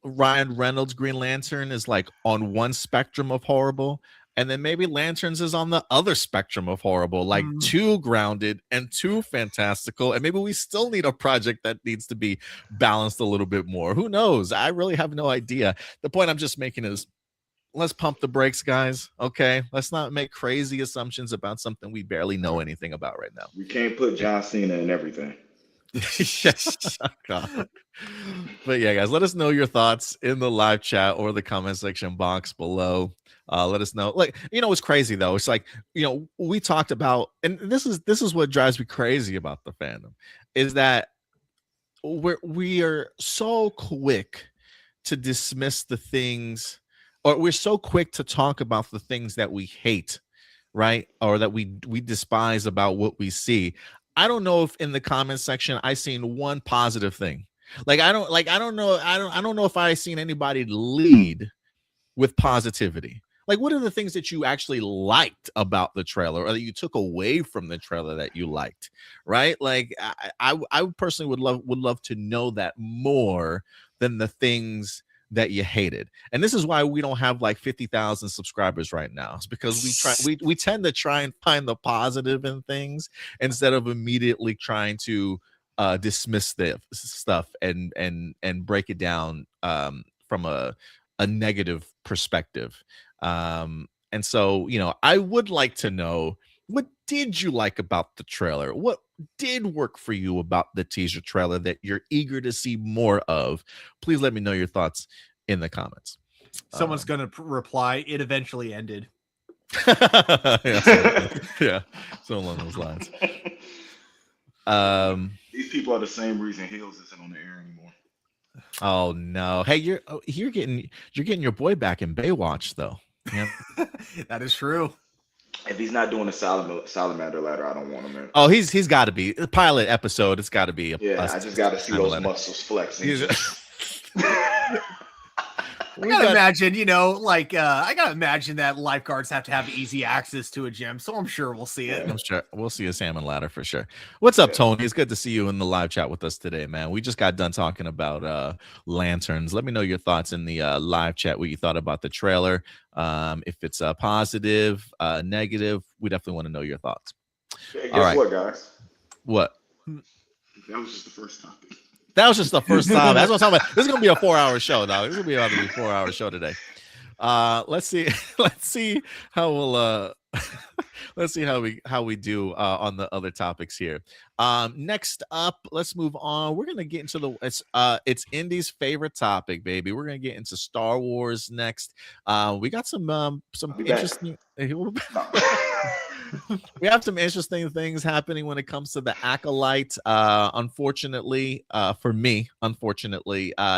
Ryan Reynolds' Green Lantern is like on one spectrum of horrible, and then maybe Lanterns is on the other spectrum of horrible, like too grounded and too fantastical, and maybe we still need a project that needs to be balanced a little bit more. Who knows? I really have no idea. The point I'm just making is, let's pump the brakes, guys. Okay, let's not make crazy assumptions about something we barely know anything about right now. We can't put John Cena in everything. Yes. God. But yeah, guys, let us know your thoughts in the live chat or the comment section box below. Let us know. Like, you know, it's crazy though. It's like, you know, we talked about, and this is what drives me crazy about the fandom, is that we are so quick to dismiss the things, or we're so quick to talk about the things that we hate, right? Or that we despise about what we see. I don't know if in the comment section I seen one positive thing. I don't know if I seen anybody lead with positivity. Like, what are the things that you actually liked about the trailer, or that you took away from the trailer that you liked, right? Like, I personally would love to know that more than the things that you hated. And this is why we don't have like 50,000 subscribers right now. It's because we tend to try and find the positive in things instead of immediately trying to dismiss the stuff and break it down from a negative perspective. And so, you know, I would like to know, what did you like about the trailer? What did work for you about the teaser trailer that you're eager to see more of? Please let me know your thoughts in the comments. Someone's gonna reply, "It eventually ended." Yeah, so along those lines. These people are the same reason Hills isn't on the air anymore. Oh no! Hey, you're getting your boy back in Baywatch though. Yeah, that is true. If he's not doing a salamander ladder, I don't want him in. Oh, he's got to be a pilot episode. It's got to be. I just got to see those muscles flexing. I gotta imagine, you know, like I gotta imagine that lifeguards have to have easy access to a gym, so I'm sure we'll see it. I'm sure we'll see a salmon ladder for sure. What's up, Tony? It's good to see you in the live chat with us today, man. We just got done talking about Lanterns. Let me know your thoughts in the live chat, what you thought about the trailer. If it's positive, negative, we definitely want to know your thoughts. Hey, guess what, guys? What? That was just the first topic. That was just the first time. That's what I'm talking about. This is gonna be a 4-hour show, dog. This is gonna be a 4-hour show today. Let's see how we'll let's see how we do on the other topics here. Next up, let's move on. We're gonna get into it's Indy's favorite topic, baby. We're gonna get into Star Wars next. We got some interesting. We have some interesting things happening when it comes to the Acolyte. Unfortunately, for me,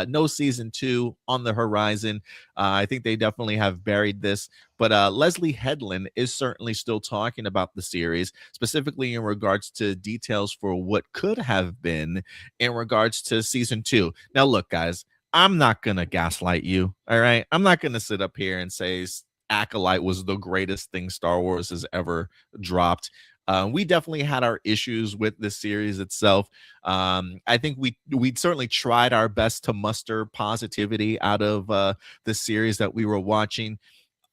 no season 2 on the horizon. I think they definitely have buried this. But Leslie Headland is certainly still talking about the series, specifically in regards to details for what could have been in regards to season 2. Now, look, guys, I'm not going to gaslight you. All right. I'm not going to sit up here and say Acolyte was the greatest thing Star Wars has ever dropped. We definitely had our issues with the series itself. I think we certainly tried our best to muster positivity out of the series that we were watching.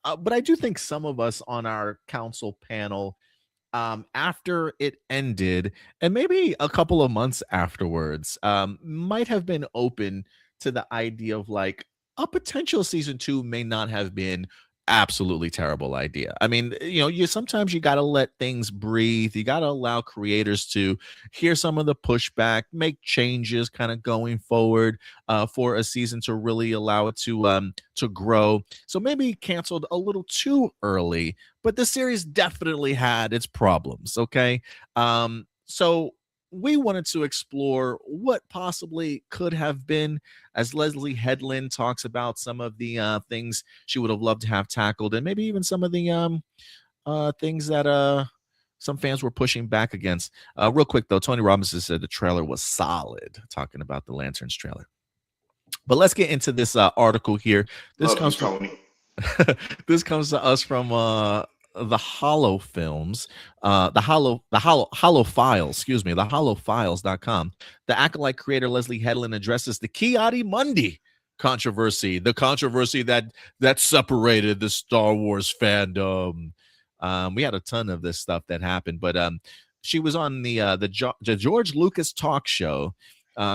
But I do think some of us on our council panel, after it ended, and maybe a couple of months afterwards, might have been open to the idea of like a potential season 2 may not have been absolutely terrible idea. I mean, you know, sometimes you got to let things breathe. You got to allow creators to hear some of the pushback, make changes kind of going forward for a season to really allow it to grow. So maybe canceled a little too early, but the series definitely had its problems. Okay. So we wanted to explore what possibly could have been, as Leslie Headland talks about some of the things she would have loved to have tackled, and maybe even some of the things that some fans were pushing back against. Real quick though, Tony Robinson said the trailer was solid, talking about the Lanterns trailer. But let's get into this article here. This comes from Tony. this comes to us from the Hollow Films, the Hollow Files, excuse me, the HollowFiles.com. The Acolyte creator Leslie Headland addresses the Ki-Adi-Mundi controversy, the controversy that separated the Star Wars fandom. We had a ton of this stuff that happened, but she was on the George Lucas talk show.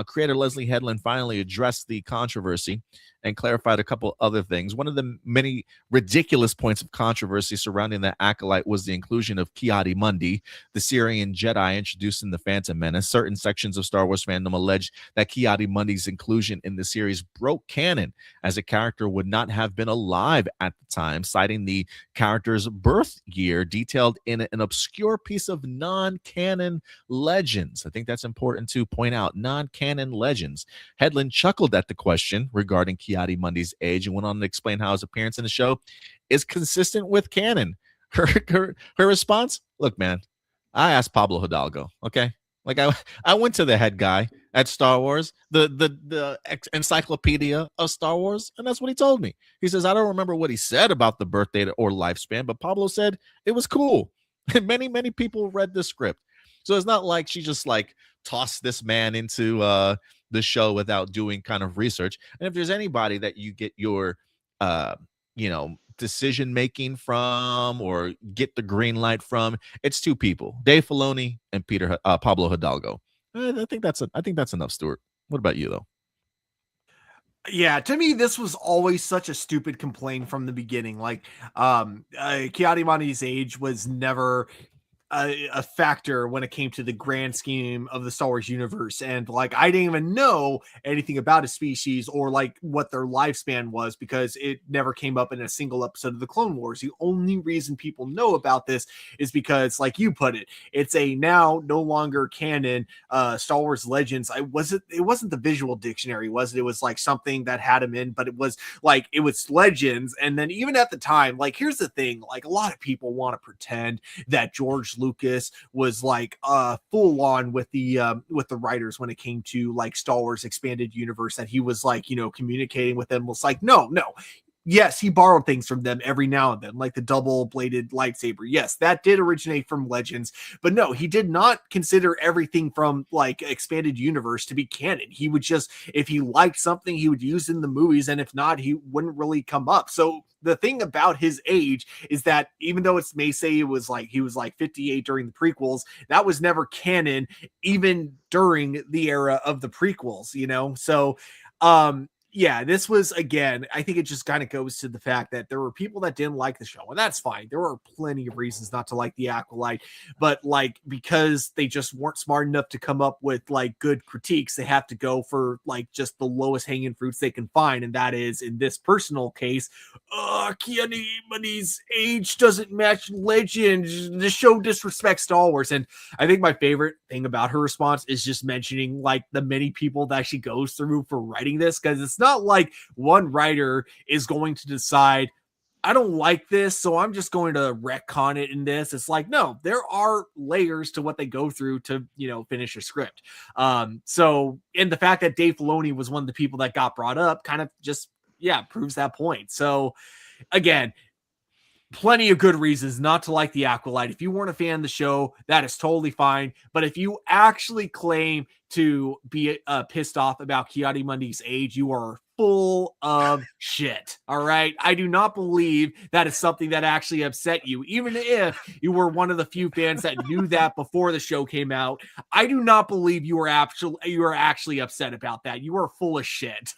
Creator Leslie Headland finally addressed the controversy and clarified a couple other things. One of the many ridiculous points of controversy surrounding the Acolyte was the inclusion of Ki-Adi-Mundi, the Syrian Jedi introduced in The Phantom Menace. Certain sections of Star Wars fandom allege that Ki-Adi-Mundi's inclusion in the series broke canon, as a character would not have been alive at the time, citing the character's birth year detailed in an obscure piece of non-canon legends. I think that's important to point out, non-canon legends. Headland chuckled at the question regarding Ki-Adi-Mundi's age and went on to explain how his appearance in the show is consistent with canon. Her response: look, man, I asked Pablo Hidalgo, okay? Like I went to the head guy at Star Wars, the encyclopedia of Star Wars, and that's what he told me. He says, I don't remember what he said about the birth date or lifespan, but Pablo said it was cool. And many people read the script. So it's not like she just like tossed this man into the show without doing kind of research. And if there's anybody that you get your decision making from or get the green light from, it's two people: Dave Filoni and Pablo Hidalgo. I think that's enough, Stuart. What about you though? Yeah, to me, this was always such a stupid complaint from the beginning. Like, Ki-Adi-Mundi's age was never a factor when it came to the grand scheme of the Star Wars universe. And like, I didn't even know anything about a species or like what their lifespan was, because it never came up in a single episode of the Clone Wars. The only reason people know about this is because, like you put it, it's a now no longer canon Star Wars Legends. It wasn't the visual dictionary, was it? It was like something that had them in, but it was Legends. And then even at the time, like, here's the thing, like, a lot of people want to pretend that George Lucas was like full on with the writers when it came to like Star Wars expanded universe, that he was like, communicating with them. Was like, no. Yes, he borrowed things from them every now and then, like the double-bladed lightsaber. Yes, that did originate from Legends, but no, he did not consider everything from like expanded universe to be canon. He would just, if he liked something, he would use in the movies, and if not, he wouldn't really come up. So the thing about his age is that even though it may say he was like 58 during the prequels, that was never canon, even during the era of the prequels, So, yeah, this was, again, I think it just kind of goes to the fact that there were people that didn't like the show, and that's fine. There were plenty of reasons not to like the Acolyte, but like, because they just weren't smart enough to come up with like good critiques, they have to go for like just the lowest hanging fruits they can find. And that is, in this personal case, Ki-Adi-Mundi's age doesn't match Legends. The show disrespects Star Wars. And I think my favorite thing about her response is just mentioning like the many people that she goes through for writing this, because it's not like one writer is going to decide, I don't like this, so I'm just going to retcon it in this. It's like, no, there are layers to what they go through to, finish a script. So, and the fact that Dave Filoni was one of the people that got brought up kind of just, proves that point. So again, plenty of good reasons not to like the Acolyte. If you weren't a fan of the show, that is totally fine. But if you actually claim to be pissed off about Ki-Adi-Mundi's age, you are full of shit. All right. I do not believe that is something that actually upset you, even if you were one of the few fans that knew that before the show came out. I do not believe you are actually upset about that. You are full of shit.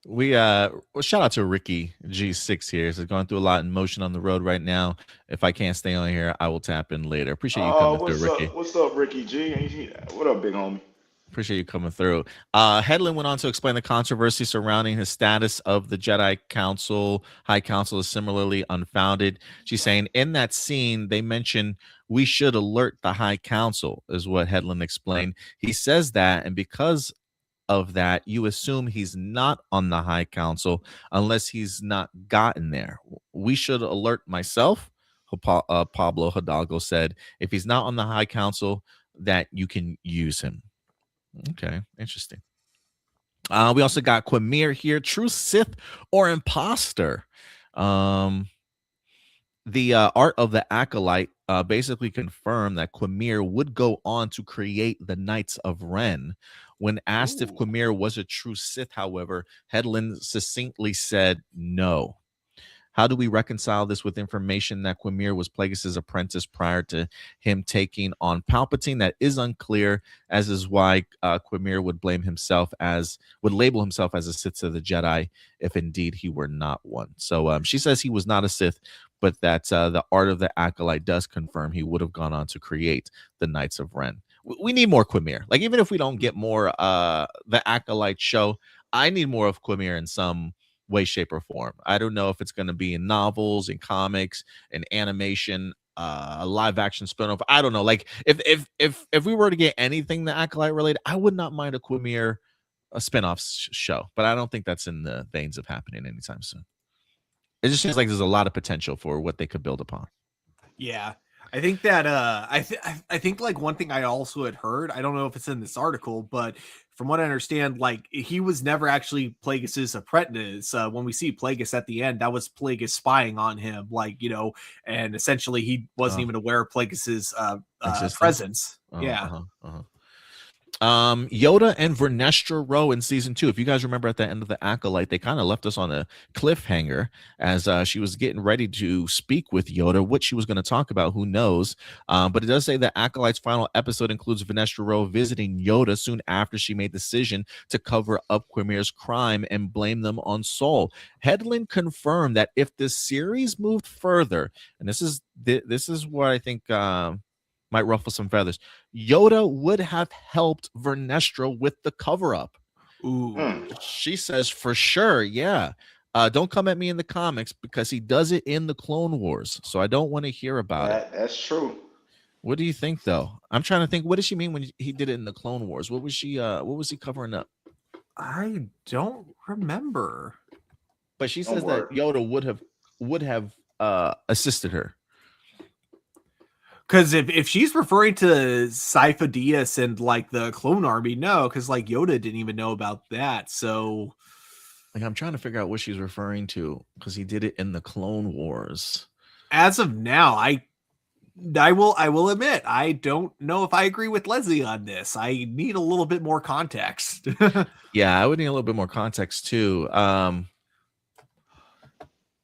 We well, shout out to Ricky G6 here. He's going through a lot in motion on the road right now. If I can't stay on here, I will tap in later. Appreciate you coming through, Ricky. What's up, Ricky G? What up, big homie? Appreciate you coming through. Headland went on to explain the controversy surrounding his status of the Jedi Council. High Council is similarly unfounded. She's saying in that scene, they mention we should alert the High Council, is what Headland explained. He says that, and because of that, you assume he's not on the High Council unless he's not gotten there. We should alert myself, Pablo Hidalgo said, if he's not on the High Council, that you can use him. Okay, interesting. We also got Quamir here, true Sith or imposter. The art of the Acolyte basically confirmed that Quamir would go on to create the Knights of Ren. When asked if Quamir was a true Sith, however, Headland succinctly said no. How do we reconcile this with information that Quamir was Plagueis' apprentice prior to him taking on Palpatine? That is unclear, as is why Quamir would label himself as a Sith of the Jedi if indeed he were not one. So she says he was not a Sith, but that the art of the Acolyte does confirm he would have gone on to create the Knights of Ren. We need more Quamir. Like, even if we don't get more the Acolyte show, I need more of Quamir in some way, shape, or form. I don't know if it's going to be in novels, in comics, in animation, a live action spinoff. I don't know. Like, if we were to get anything the Acolyte related, I would not mind a Quamir spinoff show, but I don't think that's in the veins of happening anytime soon. It just seems like there's a lot of potential for what they could build upon. Yeah. I think that I think like one thing I also had heard, I don't know if it's in this article, but from what I understand, like he was never actually Plagueis' apprentice. When we see Plagueis at the end, that was Plagueis spying on him, like, you know, and essentially he wasn't even aware of Plagueis' presence. Yoda and Vernestra Rowe in season 2. If you guys remember at the end of the Acolyte, they kind of left us on a cliffhanger as she was getting ready to speak with Yoda. What she was going to talk about, who knows? But it does say the Acolyte's final episode includes Vernestra Rowe visiting Yoda soon after she made the decision to cover up Quamir's crime and blame them on Saul. Headland confirmed that if the series moved further, and this is what I think might ruffle some feathers, Yoda would have helped Vernestra with the cover-up. She says for sure, yeah. Don't come at me in the comics because he does it in the Clone Wars, so I don't want to hear about it. That's true. What do you think, though? I'm trying to think. What did she mean when he did it in the Clone Wars? What was he covering up? I don't remember. But she says that Yoda would have assisted her. Because if she's referring to Sifo Dyas and like the clone army, no, because like Yoda didn't even know about that. So, like, I'm trying to figure out what she's referring to because he did it in the Clone Wars. As of now, I will admit I don't know if I agree with Leslie on this. I need a little bit more context. Yeah, I would need a little bit more context too.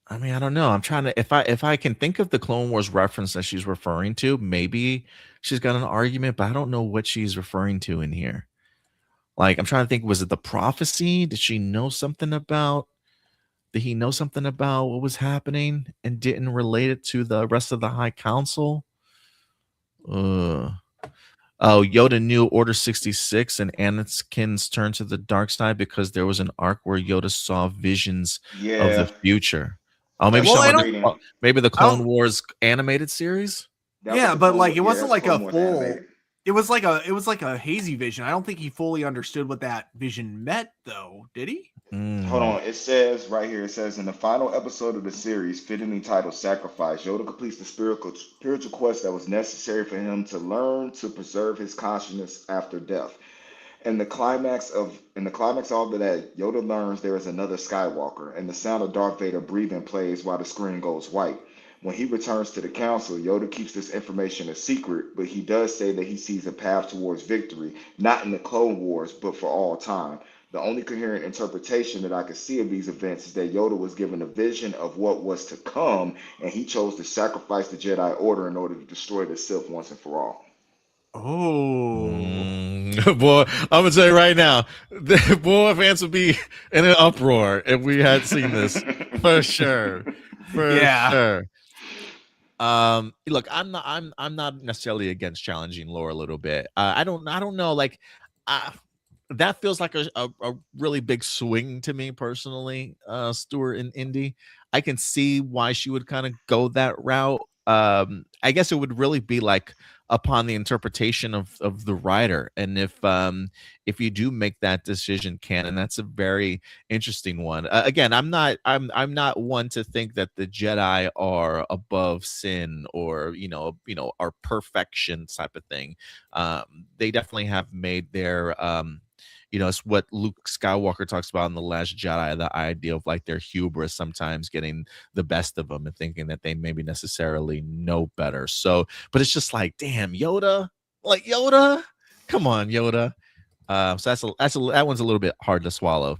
I mean, I don't know. I'm trying to, if I can think of the Clone Wars reference that she's referring to, maybe she's got an argument, but I don't know what she's referring to in here. Like, I'm trying to think, was it the prophecy? Did he know something about what was happening and didn't relate it to the rest of the High Council? Yoda knew Order 66 and Anakin's turn to the dark side because there was an arc where Yoda saw visions of the future. Oh, maybe maybe the Clone Wars animated series. But like it wasn't like a full. Animated. It was like a hazy vision. I don't think he fully understood what that vision meant, though. Did he? Hold on. It says right here. It says in the final episode of the series, fittingly titled "Sacrifice," Yoda completes the spiritual quest that was necessary for him to learn to preserve his consciousness after death. In the climax of all of that, Yoda learns there is another Skywalker, and the sound of Darth Vader breathing plays while the screen goes white. When he returns to the council, Yoda keeps this information a secret, but he does say that he sees a path towards victory, not in the Clone Wars, but for all time. The only coherent interpretation that I could see of these events is that Yoda was given a vision of what was to come, and he chose to sacrifice the Jedi Order in order to destroy the Sith once and for all. Boy, I'm gonna tell you right now, the boy fans would be in an uproar if we had seen this for sure. Sure. Look, I'm not necessarily against challenging lore a little bit. I don't know. Like, that feels like a really big swing to me personally, Stuart and Indy. I can see why she would kind of go that route. I guess it would really be like upon the interpretation of the writer, and if you do make that decision, canon, that's a very interesting one. Again, I'm not one to think that the Jedi are above sin or are perfection type of thing. They definitely have made their it's what Luke Skywalker talks about in The Last Jedi, the idea of like their hubris sometimes getting the best of them and thinking that they maybe necessarily know better. So, but it's just like, damn, Yoda, like Yoda, come on, Yoda. So that one's a little bit hard to swallow.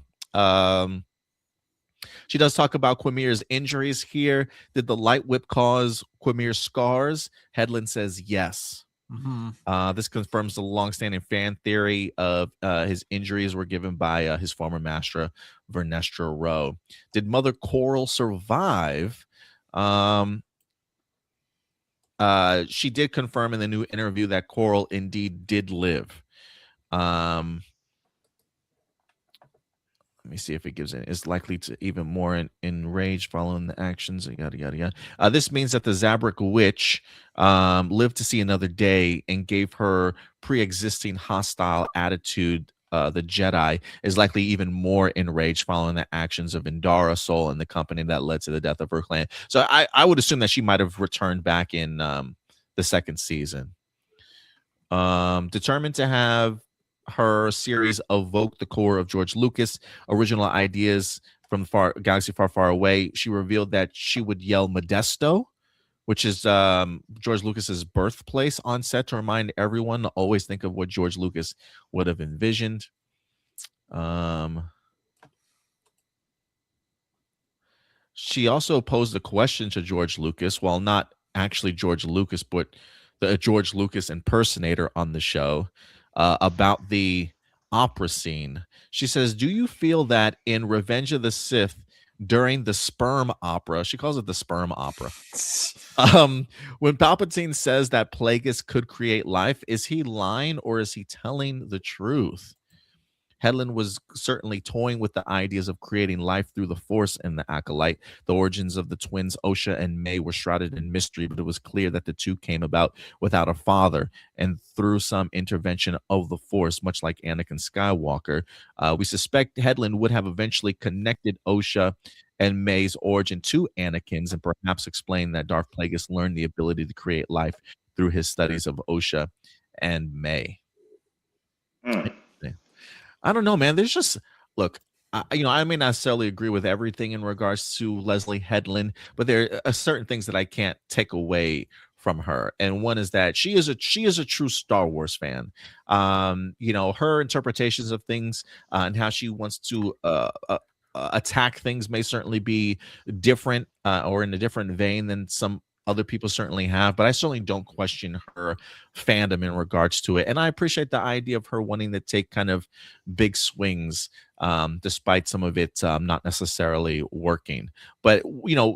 She does talk about Quamir's injuries here. Did the light whip cause Quamir's scars? Headland says yes. This confirms the longstanding fan theory of his injuries were given by his former master, Vernestra Rowe. Did Mother Coral survive? She did confirm in the new interview that Coral indeed did live. Let me see if it gives it. Is likely to even more enraged following the actions. Yada yada yada. This means that the Zabrak witch lived to see another day and gave her pre-existing hostile attitude. The Jedi is likely even more enraged following the actions of Indara Sol and the company that led to the death of her clan. So I would assume that she might have returned back in the second season. Determined to have her series evoke the core of George Lucas' original ideas from Galaxy Far, Far Away. She revealed that she would yell Modesto, which is George Lucas's birthplace, on set to remind everyone to always think of what George Lucas would have envisioned. She also posed a question to George Lucas, while not actually George Lucas, but the George Lucas impersonator on the show, about the opera scene. She says, do you feel that in Revenge of the Sith, during the sperm opera, she calls it the sperm opera, when Palpatine says that Plagueis could create life, is he lying or is he telling the truth? Headland was certainly toying with the ideas of creating life through the Force in the Acolyte. The origins of the twins Osha and May were shrouded in mystery, but it was clear that the two came about without a father and through some intervention of the Force, much like Anakin Skywalker. We suspect Headland would have eventually connected Osha and May's origin to Anakin's and perhaps explained that Darth Plagueis learned the ability to create life through his studies of Osha and May. I don't know, man. There's just, look, I may not necessarily agree with everything in regards to Leslie Headland, but there are certain things that I can't take away from her. And one is that she is a true Star Wars fan. Her interpretations of things and how she wants to attack things may certainly be different or in a different vein than some other people certainly have, but I certainly don't question her fandom in regards to it. And I appreciate the idea of her wanting to take kind of big swings, despite some of it not necessarily working. But,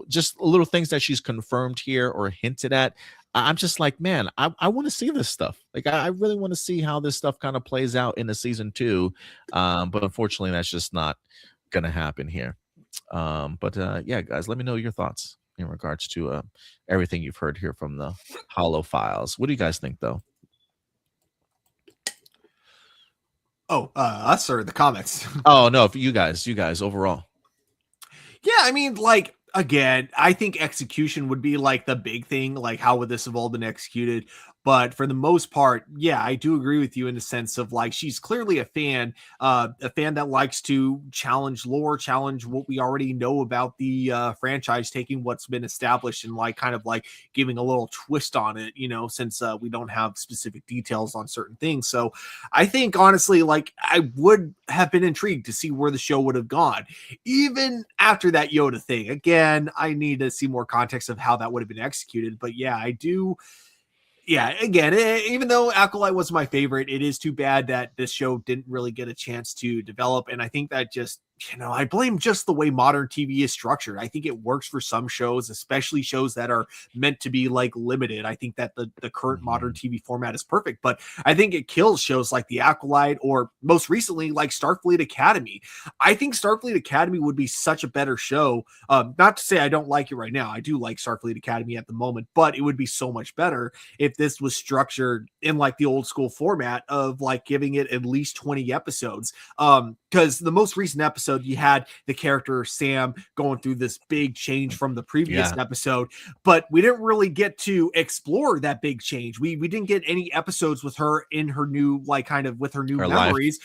just little things that she's confirmed here or hinted at. I'm just like, man, I want to see this stuff. Like, I really want to see how this stuff kind of plays out in the season 2. But unfortunately, that's just not going to happen here. Yeah, guys, let me know your thoughts in regards to everything you've heard here from the Hollow Files. What do you guys think, though? Oh, us or the comments? Oh, no, if you guys overall. Yeah, I mean, like, again, I think execution would be like the big thing. Like, how would this have all been executed? But for the most part, yeah, I do agree with you in the sense of like, she's clearly a fan that likes to challenge lore, challenge what we already know about the franchise, taking what's been established and like kind of like giving a little twist on it, since we don't have specific details on certain things. So I think honestly, like, I would have been intrigued to see where the show would have gone, even after that Yoda thing. Again, I need to see more context of how that would have been executed. But yeah, I do. Yeah, again, even though Acolyte was my favorite, it is too bad that this show didn't really get a chance to develop. And I think that just I blame just the way modern TV is structured. I think it works for some shows, especially shows that are meant to be like limited. I think that the current modern TV format is perfect, but I think it kills shows like The Acolyte or most recently like Starfleet Academy. I think Starfleet Academy would be such a better show. Not to say I don't like it right now. I do like Starfleet Academy at the moment, but it would be so much better if this was structured in like the old school format of like giving it at least 20 episodes. Because the most recent episode, you had the character Sam going through this big change from the previous episode, but we didn't really get to explore that big change. We didn't get any episodes with her in her new, like kind of with her new memories.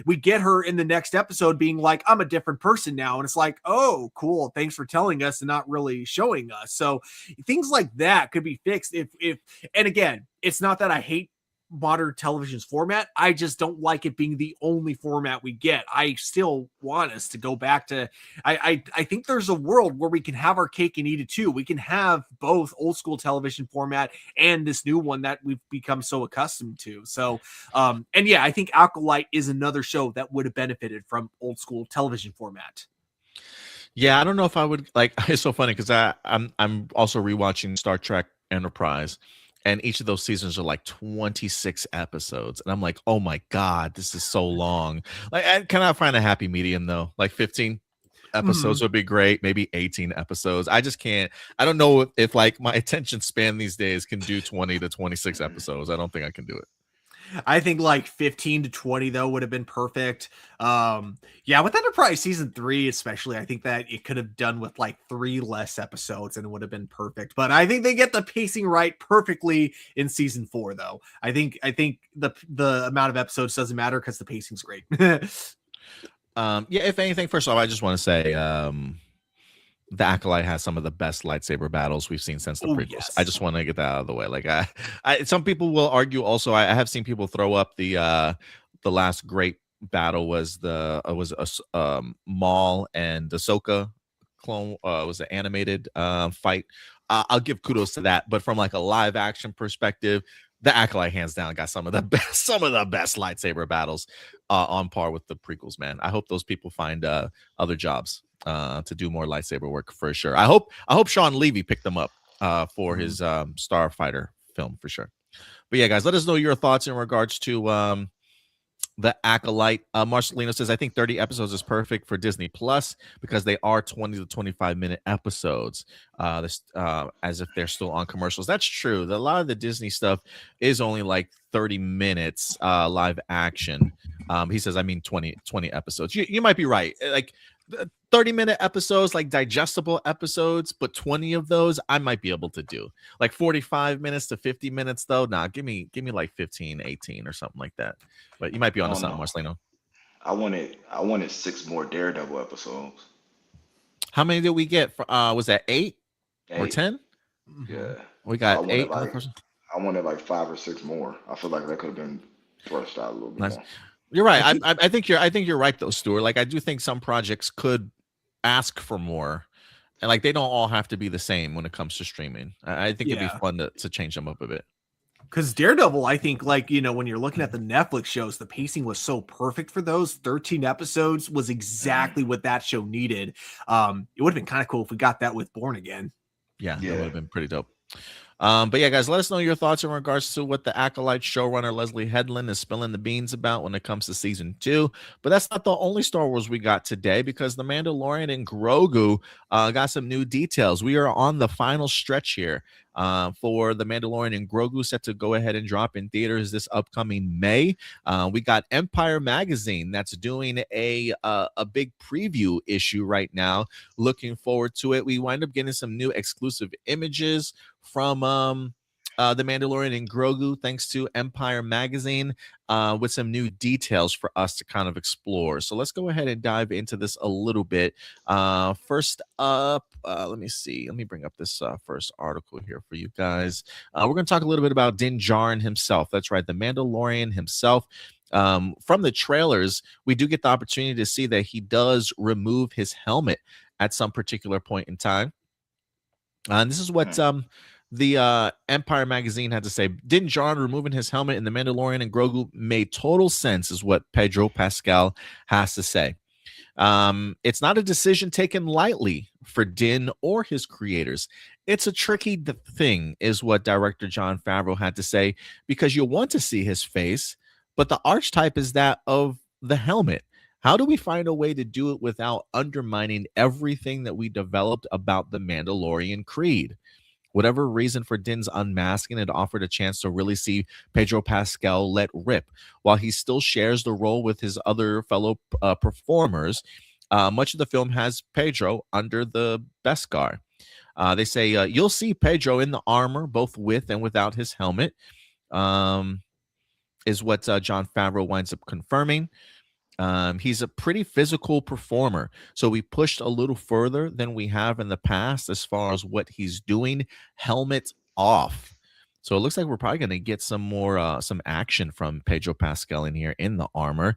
We get her in the next episode being like, I'm a different person now. And it's like, oh, cool. Thanks for telling us and not really showing us. So things like that could be fixed and again, it's not that I hate modern television's format. I just don't like it being the only format we get. I still want us to go back to I think there's a world where we can have our cake and eat it too. We can have both old school television format and this new one that we've become so accustomed to. So and yeah, I think Acolyte is another show that would have benefited from old school television format. Yeah, I don't know if I would like. It's so funny because I'm also rewatching Star Trek Enterprise, and each of those seasons are like 26 episodes, and I'm like, oh my god, this is so long. Like, I cannot find a happy medium though. Like 15 episodes would be great, maybe 18 episodes. I just can't. I don't know if like my attention span these days can do 20 to 26 episodes. I don't think I can do it. I think like 15 to 20 though would have been perfect. Yeah, with Enterprise season 3 especially, I think that it could have done with like 3 less episodes and it would have been perfect. But I think they get the pacing right perfectly in season 4 though. I think the amount of episodes doesn't matter because the pacing's great. Yeah, if anything, first off, I just want to say the Acolyte has some of the best lightsaber battles we've seen since the prequels. Yes. I just want to get that out of the way. Like, I some people will argue. Also, I have seen people throw up the last great battle was Maul and Ahsoka clone. Was an animated fight. I'll give kudos to that, but from like a live action perspective, the Acolyte hands down got some of the best lightsaber battles on par with the prequels. Man, I hope those people find other jobs to do more lightsaber work for sure. I hope Sean Levy picked them up for his Starfighter film for sure. But yeah, guys, let us know your thoughts in regards to the Acolyte. Marcelino says, I think 30 episodes is perfect for Disney Plus because they are 20 to 25 minute episodes, as if they're still on commercials. That's true. A lot of the Disney stuff is only like 30 minutes live action. He says, I mean 20 episodes. You might be right. Like 30-minute episodes, like digestible episodes, but 20 of those I might be able to do. Like 45 minutes to 50 minutes though. Nah, give me like 15, 18 or something like that. But you might be onto something, Marcelino. I wanted 6 more Daredevil episodes. How many did we get? Was that 8 or 10? Yeah. We got 8. I wanted like 5 or 6 more. I feel like that could have been fleshed out a little bit more. You're right. I think you're right though, Stuart. Like I do think some projects could ask for more, and like they don't all have to be the same when it comes to streaming. I think it'd be fun to change them up a bit. Because Daredevil, I think, like, when you're looking at the Netflix shows, the pacing was so perfect for those. 13 episodes was exactly what that show needed. It would have been kind of cool if we got that with Born Again. Yeah, that would have been pretty dope. But yeah, guys, let us know your thoughts in regards to what the Acolyte showrunner Leslie Headland is spilling the beans about when it comes to season 2. But that's not the only Star Wars we got today, because the Mandalorian and Grogu got some new details. We are on the final stretch here for the Mandalorian and Grogu, set to go ahead and drop in theaters this upcoming May. We got Empire Magazine that's doing a big preview issue right now. Looking forward to it. We wind up getting some new exclusive images from the Mandalorian and Grogu, thanks to Empire Magazine, with some new details for us to kind of explore. So let's go ahead and dive into this a little bit. First up, let me see. Let me bring up this first article here for you guys. We're going to talk a little bit about Din Djarin himself. That's right, the Mandalorian himself. From the trailers, we do get the opportunity to see that he does remove his helmet at some particular point in time. And this is what the Empire Magazine had to say. Din Djarin removing his helmet in The Mandalorian and Grogu made total sense, is what Pedro Pascal has to say. It's not a decision taken lightly for Din or his creators. It's a tricky thing, is what director Jon Favreau had to say, because you want to see his face, but the archetype is that of the helmet. How do we find a way to do it without undermining everything that we developed about the Mandalorian creed? Whatever reason for Din's unmasking, it offered a chance to really see Pedro Pascal let rip, while he still shares the role with his other fellow performers. Much of the film has Pedro under the Beskar. They say you'll see Pedro in the armor, both with and without his helmet, is what Jon Favreau winds up confirming. He's a pretty physical performer, so we pushed a little further than we have in the past as far as what he's doing, helmet off. So it looks like we're probably going to get some more some action from Pedro Pascal in here in the armor.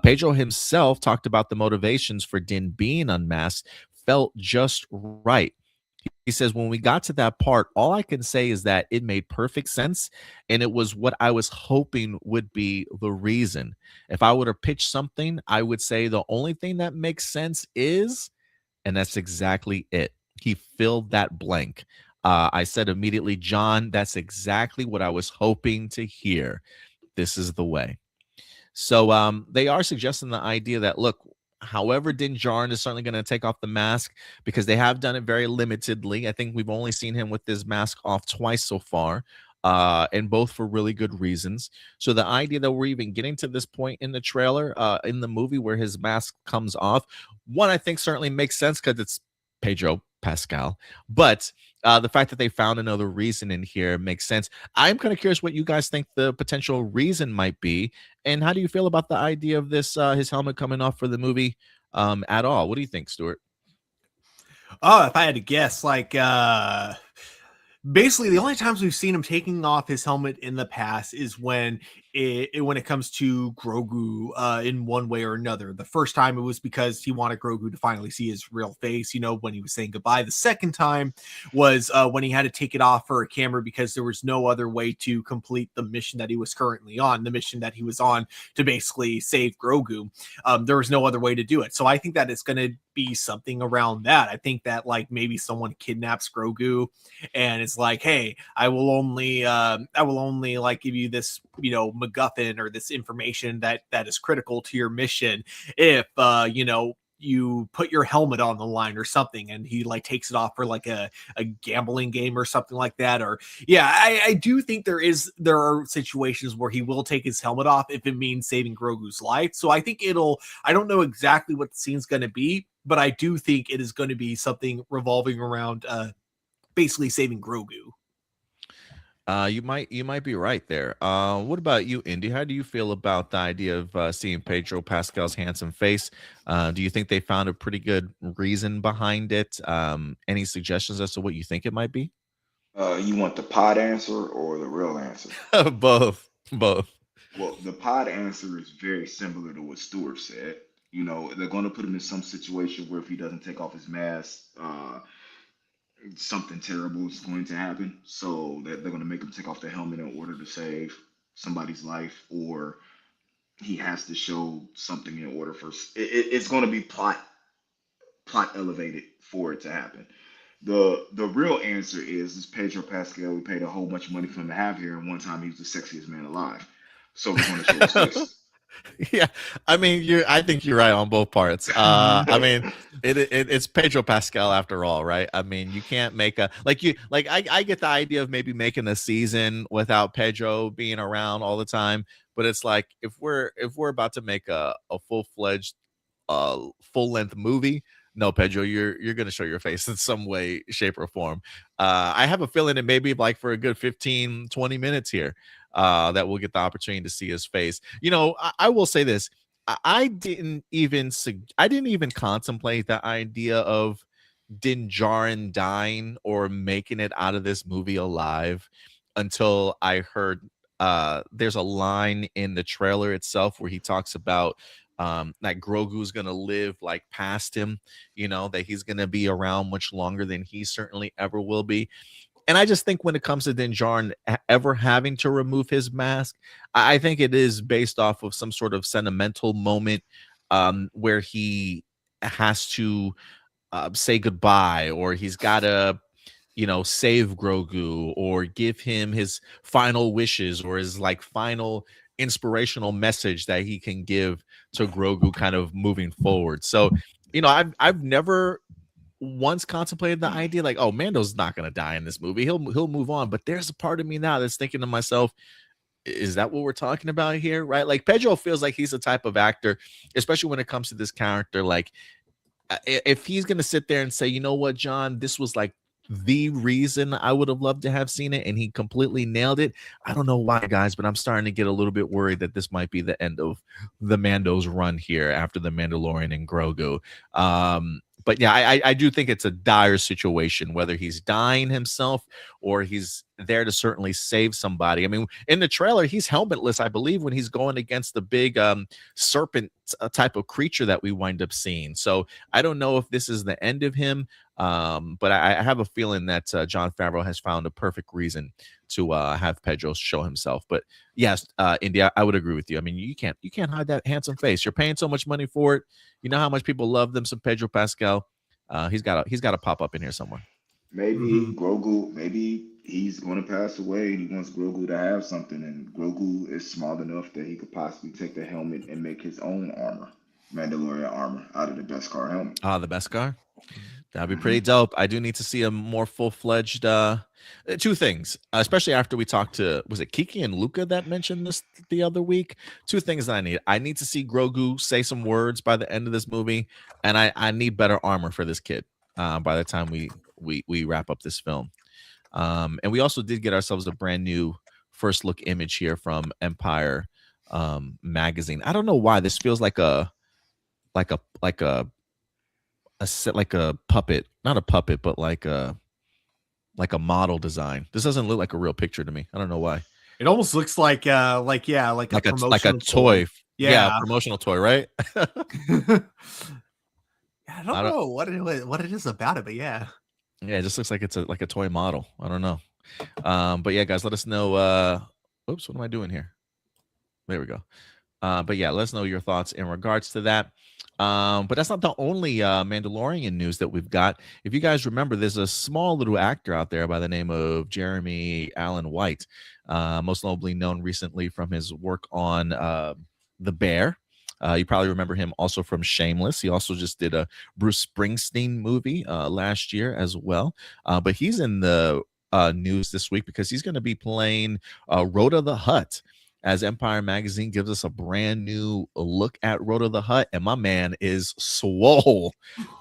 Pedro himself talked about the motivations for Din being unmasked felt just right. He says, when we got to that part, all I can say is that it made perfect sense, and it was what I was hoping would be the reason. If I were to pitch something, I would say the only thing that makes sense is, and that's exactly it. He filled that blank. I said immediately, John, that's exactly what I was hoping to hear. This is the way. So they are suggesting the idea that, look, however, Din Djarin is certainly going to take off the mask, because they have done it very limitedly. I think we've only seen him with this mask off twice so far, and both for really good reasons. So the idea that we're even getting to this point in the trailer, in the movie, where his mask comes off, one, I think certainly makes sense because it's Pedro Pascal. But the fact that they found another reason in here makes sense. I'm kind of curious what you guys think the potential reason might be, and how do you feel about the idea of this his helmet coming off for the movie at all? What do you think, Stuart? Oh, if I had to guess, like basically the only times we've seen him taking off his helmet in the past is when it comes to Grogu in one way or another. The first time it was because he wanted Grogu to finally see his real face, you know, when he was saying goodbye. The second time was when he had to take it off for a camera because there was no other way to complete the mission that he was currently on, the mission that he was on to basically save Grogu. There was no other way to do it. So I think that it's going to be something around that. I think that like maybe someone kidnaps Grogu and it's like, hey, I will only like give you this, you know, MacGuffin or this information that is critical to your mission if you know, you put your helmet on the line or something. And he like takes it off for like a gambling game or something like that. Or yeah, I do think there are situations where he will take his helmet off if it means saving Grogu's life. So I think I don't know exactly what the scene's going to be, but I do think it is going to be something revolving around basically saving Grogu. You might be right there. What about you, Indy? How do you feel about the idea of seeing Pedro Pascal's handsome face? Do you think they found a pretty good reason behind it? Any suggestions as to what you think it might be? You want the pod answer or the real answer? Both. Well, the pod answer is very similar to what Stuart said. You know, they're going to put him in some situation where if he doesn't take off his mask, something terrible is going to happen. So that they're going to make him take off the helmet in order to save somebody's life, or he has to show something in order for it's going to be plot elevated for it to happen. The real answer is Pedro Pascal. We paid a whole bunch of money for him to have here, and one time he was the sexiest man alive. So we're going to show his face. Yeah, I mean, I think you're right on both parts. I mean, it's Pedro Pascal after all, right? I mean, you can't make I get the idea of maybe making a season without Pedro being around all the time, but it's like if we're about to make a full-fledged full-length movie, no, Pedro, you're gonna show your face in some way, shape, or form. I have a feeling it may be like for a good 15-20 minutes here that we'll get the opportunity to see his face. You know, I will say this: I didn't even contemplate the idea of Din Djarin dying or making it out of this movie alive until I heard there's a line in the trailer itself where he talks about that Grogu's gonna live like past him, you know, that he's gonna be around much longer than he certainly ever will be. And I just think when it comes to Din Djarin ever having to remove his mask, I think it is based off of some sort of sentimental moment where he has to say goodbye, or he's got to, save Grogu, or give him his final wishes, or his like final inspirational message that he can give to Grogu kind of moving forward. So, I've never once contemplated the idea like, oh, Mando's not going to die in this movie. He'll move on. But there's a part of me now that's thinking to myself, is that what we're talking about here? Right? Like Pedro feels like he's the type of actor, especially when it comes to this character. Like if he's going to sit there and say, you know what, John, this was like the reason I would have loved to have seen it, and he completely nailed it. I don't know why, guys, but I'm starting to get a little bit worried that this might be the end of the Mando's run here after the Mandalorian and Grogu. But yeah, I do think it's a dire situation, whether he's dying himself or he's there to certainly save somebody. I mean, in the trailer, he's helmetless, I believe, when he's going against the big serpent type of creature that we wind up seeing. So I don't know if this is the end of him, but I have a feeling that Jon Favreau has found a perfect reason to have Pedro show himself. But yes, India, I would agree with you. I mean, you can't hide that handsome face. You're paying so much money for it. You know how much people love them some Pedro Pascal. He's got to pop up in here somewhere. Maybe Grogu, maybe he's going to pass away and he wants Grogu to have something, and Grogu is smart enough that he could possibly take the helmet and make his own armor, Mandalorian armor, out of the Beskar helmet. The Beskar? That'd be pretty dope. I do need to see a more full-fledged two things, especially after we talked to, was it Kiki and Luca that mentioned this the other week? Two things that I need. I need to see Grogu say some words by the end of this movie, and I need better armor for this kid by the time we wrap up this film. And we also did get ourselves a brand new first look image here from Empire magazine. I don't know why this feels like a puppet, not a puppet, but like a model design. This doesn't look like a real picture to me. I don't know why. It almost looks like a promotional toy. Yeah, promotional toy, right? I don't know what it is about it, but yeah. Yeah, it just looks like it's like a toy model. I don't know. But yeah, guys, let us know. Oops, what am I doing here? There we go. But yeah, let us know your thoughts in regards to that. But that's not the only Mandalorian news that we've got. If you guys remember, there's a small little actor out there by the name of Jeremy Allen White, most notably known recently from his work on The Bear. You probably remember him also from Shameless. He also just did a Bruce Springsteen movie last year as well. But he's in the news this week because he's going to be playing Rhoda the Hutt, as Empire Magazine gives us a brand new look at Rhoda the Hutt, and my man is swole,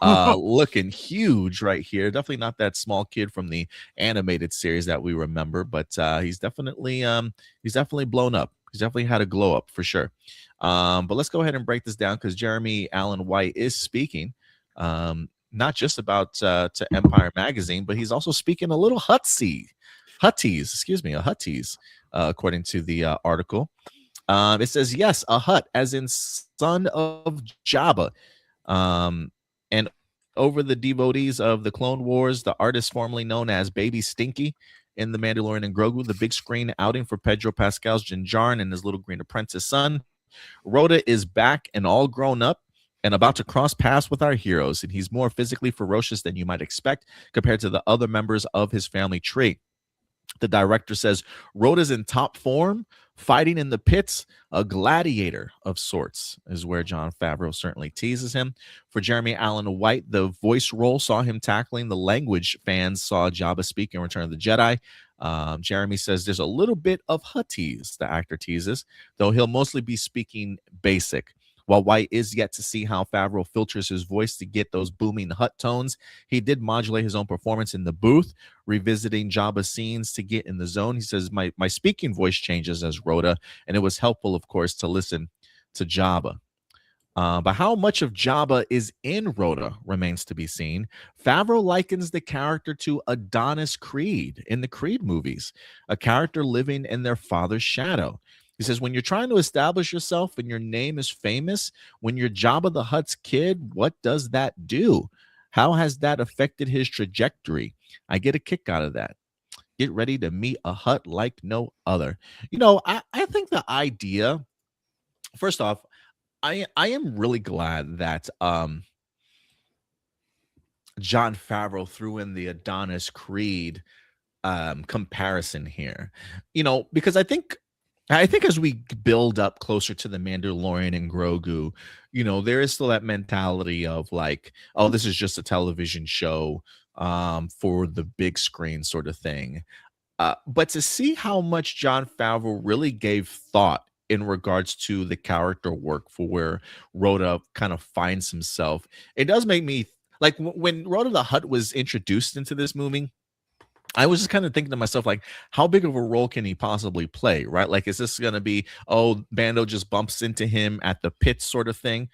looking huge right here. Definitely not that small kid from the animated series that we remember, but he's definitely blown up. He's definitely had a glow up for sure. But let's go ahead and break this down because Jeremy Allen White is speaking, not just about to Empire Magazine, but he's also speaking a little Hutties, according to the article. It says, yes, a Hutt, as in son of Jabba. And over the devotees of the Clone Wars, the artist formerly known as Baby Stinky in The Mandalorian and Grogu, the big screen outing for Pedro Pascal's Din Djarin and his little green apprentice son. Rhoda is back and all grown up and about to cross paths with our heroes, and he's more physically ferocious than you might expect compared to the other members of his family tree. The director says Rhoda's in top form, fighting in the pits, a gladiator of sorts, is where Jon Favreau certainly teases him. For Jeremy Allen White, the voice role saw him tackling the language fans saw Jabba speak in Return of the Jedi. Jeremy says there's a little bit of Hutties, the actor teases, though he'll mostly be speaking basic. While White is yet to see how Favreau filters his voice to get those booming Hutt tones, he did modulate his own performance in the booth, revisiting Jabba's scenes to get in the zone. He says, my speaking voice changes as Rhoda, and it was helpful, of course, to listen to Jabba. But how much of Jabba is in Rhoda remains to be seen. Favreau likens the character to Adonis Creed in the Creed movies, a character living in their father's shadow. He says, when you're trying to establish yourself and your name is famous, when you're Jabba the Hutt's kid, what does that do? How has that affected his trajectory? I get a kick out of that. Get ready to meet a Hutt like no other. You know, I think the idea, first off, I am really glad that Jon Favreau threw in the Adonis Creed comparison here. Because I think as we build up closer to the Mandalorian and Grogu, there is still that mentality of like, oh, this is just a television show for the big screen sort of thing. But to see how much Jon Favreau really gave thought in regards to the character work for where Rhoda kind of finds himself, it does make me like when Rhoda the Hutt was introduced into this movie. I was just kind of thinking to myself, like, how big of a role can he possibly play, right? Like, is this going to be, oh, Bando just bumps into him at the pit sort of thing?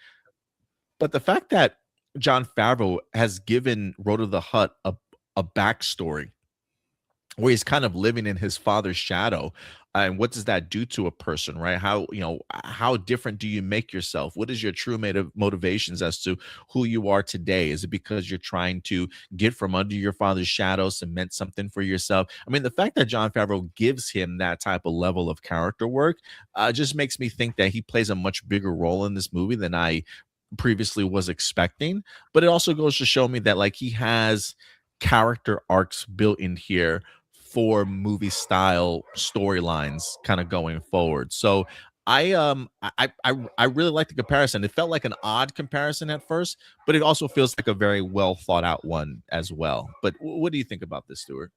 But the fact that Jon Favreau has given Rhoda the Hutt a backstory where he's kind of living in his father's shadow. And what does that do to a person, right? How different do you make yourself? What is your true motivations as to who you are today? Is it because you're trying to get from under your father's shadow, cement something for yourself? I mean, the fact that Jon Favreau gives him that type of level of character work just makes me think that he plays a much bigger role in this movie than I previously was expecting. But it also goes to show me that like he has character arcs built in here for movie style storylines kind of going forward. So I really like the comparison. It felt like an odd comparison at first, but it also feels like a very well thought out one as well. But what do you think about this, Stuart?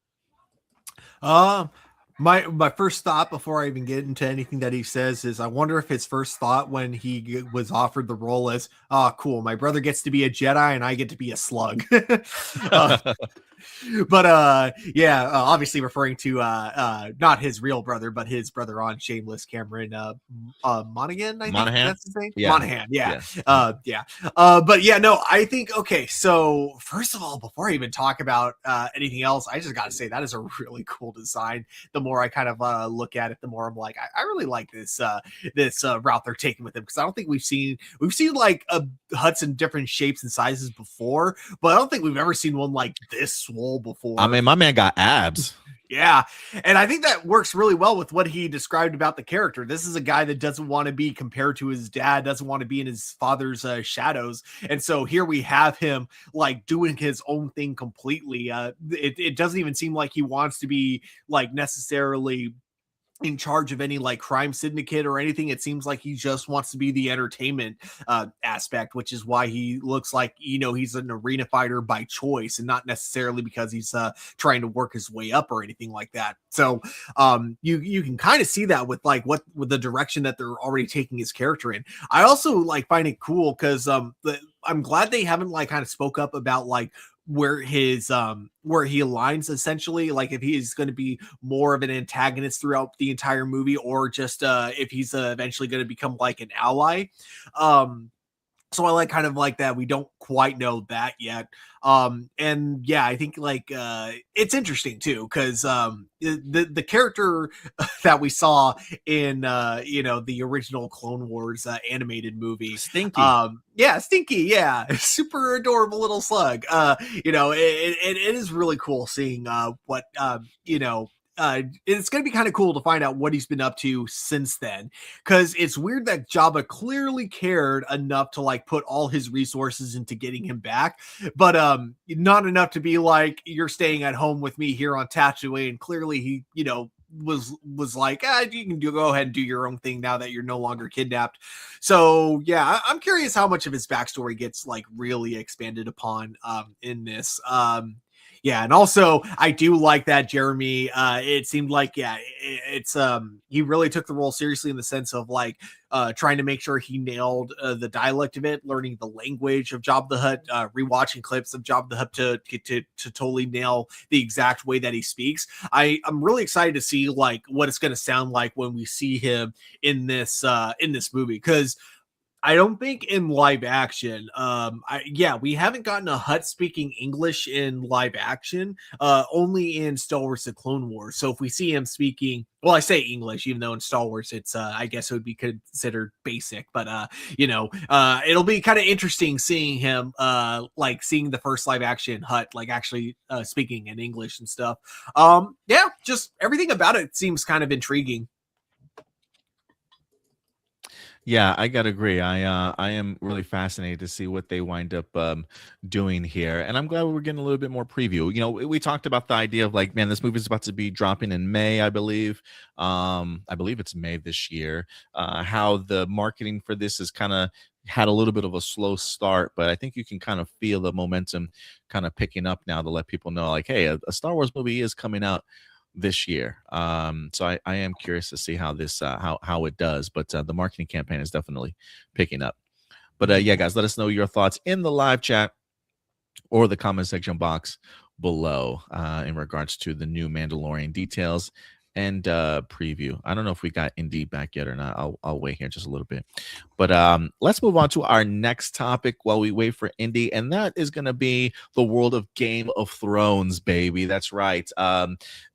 My first thought before I even get into anything that he says is I wonder if his first thought when he was offered the role is, oh, cool, my brother gets to be a Jedi and I get to be a slug. Obviously referring to not his real brother, but his brother on Shameless, Cameron Monaghan, I think that's his name. Yeah. Monahan, I think, okay, so first of all, before I even talk about anything else, I just gotta say that is a really cool design. The more I kind of look at it, the more I'm like, I really like this route they're taking with him, because I don't think we've seen like Hutts in different shapes and sizes before, but I don't think we've ever seen one like this swole before. I mean, my man got abs. Yeah. And I think that works really well with what he described about the character. This is a guy that doesn't want to be compared to his dad, doesn't want to be in his father's shadows. And so here we have him like doing his own thing completely. It doesn't even seem like he wants to be like necessarily in charge of any like crime syndicate or anything. It seems like he just wants to be the entertainment aspect, which is why he looks like, he's an arena fighter by choice and not necessarily because he's trying to work his way up or anything like that. So you can kind of see that with the direction that they're already taking his character in. I also like find it cool because I'm glad they haven't like kind of spoke up about like where he aligns, essentially, like if he is going to be more of an antagonist throughout the entire movie or just if he's eventually going to become like an ally. So I kind of like that we don't quite know that yet. And yeah, I think like it's interesting too, because the character that we saw in the original Clone Wars animated movie, Stinky. Stinky, super adorable little slug. It is really cool seeing what it's going to be kind of cool to find out what he's been up to since then, because it's weird that Jabba clearly cared enough to like put all his resources into getting him back, but not enough to be like, you're staying at home with me here on Tatooine. Clearly he was like, you can go ahead and do your own thing now that you're no longer kidnapped. So yeah, I'm curious how much of his backstory gets like really expanded upon in this. Yeah, and also I do like that Jeremy. It seemed like it's he really took the role seriously in the sense of like trying to make sure he nailed the dialect of it, learning the language of Jabba the Hutt, rewatching clips of Jabba the Hutt to totally nail the exact way that he speaks. I'm really excited to see like what it's going to sound like when we see him in this movie, because I don't think in live action, we haven't gotten a Hutt speaking English in live action, only in Star Wars: The Clone Wars. So if we see him speaking, well, I say English, even though in Star Wars it's, I guess it would be considered basic, but it'll be kind of interesting seeing him, seeing the first live action Hutt, like actually speaking in English and stuff. Just everything about it seems kind of intriguing. Yeah, I gotta agree. I am really fascinated to see what they wind up doing here, and I'm glad we're getting a little bit more preview. We talked about the idea of like, man, this movie's about to be dropping in May, I believe. I believe it's May this year. How the marketing for this is kind of had a little bit of a slow start, but I think you can kind of feel the momentum kind of picking up now to let people know, like, hey, a Star Wars movie is coming out this year. So I am curious to see how this how it does, but the marketing campaign is definitely picking up. But yeah, guys, let us know your thoughts in the live chat or the comment section box below in regards to the new Mandalorian details and preview. I don't know if we got Indy back yet or not. I'll wait here just a little bit. But let's move on to our next topic while we wait for Indy, and that is going to be the world of Game of Thrones, baby. That's right.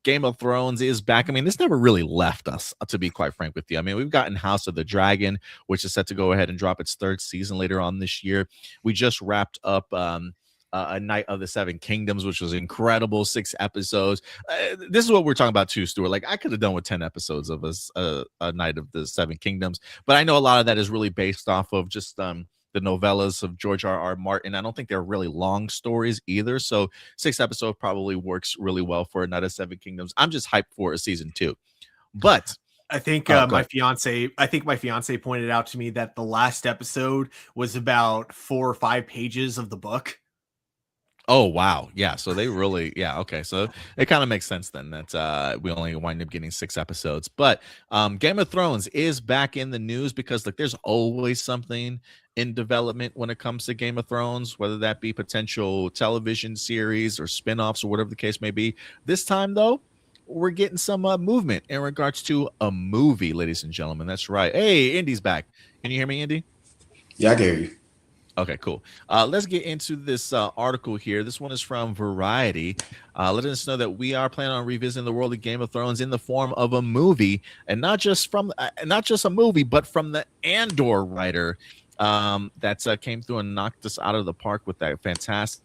Game of Thrones is back. I mean, this never really left us, to be quite frank with you. I mean, we've gotten House of the Dragon, which is set to go ahead and drop its third season later on this year. We just wrapped up A Night of the Seven Kingdoms, which was incredible, 6 episodes. This is what we're talking about too, Stuart. Like, I could have done with 10 episodes of a Night of the Seven Kingdoms, but I know a lot of that is really based off of just the novellas of George R.R. Martin. I don't think they're really long stories either, so 6 episodes probably works really well for A Night of Seven Kingdoms. I'm just hyped for a season 2, but I think my fiance pointed out to me that the last episode was about 4 or 5 pages of the book. Oh wow, yeah. So they really, yeah, okay. So it kind of makes sense then that we only wind up getting 6 episodes. But Game of Thrones is back in the news because like there's always something in development when it comes to Game of Thrones, whether that be potential television series or spin-offs or whatever the case may be. This time though, we're getting some movement in regards to a movie, ladies and gentlemen. That's right. Hey, Indy's back. Can you hear me, Indy? Yeah, I can hear you. Okay, cool. Let's get into this article here. This one is from Variety, letting us know that we are planning on revisiting the world of Game of Thrones in the form of a movie, and not just a movie, but from the Andor writer that came through and knocked us out of the park with that fantastic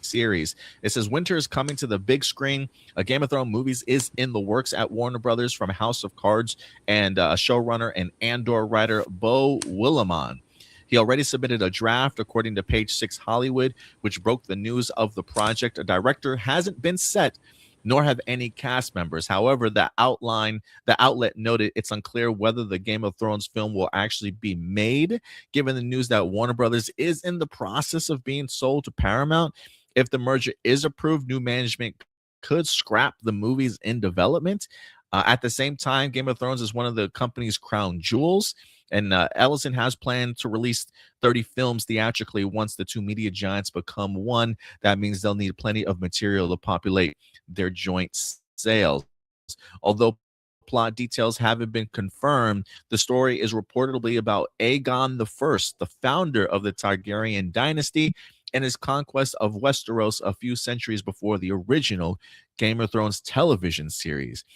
series. It says winter is coming to the big screen. A Game of Thrones movies is in the works at Warner Brothers from House of Cards and showrunner and Andor writer Bo Willimon. He already submitted a draft, according to Page 6 Hollywood, which broke the news of the project. A director hasn't been set, nor have any cast members. However, the outlet noted it's unclear whether the Game of Thrones film will actually be made, given the news that Warner Brothers is in the process of being sold to Paramount. If the merger is approved, new management could scrap the movies in development. At the same time, Game of Thrones is one of the company's crown jewels. And Ellison has planned to release 30 films theatrically once the two media giants become one. That means they'll need plenty of material to populate their joint sales. Although plot details haven't been confirmed, the story is reportedly about Aegon I, the founder of the Targaryen dynasty, and his conquest of Westeros a few centuries before the original Game of Thrones television series.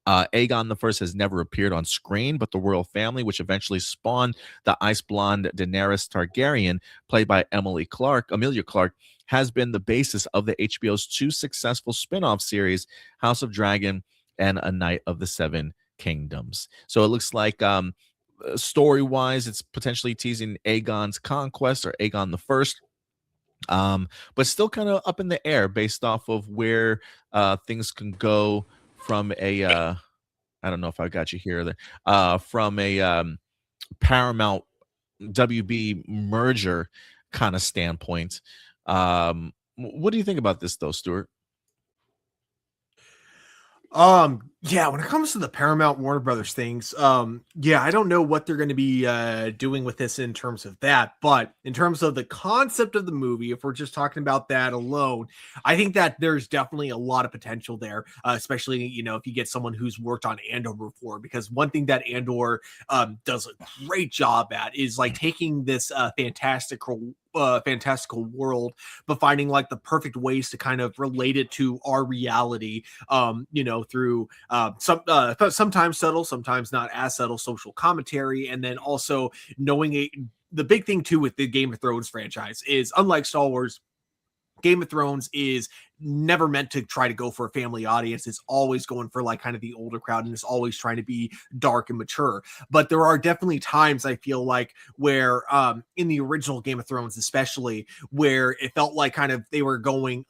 Aegon I has never appeared on screen, but the royal family, which eventually spawned the ice blonde Daenerys Targaryen, played by Emilia Clarke, has been the basis of the HBO's 2 successful spin-off series, House of Dragon and A Night of the Seven Kingdoms. So it looks like story-wise, it's potentially teasing Aegon's conquest or Aegon I. But still kind of up in the air based off of where things can go from a I don't know if I got you here there from a Paramount WB merger kind of standpoint. What do you think about this though, Stuart? Yeah, when it comes to the Paramount Warner Brothers things, yeah, I don't know what they're going to be doing with this in terms of that, but in terms of the concept of the movie, if we're just talking about that alone, I think that there's definitely a lot of potential there, especially, you know, if you get someone who's worked on Andor before, because one thing that Andor does a great job at is like taking this fantastical world, but finding like the ways to kind of relate it to our reality, you know, through sometimes subtle, sometimes not as subtle social commentary, and then also knowing the big thing too with the Game of Thrones franchise is, unlike Star Wars, Game of Thrones is never meant to try to go for a family audience. It's always going for like kind of the older crowd, and it's always trying to be dark and mature. But there are definitely times I feel like where in the original Game of Thrones especially, where it felt like kind of they were going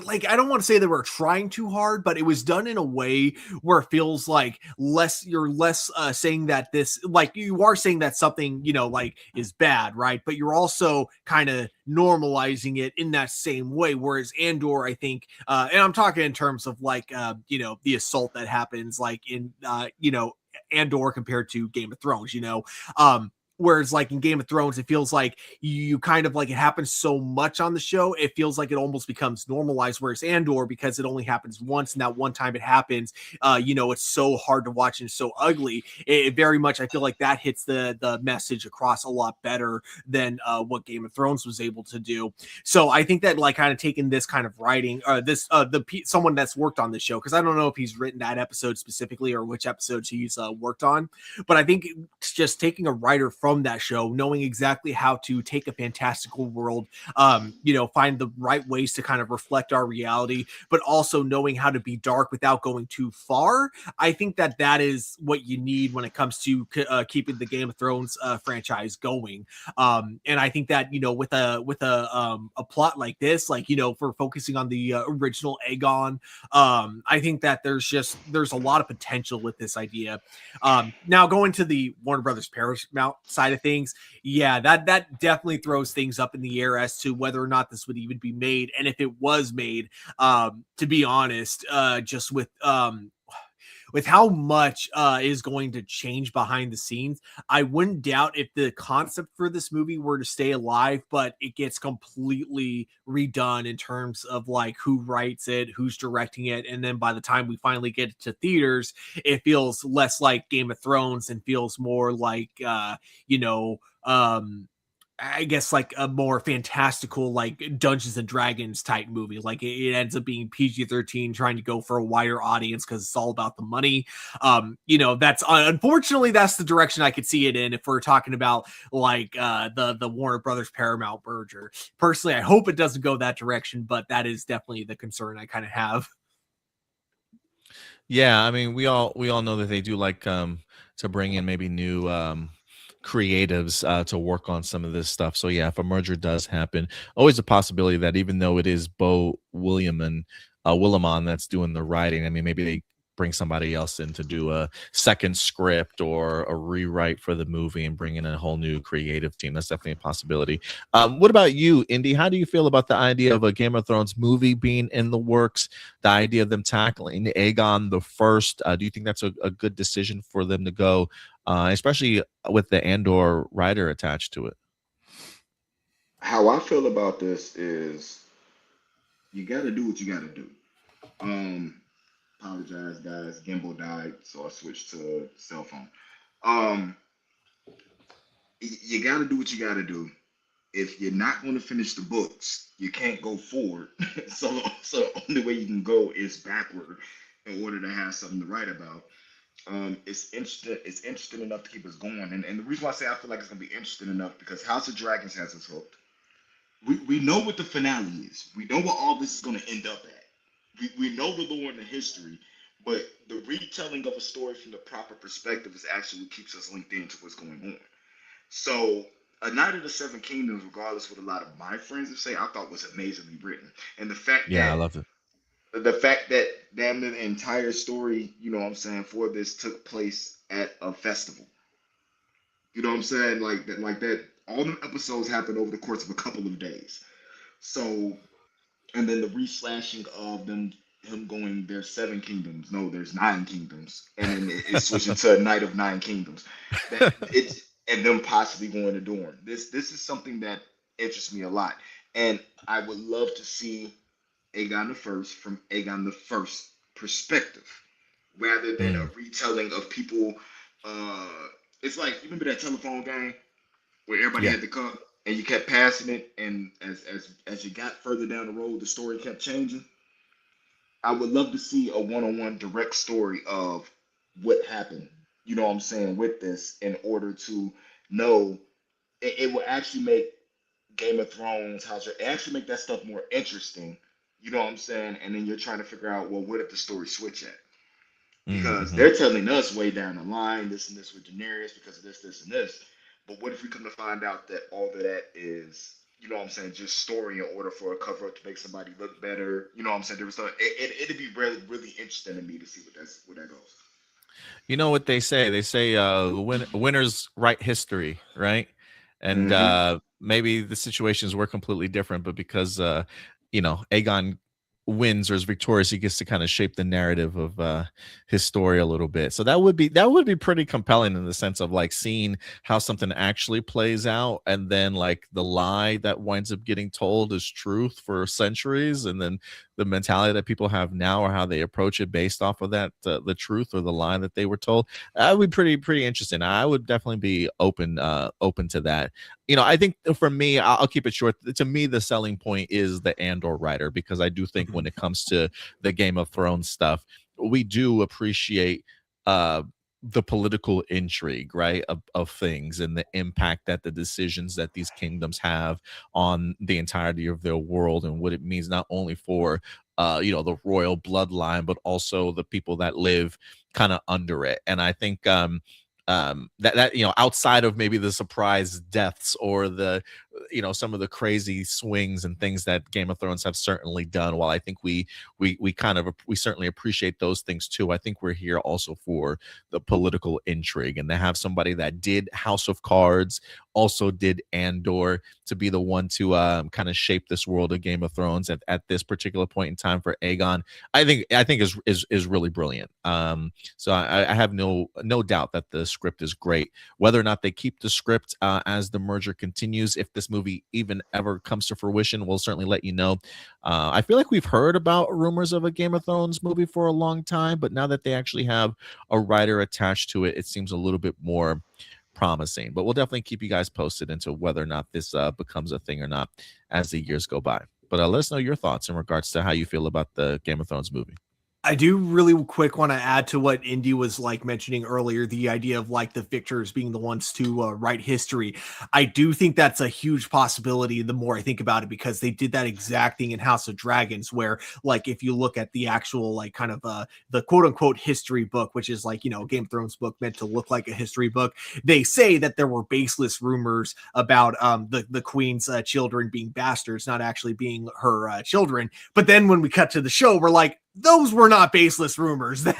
like, I don't want to say they were trying too hard, but it was done in a way where it feels like you're less saying that this, like, you are saying that something, you know, like, is bad, right? But you're also kind of normalizing it in that same way. Whereas Andor, I think, and I'm talking in terms of like, you know, the assault that happens like in, you know, Andor compared to Game of Thrones, you know, whereas like in Game of Thrones, it feels like you kind of like, it happens so much on the show, it feels like it almost becomes normalized. Whereas Andor, because it only happens once, and that one time it happens, you know, it's so hard to watch and so ugly. It very much, I feel like that hits the message across a lot better than what Game of Thrones was able to do. So I think that like kind of taking this kind of writing, someone that's worked on this show, because I don't know if he's written that episode specifically or which episodes he's worked on, but I think it's just taking a writer from that show, knowing exactly how to take a fantastical world, you know, find the right ways to kind of reflect our reality, but also knowing how to be dark without going too far. I think that that is what you need when it comes to keeping the Game of Thrones franchise going. And I think that, you know, with a plot like this, like, you know, for focusing on the original Aegon, I think that there's a lot of potential with this idea. Now going to the Warner Brothers Paramount side of things, yeah, that definitely throws things up in the air as to whether or not this would even be made. And if it was made, to be honest, just with how much is going to change behind the scenes, I wouldn't doubt if the concept for this movie were to stay alive, but it gets completely redone in terms of like who writes it, who's directing it, and then by the time we finally get it to theaters, it feels less like Game of Thrones and feels more like you know, I guess like a more fantastical, like Dungeons and Dragons type movie. Like it ends up being PG-13, trying to go for a wider audience because it's all about the money. You know, that's unfortunately that's the direction I could see it in if we're talking about like the Warner Brothers Paramount merger. Personally, I hope it doesn't go that direction, but that is definitely the concern I kind of have. Yeah, I mean, we all know that they do like to bring in maybe new creatives to work on some of this stuff. So yeah, if a merger does happen, always a possibility that even though it is Bo Willimon that's doing the writing, I mean, maybe they bring somebody else in to do a second script or a rewrite for the movie and bring in a whole new creative team. That's definitely a possibility. What about you, Indy? How do you feel about the idea of a Game of Thrones movie being in the works? The idea of them tackling Aegon the First. Do you think that's a good decision for them to go, especially with the Andor writer attached to it? How I feel about this is you got to do what you got to do. Um, Apologize, guys. Gimbal died, so I switched to cell phone. Um, you got to do what you got to do. If you're not going to finish the books, you can't go forward. So the only way you can go is backward in order to have something to write about. It's interesting. It's interesting enough to keep us going, and the reason why I say I feel like it's going to be interesting enough because House of Dragons has us hooked. We know what the finale is. We know what all this is going to end up at. We know the lore and the history, but the retelling of a story from the proper perspective is actually what keeps us linked into what's going on. So, A Night of the Seven Kingdoms, regardless of what a lot of my friends have say, I thought was amazingly written, and Yeah, I love it. the fact that damn the entire story, you know what I'm saying, for this took place at a festival. You know what I'm saying? Like that, all the episodes happened over the course of a couple of days. So, and then the reslashing of him going, there's seven kingdoms. No, there's nine kingdoms, and then it's switching to a Night of Nine Kingdoms. That it's and them possibly going to Dorne. This is something that interests me a lot, and I would love to see Aegon the First from Aegon the First perspective, rather than a Mm. retelling of people. Uh, it's like, you remember that telephone game where everybody Yeah. had the cup and you kept passing it, and as you got further down the road, the story kept changing. I would love to see a one-on-one direct story of what happened. You know what I'm saying, with this, in order to know it will actually make Game of Thrones, House, it actually make that stuff more interesting You know what I'm saying? And then you're trying to figure out, well, where did the story switch at? Because Mm-hmm. they're telling us way down the line this and this with Daenerys because of this, and this. But what if we come to find out that all of that is, you know what I'm saying, just story in order for a cover up to make somebody look better? You know what I'm saying? There was it'd be really, really interesting to me to see where that goes. You know what they say? They say winners write history, right? And Hmm. maybe the situations were completely different, but because Aegon wins or is victorious, he gets to kind of shape the narrative of his story a little bit. So that would be pretty compelling in the sense of like seeing how something actually plays out, and then like the lie that winds up getting told is truth for centuries, and then the mentality that people have now or how they approach it based off of that the truth or the lie that they were told. That would be pretty interesting. I would definitely be open to that. I think for me, I'll keep it short. To me, the selling point is the Andor writer, because I do think when it comes to the Game of Thrones stuff, we do appreciate uh the political intrigue, right, of things, and the impact that the decisions that these kingdoms have on the entirety of their world, and what it means not only for the royal bloodline, but also the people that live kind of under it. And I think that outside of maybe the surprise deaths or the some of the crazy swings and things that Game of Thrones have certainly done, while I think we certainly appreciate those things too, I think we're here also for the political intrigue, and to have somebody that did House of Cards, also did Andor, to be the one to kind of shape this world of Game of Thrones at this particular point in time for Aegon, I think is really brilliant. So I have no doubt that the script is great. Whether or not they keep the script as the merger continues, if this movie even ever comes to fruition, we'll certainly let you know. I feel like we've heard about rumors of a Game of Thrones movie for a long time, but now that they actually have a writer attached to it, it seems a little bit more promising. But we'll definitely keep you guys posted into whether or not this becomes a thing or not as the years go by. But let us know your thoughts in regards to how you feel about the Game of Thrones movie. I do really quick want to add to what Indy was like mentioning earlier, the idea of like the victors being the ones to write history. I do think that's a huge possibility the more I think about it, because they did that exact thing in House of Dragons, where like if you look at the actual like kind of the quote unquote history book, which is like, Game of Thrones book meant to look like a history book, they say that there were baseless rumors about the queen's children being bastards, not actually being her children. But then when we cut to the show, we're like, those were not baseless rumors. So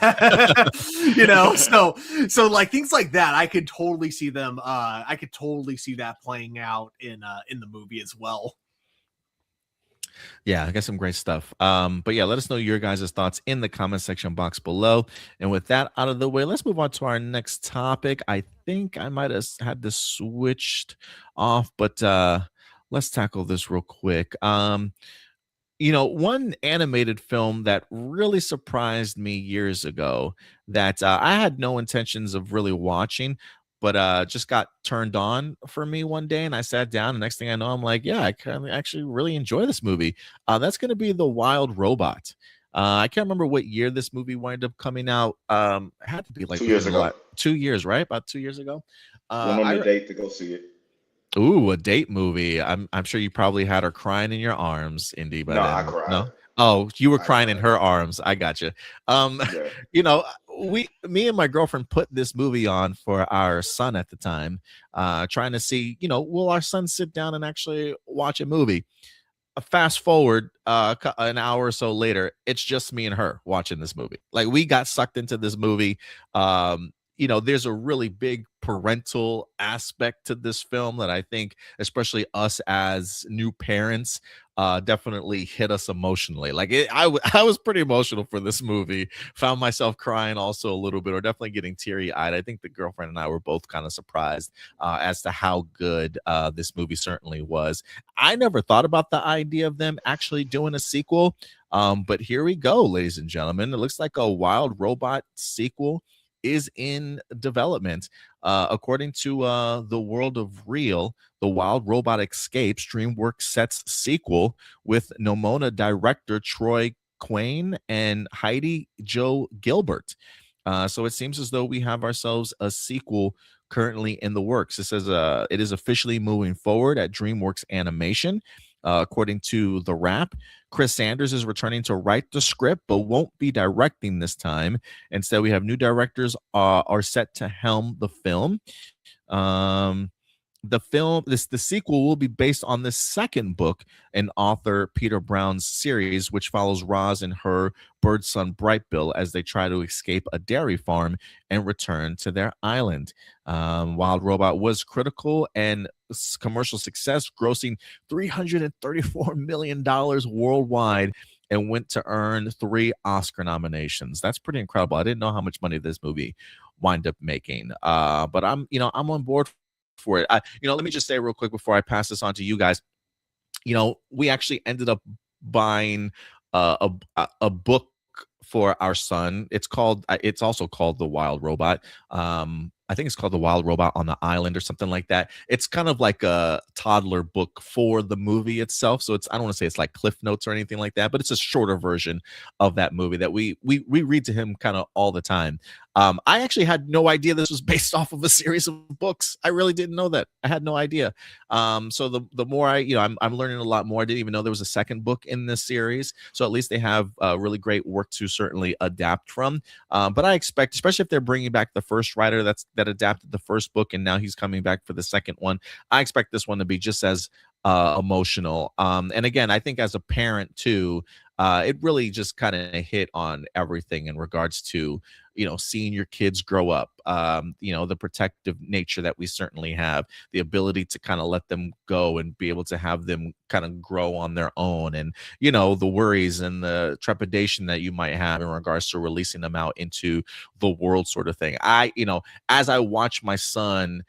like things like that, I could totally see them. I could totally see that playing out in the movie as well. Yeah, I got some great stuff. But yeah, let us know your guys' thoughts in the comment section box below. And with that out of the way, let's move on to our next topic. I think I might have had this switched off, but let's tackle this real quick. One animated film that really surprised me years ago that I had no intentions of really watching, but just got turned on for me one day, and I sat down, and next thing I know, I'm like, yeah, I kind of actually really enjoy this movie. That's going to be The Wild Robot. I can't remember what year this movie wound up coming out. It had to be like 2 years ago. 2 years, right? About 2 years ago. Went on a date to go see it. Ooh, a date movie. I'm sure you probably had her crying in your arms, Indy. By No, then. I cried. No. Oh, you were I crying in cried. her arms. I got you. Yeah. Me and my girlfriend put this movie on for our son at the time, trying to see, will our son sit down and actually watch a movie? Fast forward an hour or so later, it's just me and her watching this movie. Like, we got sucked into this movie. There's a really big parental aspect to this film that I think, especially us as new parents, definitely hit us emotionally. Like, I was pretty emotional for this movie. Found myself crying also a little bit, or definitely getting teary eyed. I think the girlfriend and I were both kind of surprised as to how good this movie certainly was. I never thought about the idea of them actually doing a sequel, but here we go, ladies and gentlemen. It looks like a Wild Robot sequel is in development. According to the World of Real, The Wild Robot Escapes, DreamWorks sets sequel with Nomona director Troy Quane and Heidi Jo Gilbert. So it seems as though we have ourselves a sequel currently in the works. It says it is officially moving forward at DreamWorks Animation. According to The Wrap, Chris Sanders is returning to write the script, but won't be directing this time. Instead, we have new directors are set to helm the film. Um, the sequel will be based on the second book in author Peter Brown's series, which follows Roz and her bird son Brightbill as they try to escape a dairy farm and return to their island. Wild Robot was critical and commercial success, grossing $334 million worldwide and went to earn 3 Oscar nominations. That's pretty incredible. I didn't know how much money this movie wind up making. But I'm on board for it. Let me just say real quick before I pass this on to you guys. We actually ended up buying a book for our son. It's also called The Wild Robot. I think it's called The Wild Robot on the Island or something like that. It's kind of like a toddler book for the movie itself. So I don't want to say it's like Cliff Notes or anything like that, but it's a shorter version of that movie that we read to him kind of all the time. I actually had no idea this was based off of a series of books. I really didn't know that. I had no idea. So the more I'm learning a lot more. I didn't even know there was a second book in this series. So at least they have really great work to certainly adapt from. But I expect, especially if they're bringing back the first writer that adapted the first book and now he's coming back for the second one, I expect this one to be just as emotional. And again, I think as a parent too, it really just kind of hit on everything in regards to seeing your kids grow up, the protective nature that we certainly have, the ability to kind of let them go and be able to have them kind of grow on their own, and the worries and the trepidation that you might have in regards to releasing them out into the world, sort of thing. As I watch my son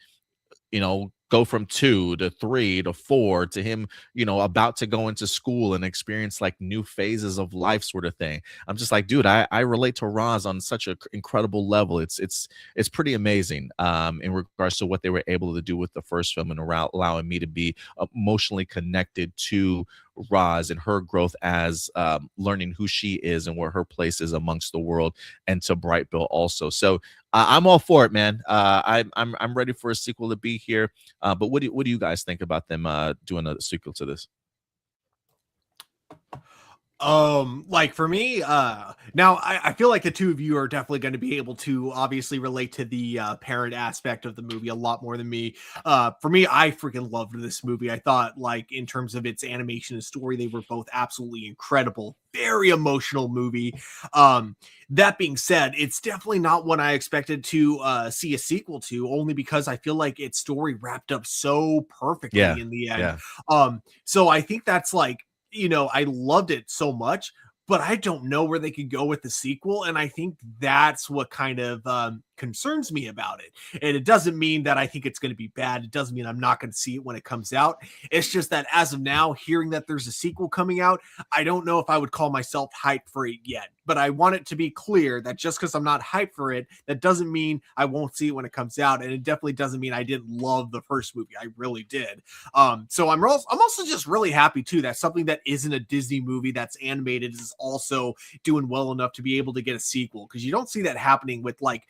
go from 2 to 3 to 4 to him about to go into school and experience like new phases of life, sort of thing, I'm just like, dude, I relate to Roz on such an incredible level. It's pretty amazing in regards to what they were able to do with the first film and allowing me to be emotionally connected to Roz and her growth as learning who she is and where her place is amongst the world, and to Brightbill also. So I'm all for it, man. I'm ready for a sequel to be here. But what do you guys think about them doing a sequel to this? Like for me, now I feel like the two of you are definitely going to be able to obviously relate to the parent aspect of the movie a lot more than me. For me, I freaking loved this movie. I thought, like, in terms of its animation and story, they were both absolutely incredible. Very emotional movie. That being said, it's definitely not one I expected to see a sequel to, only because I feel like its story wrapped up so perfectly in the end. So I think that's like, I loved it so much, but I don't know where they could go with the sequel. And I think that's what kind of concerns me about it. And it doesn't mean that I think it's going to be bad. It doesn't mean I'm not going to see it when it comes out. It's just that as of now, hearing that there's a sequel coming out, I don't know if I would call myself hyped for it yet. But I want it to be clear that just because I'm not hyped for it, that doesn't mean I won't see it when it comes out. And it definitely doesn't mean I didn't love the first movie. I really did. So I'm also just really happy too that something that isn't a Disney movie that's animated is also doing well enough to be able to get a sequel, because you don't see that happening with like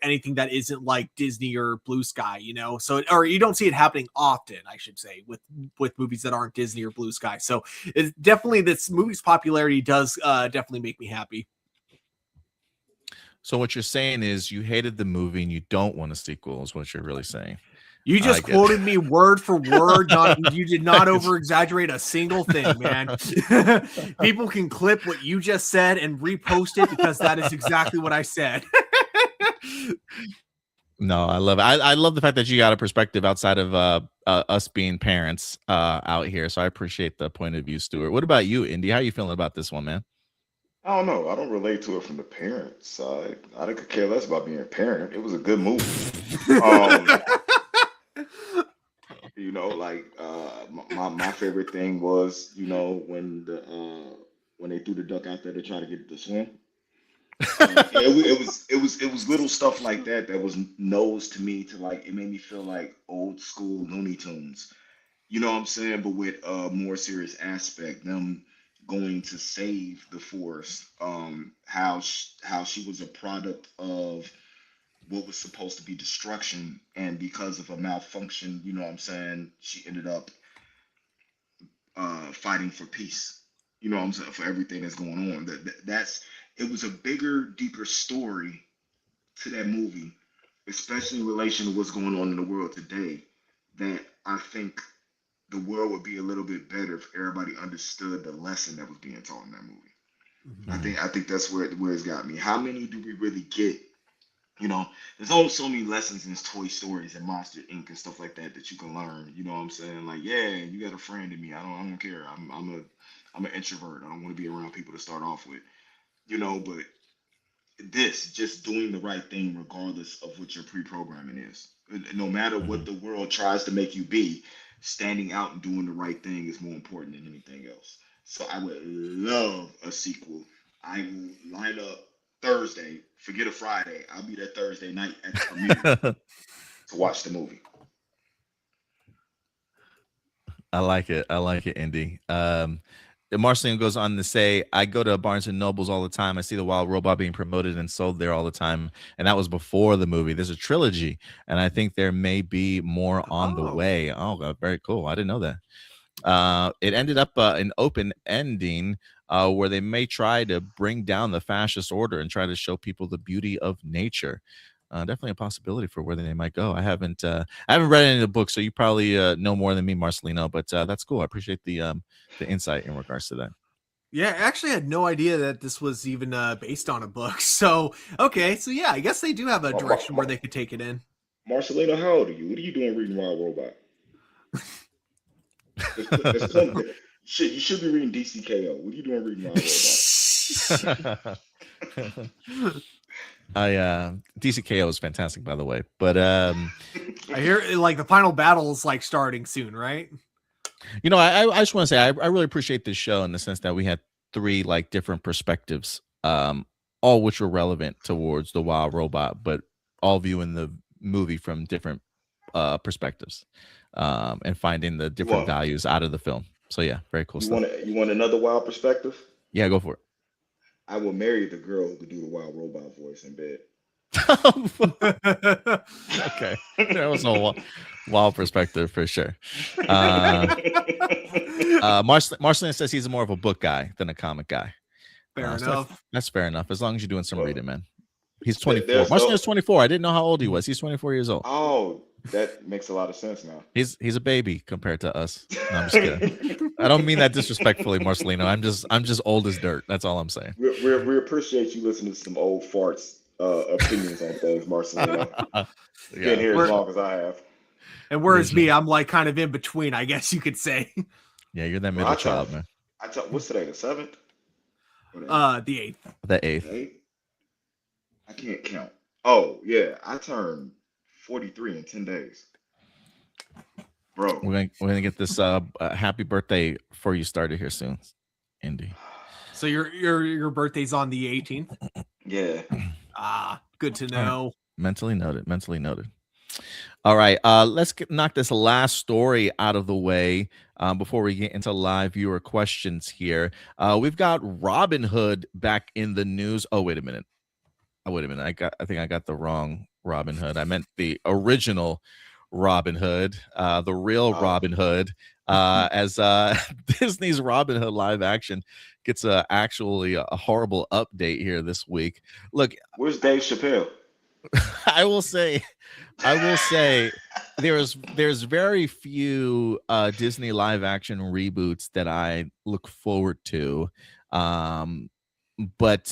anything that isn't like Disney or BlueSky, so, or you don't see it happening often, I should say, with movies that aren't Disney or BlueSky. So it's definitely, this movie's popularity does definitely make me happy. So what you're saying is you hated the movie and you don't want a sequel, is what you're really saying. You just quoted me word for word. You did not over exaggerate a single thing, man. People can clip what you just said and repost it, because that is exactly what I said. No, I love it. I love the fact that you got a perspective outside of us being parents out here. So I appreciate the point of view, Stuart. What about you, Indy? How are you feeling about this one, man? I don't know. I don't relate to it from the parent side. I could care less about being a parent. It was a good movie. My favorite thing was, when they threw the duck out there to try to get it to swim. It was little stuff like that was nose to me, to like, it made me feel like old school Looney Tunes. You know what I'm saying? But with a more serious aspect, them going to save the forest, how she was a product of what was supposed to be destruction, and because of a malfunction, you know what I'm saying, she ended up fighting for peace. You know what I'm saying? For everything that's going on. It was a bigger, deeper story to that movie, especially in relation to what's going on in the world today. That I think the world would be a little bit better if everybody understood the lesson that was being taught in that movie. I think that's where it's got me. How many do we really get? You know, there's only so many lessons in Toy Stories and Monster Inc. and stuff like that you can learn. You know what I'm saying? Like, yeah, you got a friend in me. I don't care. I'm an introvert. I don't want to be around people to start off with. You know, but this just doing the right thing regardless of what your pre-programming is. No matter what the world tries to make you be, standing out and doing the right thing is more important than anything else. So I would love a sequel. I will line up Thursday, forget a Friday. I'll be there Thursday night at the premiere to watch the movie. I like it. I like it, Indy. Marceline goes on to say, I go to Barnes and Nobles all the time. I see the Wild Robot being promoted and sold there all the time. And that was before the movie. There's a trilogy, and I think there may be more on the way. Oh, very cool. I didn't know that. It ended up an open ending where they may try to bring down the fascist order and try to show people the beauty of nature. Definitely a possibility for where they might go. I haven't read any of the books, so you probably know more than me, Marcelino. But that's cool. I appreciate the insight in regards to that. Yeah, I actually had no idea that this was even based on a book. So okay, so yeah, I guess they do have a direction where they could take it in. Marcelino, how old are you? What are you doing reading Wild Robot? Shit, you should be reading DCKO. What are you doing reading Wild Robot? DCKO is fantastic, by the way. But I hear like the final battle is like starting soon, right? You know, I just want to say I really appreciate this show in the sense that we had 3 like different perspectives, all which were relevant towards the Wild Robot, but all viewing the movie from different perspectives, and finding the different values out of the film. So yeah, very cool stuff. You want another wild perspective? Yeah, go for it. I will marry the girl who could do the Wild Robot voice in bed. Okay, that was a wild perspective for sure. Marcelin says he's more of a book guy than a comic guy. Fair enough. That's fair enough. As long as you're doing some reading, man. He's 24. Marcelin is 24. I didn't know how old he was. He's 24 years old. Oh, that makes a lot of sense now. He's a baby compared to us. No, I'm just kidding. I don't mean that disrespectfully, Marcelino. I'm just old as dirt. That's all I'm saying. We appreciate you listening to some old farts opinions on things, Marcelino. Been here as long as I have. And whereas me, I'm like kind of in between, I guess you could say. Yeah, you're that middle child, man. What's today? The 7th? The 8th. The 8th. I can't count. Oh yeah, I turned 43 in 10 days. Bro. We're gonna get this happy birthday for you started here soon, Indy. So your birthday's on the 18th? Yeah. Good to know. Right. Mentally noted. All right, let's knock this last story out of the way before we get into live viewer questions here. We've got Robin Hood back in the news. Oh, wait a minute. I think I got the wrong Robin Hood. I meant the original Robin Hood, the real Robin Hood, as Disney's Robin Hood live action gets actually a horrible update here this week. Look, where's Dave Chappelle? I will say there's very few Disney live action reboots that I look forward to, but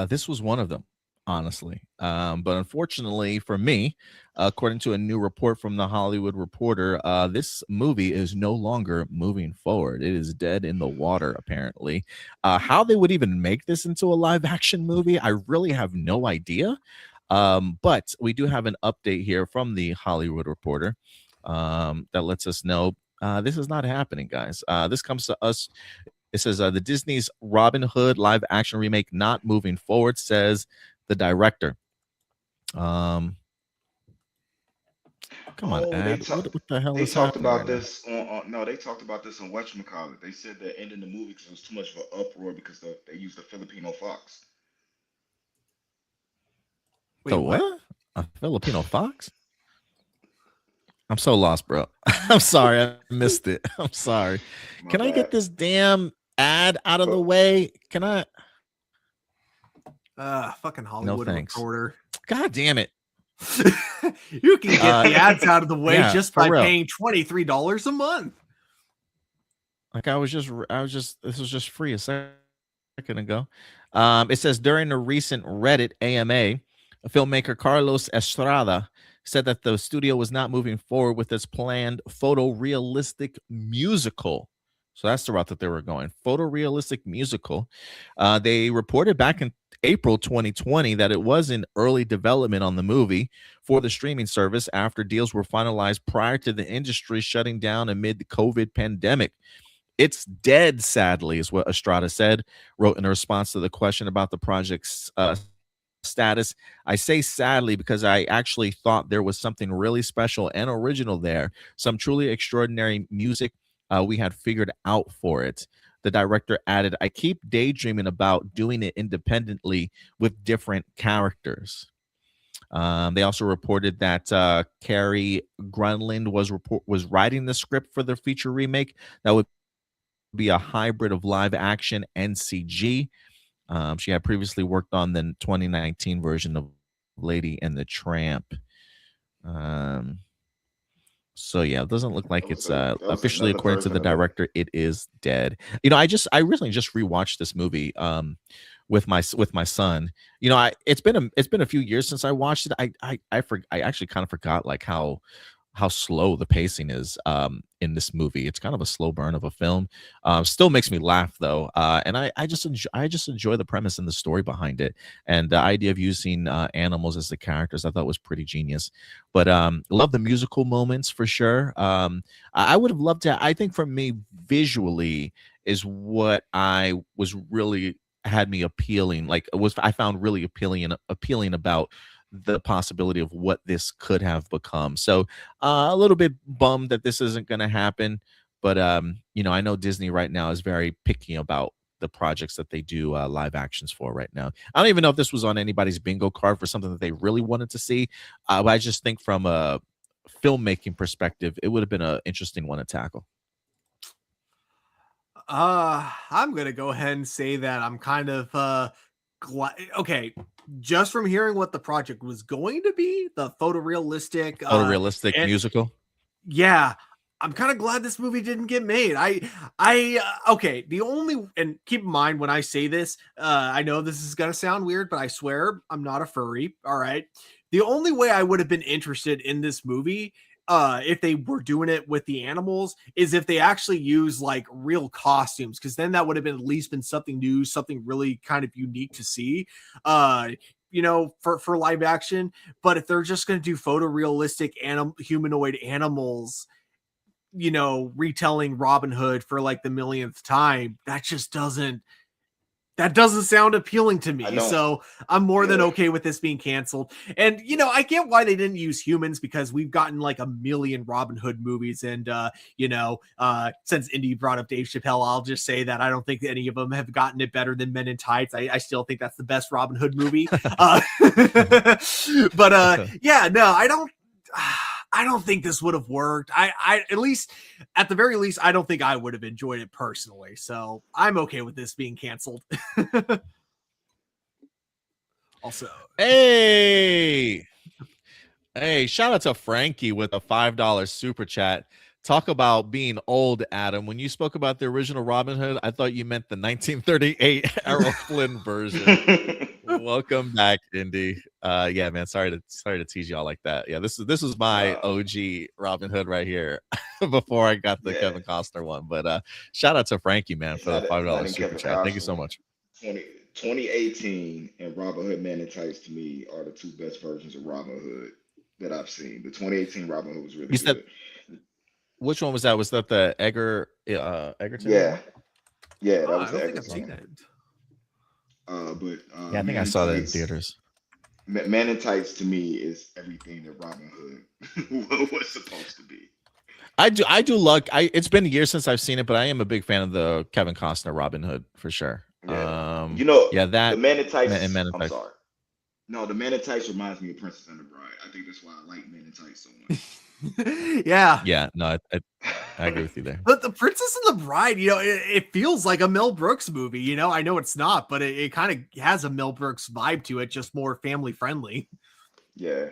this was one of them, honestly. But unfortunately for me, according to a new report from The Hollywood Reporter, this movie is no longer moving forward. It is dead in the water, apparently. How they would even make this into a live action movie, I really have no idea. But we do have an update here from The Hollywood Reporter that lets us know this is not happening, guys. This comes to us. It says the Disney's Robin Hood live action remake not moving forward, says the director. Come on, Ad. What the hell is happening? They talked about this on whatchamacallit. They said they're ending the movie because it was too much of an uproar because they used the Filipino fox. Wait, what? A Filipino fox? I'm so lost, bro. I'm sorry, I missed it. I'm sorry. My Can I get bad. this damn ad out of the Oh, way? Can I? Fucking No, Hollywood thanks. Reporter. God damn it. You can get the ads out of the way Yeah, just for by real. paying $23 a month. Like this was just free a second ago. It says during the recent Reddit AMA, filmmaker Carlos Estrada said that the studio was not moving forward with its planned photorealistic musical. So that's the route that they were going. Photorealistic musical. They reported back in April 2020 that it was in early development on the movie for the streaming service after deals were finalized prior to the industry shutting down amid the COVID pandemic. It's dead, sadly, is what Estrada said, wrote in a response to the question about the project's status. I say sadly because I actually thought there was something really special and original there, some truly extraordinary music we had figured out for it. The director added, I keep daydreaming about doing it independently with different characters. They also reported that Carrie Grunland was writing the script for the feature remake that would be a hybrid of live action and CG. She had previously worked on the 2019 version of Lady and the Tramp. So yeah, it doesn't look like it's that was officially, another according to the version of it. director, it is dead. I recently just rewatched this movie with my son. It's been a few years since I watched it. I actually kind of forgot like how slow the pacing is in this movie. It's kind of a slow burn of a film. Still makes me laugh though, and I just enjoy the premise and the story behind it, and the idea of using animals as the characters. I thought was pretty genius. But love the musical moments for sure. I would have loved to. I think for me, visually is what I was really had me appealing. Like I found really appealing about the possibility of what this could have become. So a little bit bummed that this isn't going to happen, but I know Disney right now is very picky about the projects that they do live actions for right now. I don't even know if this was on anybody's bingo card for something that they really wanted to see. But I just think from a filmmaking perspective, it would have been an interesting one to tackle. I'm gonna go ahead and say that I'm kind of okay, just from hearing what the project was going to be, the photorealistic and Musical. yeah, I'm kind of glad this movie didn't get made. Okay, the only, and keep in mind when I say this, I know this is gonna sound weird, but I swear I'm not a furry. All right, the only way I would have been interested in this movie, if they were doing it with the animals, is if they actually use like real costumes, because then that would have been at least been something new, something really kind of unique to see. For live action. But if they're just going to do photorealistic humanoid animals, retelling Robin Hood for like the millionth time, that doesn't sound appealing to me. So I'm more than okay with this being canceled. And, I get why they didn't use humans, because we've gotten like a million Robin Hood movies. And, since Indy brought up Dave Chappelle, I'll just say that I don't think any of them have gotten it better than Men in Tights. I still think that's the best Robin Hood movie. I don't think this would have worked. At the very least, I don't think I would have enjoyed it personally. So I'm okay with this being canceled. Also, Hey, shout out to Frankie with a $5 super chat. Talk about being old, Adam. When you spoke about the original Robin Hood, I thought you meant the 1938 Errol Flynn version. Welcome back, Indy. Yeah, man. Sorry to tease y'all like that. Yeah, this is my OG Robin Hood right here before I got the Kevin Costner one. But shout out to Frankie, man, for the $5 super chat. Thank you so much. 2018 and Robin Hood Man in Tights to me are the two best versions of Robin Hood that I've seen. The 2018 Robin Hood was really good. Which one was that? Was that the Egerton? Yeah, that was I the don't think Egerton. I've seen it. Yeah, I think I saw that in theaters. Man in Tights to me is everything that Robin Hood was supposed to be. I do like. It's been years since I've seen it, but I am a big fan of the Kevin Costner Robin Hood for sure. Yeah. That the Man in Tights. Man in I'm Tights. sorry. No, the Man in Tights reminds me of Princess and the Bride. I think that's why I like Man in Tights so much. Yeah. Yeah, no, I agree with you there. But The Princess and the Bride, it feels like a Mel Brooks movie. I know it's not, but it kind of has a Mel Brooks vibe to it, just more family friendly. Yeah.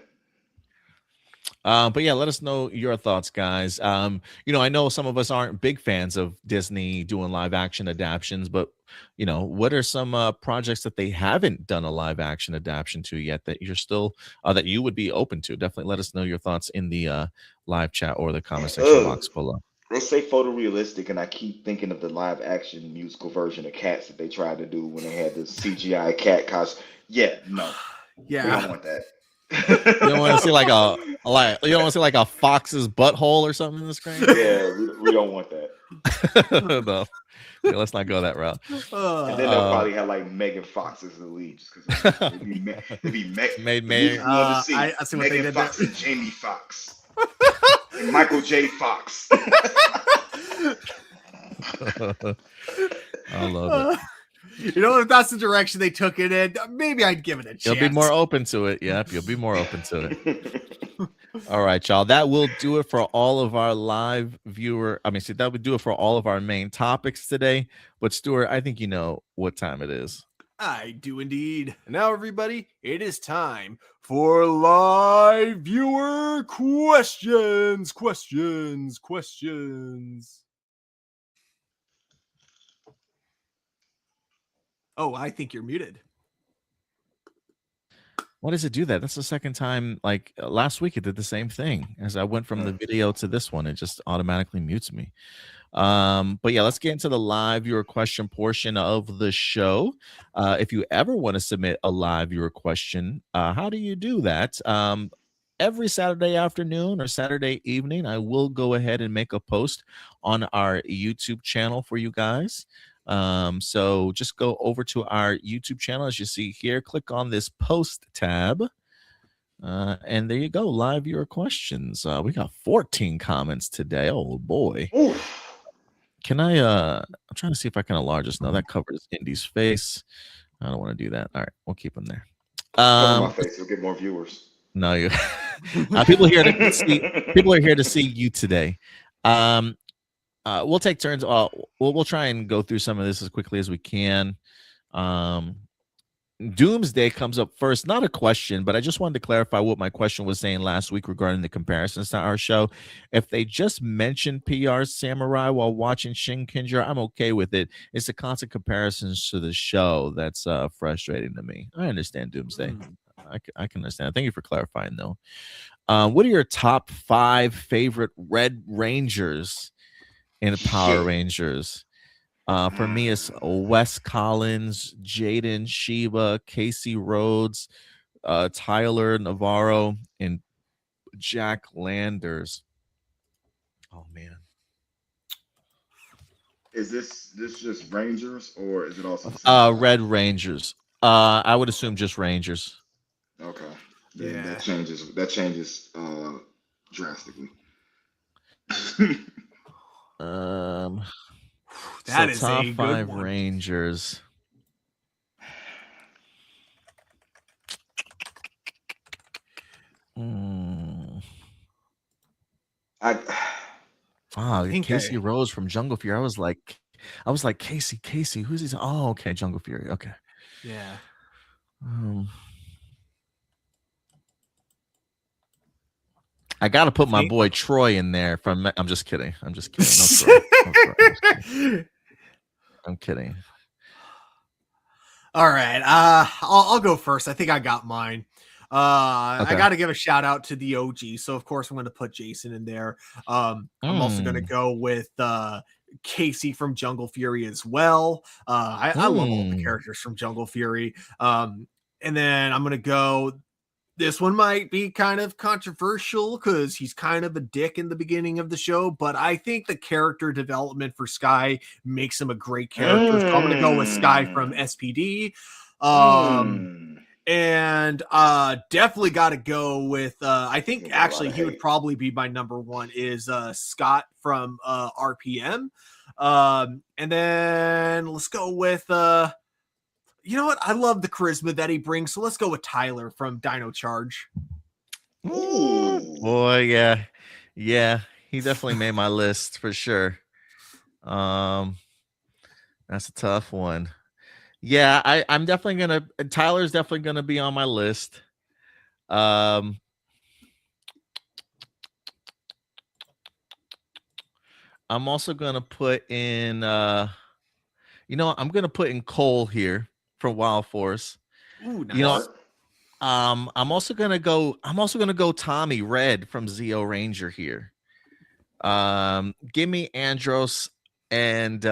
But yeah, let us know your thoughts, guys. I know some of us aren't big fans of Disney doing live action adaptions, but what are some projects that they haven't done a live action adaptation to yet that you're still that you would be open to? Definitely let us know your thoughts in the live chat or the comment section box below. Let's say photorealistic, and I keep thinking of the live action musical version of Cats that they tried to do when they had the CGI cat costume. Yeah, no, we don't want that. You don't want to see you don't want to see like a fox's butthole or something in the screen. Yeah, we don't want that. No, yeah, let's not go that route. And then they'll probably have like Megan Fox as the lead, just because it'd be Made. I see what Megan they did Fox there. and Jamie Fox, and Michael J. Fox. I love it. If that's the direction they took it in, maybe I'd give it a chance. You'll be more open to it. Yep, you'll be more open to it. All right, y'all. That will do it for all of our live that would do it for all of our main topics today. But Stuart, I think you know what time it is. I do indeed. Now, everybody, it is time for live viewer questions. Oh, I think you're muted. Why does it do that? That's the second time. Like last week, it did the same thing. As I went from the video to this one, it just automatically mutes me. But yeah, let's get into the live viewer question portion of the show. If you ever want to submit a live viewer question, how do you do that? Every Saturday afternoon or Saturday evening, I will go ahead and make a post on our YouTube channel for you guys. So just go over to our YouTube channel, as you see here, click on this post tab, and there you go, live viewer questions. We got 14 comments today. Oh boy. Oof. Can I'm trying to see if I can enlarge this. No, that covers Indy's face. I don't want to do that. All right, we'll keep them there. Cover my face, we'll get more viewers. No, you people are here to see you today. We'll take turns. We'll try and go through some of this as quickly as we can. Doomsday comes up first. Not a question, but I just wanted to clarify what my question was saying last week regarding the comparisons to our show. If they just mention PR Samurai while watching Shin Kinjira, I'm okay with it. It's the constant comparisons to the show that's frustrating to me. I understand Doomsday. I can understand. Thank you for clarifying, though. What are your top 5 favorite Red Rangers in Power Rangers? For me, it's Wes Collins, Jaden Sheba, Casey Rhodes, Tyler Navarro, and Jack Landers. Oh man, Is this just Rangers, or is it also Red Rangers? I would assume just Rangers. Okay. Yeah, that changes drastically. That So is top a good 5 one. Rangers. Casey Rose from Jungle Fury. I was like Casey, who's he? Oh, okay, Jungle Fury. Okay. Yeah. I got to put my boy Troy in there from. I'm just kidding. No, Troy. I'm kidding. All right. I'll go first. I think I got mine. I got to give a shout out to the OG. So of course I'm going to put Jason in there. I'm also going to go with Casey from Jungle Fury as well. I love all the characters from Jungle Fury. And then I'm going to go. This one might be kind of controversial because he's kind of a dick in the beginning of the show, but I think the character development for Sky makes him a great character. So I'm going to go with Sky from SPD. And definitely got to go with, I think actually he would probably be my number 1 is Scott from RPM. And then let's go with, you know what? I love the charisma that he brings. So let's go with Tyler from Dino Charge. Ooh. Boy, yeah. Yeah, he definitely made my list for sure. Um, that's a tough one. Yeah, I'm definitely gonna. Tyler's definitely gonna be on my list. Um, I'm also gonna put in. I'm gonna put in Cole here for Wild Force. Ooh, You know, nice. I'm also gonna go. I'm also gonna go Tommy Red from Zeo Ranger here. Give me Andros and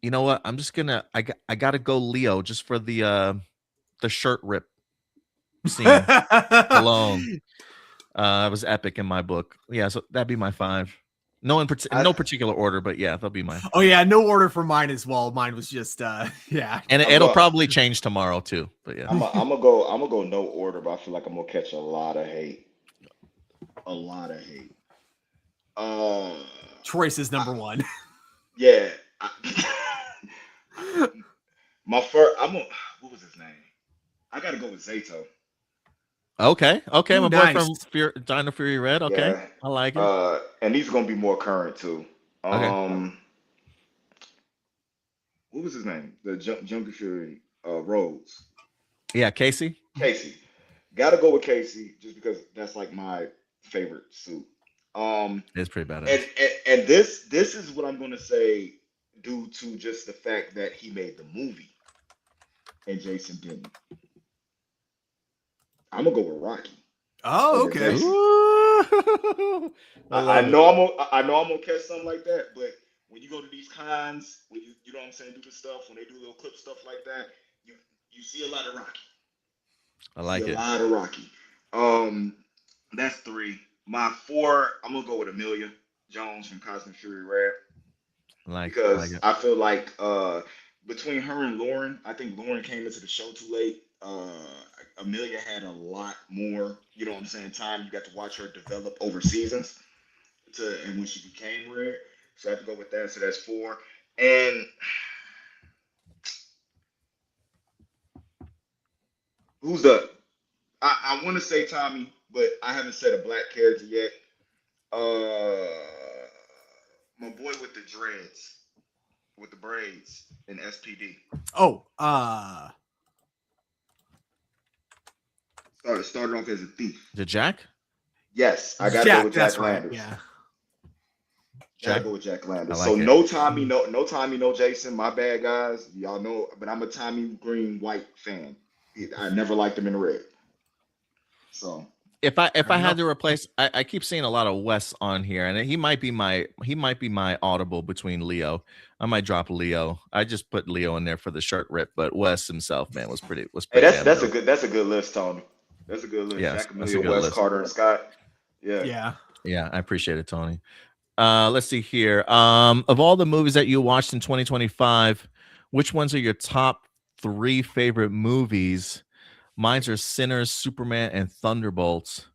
you know what? I'm just gonna. I gotta go Leo just for the shirt rip scene alone. It was epic in my book. Yeah, so that'd be my 5. No, in no particular order, but yeah, they'll be mine. Oh yeah, no order for mine as well. Mine was just yeah. And I'm it'll go- probably change tomorrow too. But yeah, I'm gonna go no order, but I feel like I'm gonna catch a lot of hate. A lot of hate. Choice is number one. Yeah. My first, what was his name? I gotta go with Zato. okay, Ooh, my boy nice. from Dino Fury Red. Okay, Yeah. I like it. And these gonna be more current too. Okay, What was his name? The Junkie Fury Rhodes. yeah, Casey. Casey. Gotta go with Casey just because that's like my favorite suit. It's pretty badass. And this is what I'm gonna say due to just the fact that he made the movie and Jason didn't. I'm gonna go with Rocky. Oh, over okay. Jason. Ooh, I know I'm gonna catch something like that, but when you go to these cons, when you know what I'm saying, do the stuff, when they do little clip stuff like that, you see a lot of Rocky. I like See a it. lot of Rocky. That's 3. My 4, I'm gonna go with Amelia Jones from Cosmic Fury Red I like because it. I feel like between her and Lauren, I think Lauren came into the show too late. Amelia had a lot more, you know what I'm saying, time. You got to watch her develop over seasons and when she became Red. So I have to go with that. So that's 4. And who's the I want to say Tommy, but I haven't said a black character yet. My boy with the dreads, with the braids in SPD. Oh, Started off as a thief. The Jack. Yes, I gotta go with that's Jack right. Landers. Yeah. Gotta Jack? go with Jack Landers. I So like it. no Tommy, no Tommy, no Jason. My bad guys, y'all know. But I'm a Tommy Green White fan. I never liked him in red. So If I Fair had enough. to replace, I keep seeing a lot of Wes on here, and he might be my audible between Leo. I might drop Leo. I just put Leo in there for the shirt rip, but Wes himself, man, was pretty hey, damn that's dope. a good list, Tony. That's a good list. Yes, Jack that's a Amelia, good West list. Carter, and Scott. Yeah. Yeah. Yeah, I appreciate it, Tony. Let's see here. Of all the movies that you watched in 2025, which ones are your top 3 favorite movies? Mine's are Sinners, Superman, and Thunderbolts.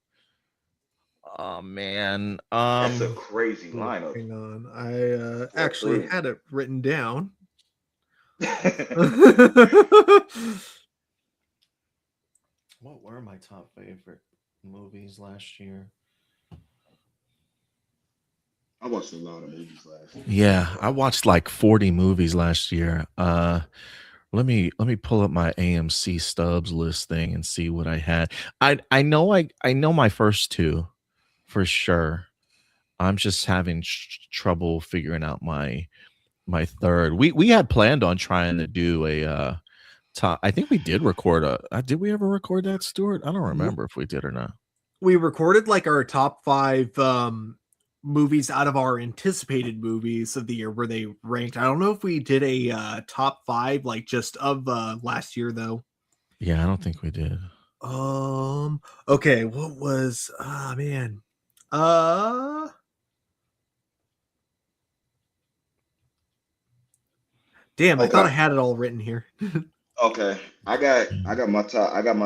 Oh man. That's a crazy Ooh, lineup. hang on. I For actually 3. had it written down. What were my top favorite movies last year? I watched a lot of movies last year. Yeah, I watched like 40 movies last year. Let me pull up my AMC stubs list thing and see what I had. I know my first 2 for sure. I'm just having trouble figuring out my third. We had planned on trying to do a top. I think we did record did we ever record that, Stuart? I don't remember if we did or not. We recorded like our top 5 movies out of our anticipated movies of the year where they ranked. I don't know if we did a top 5 like just of last year though. Yeah, I don't think we did. Okay, what was man. Damn, I thought I had it all written here. Okay, I got my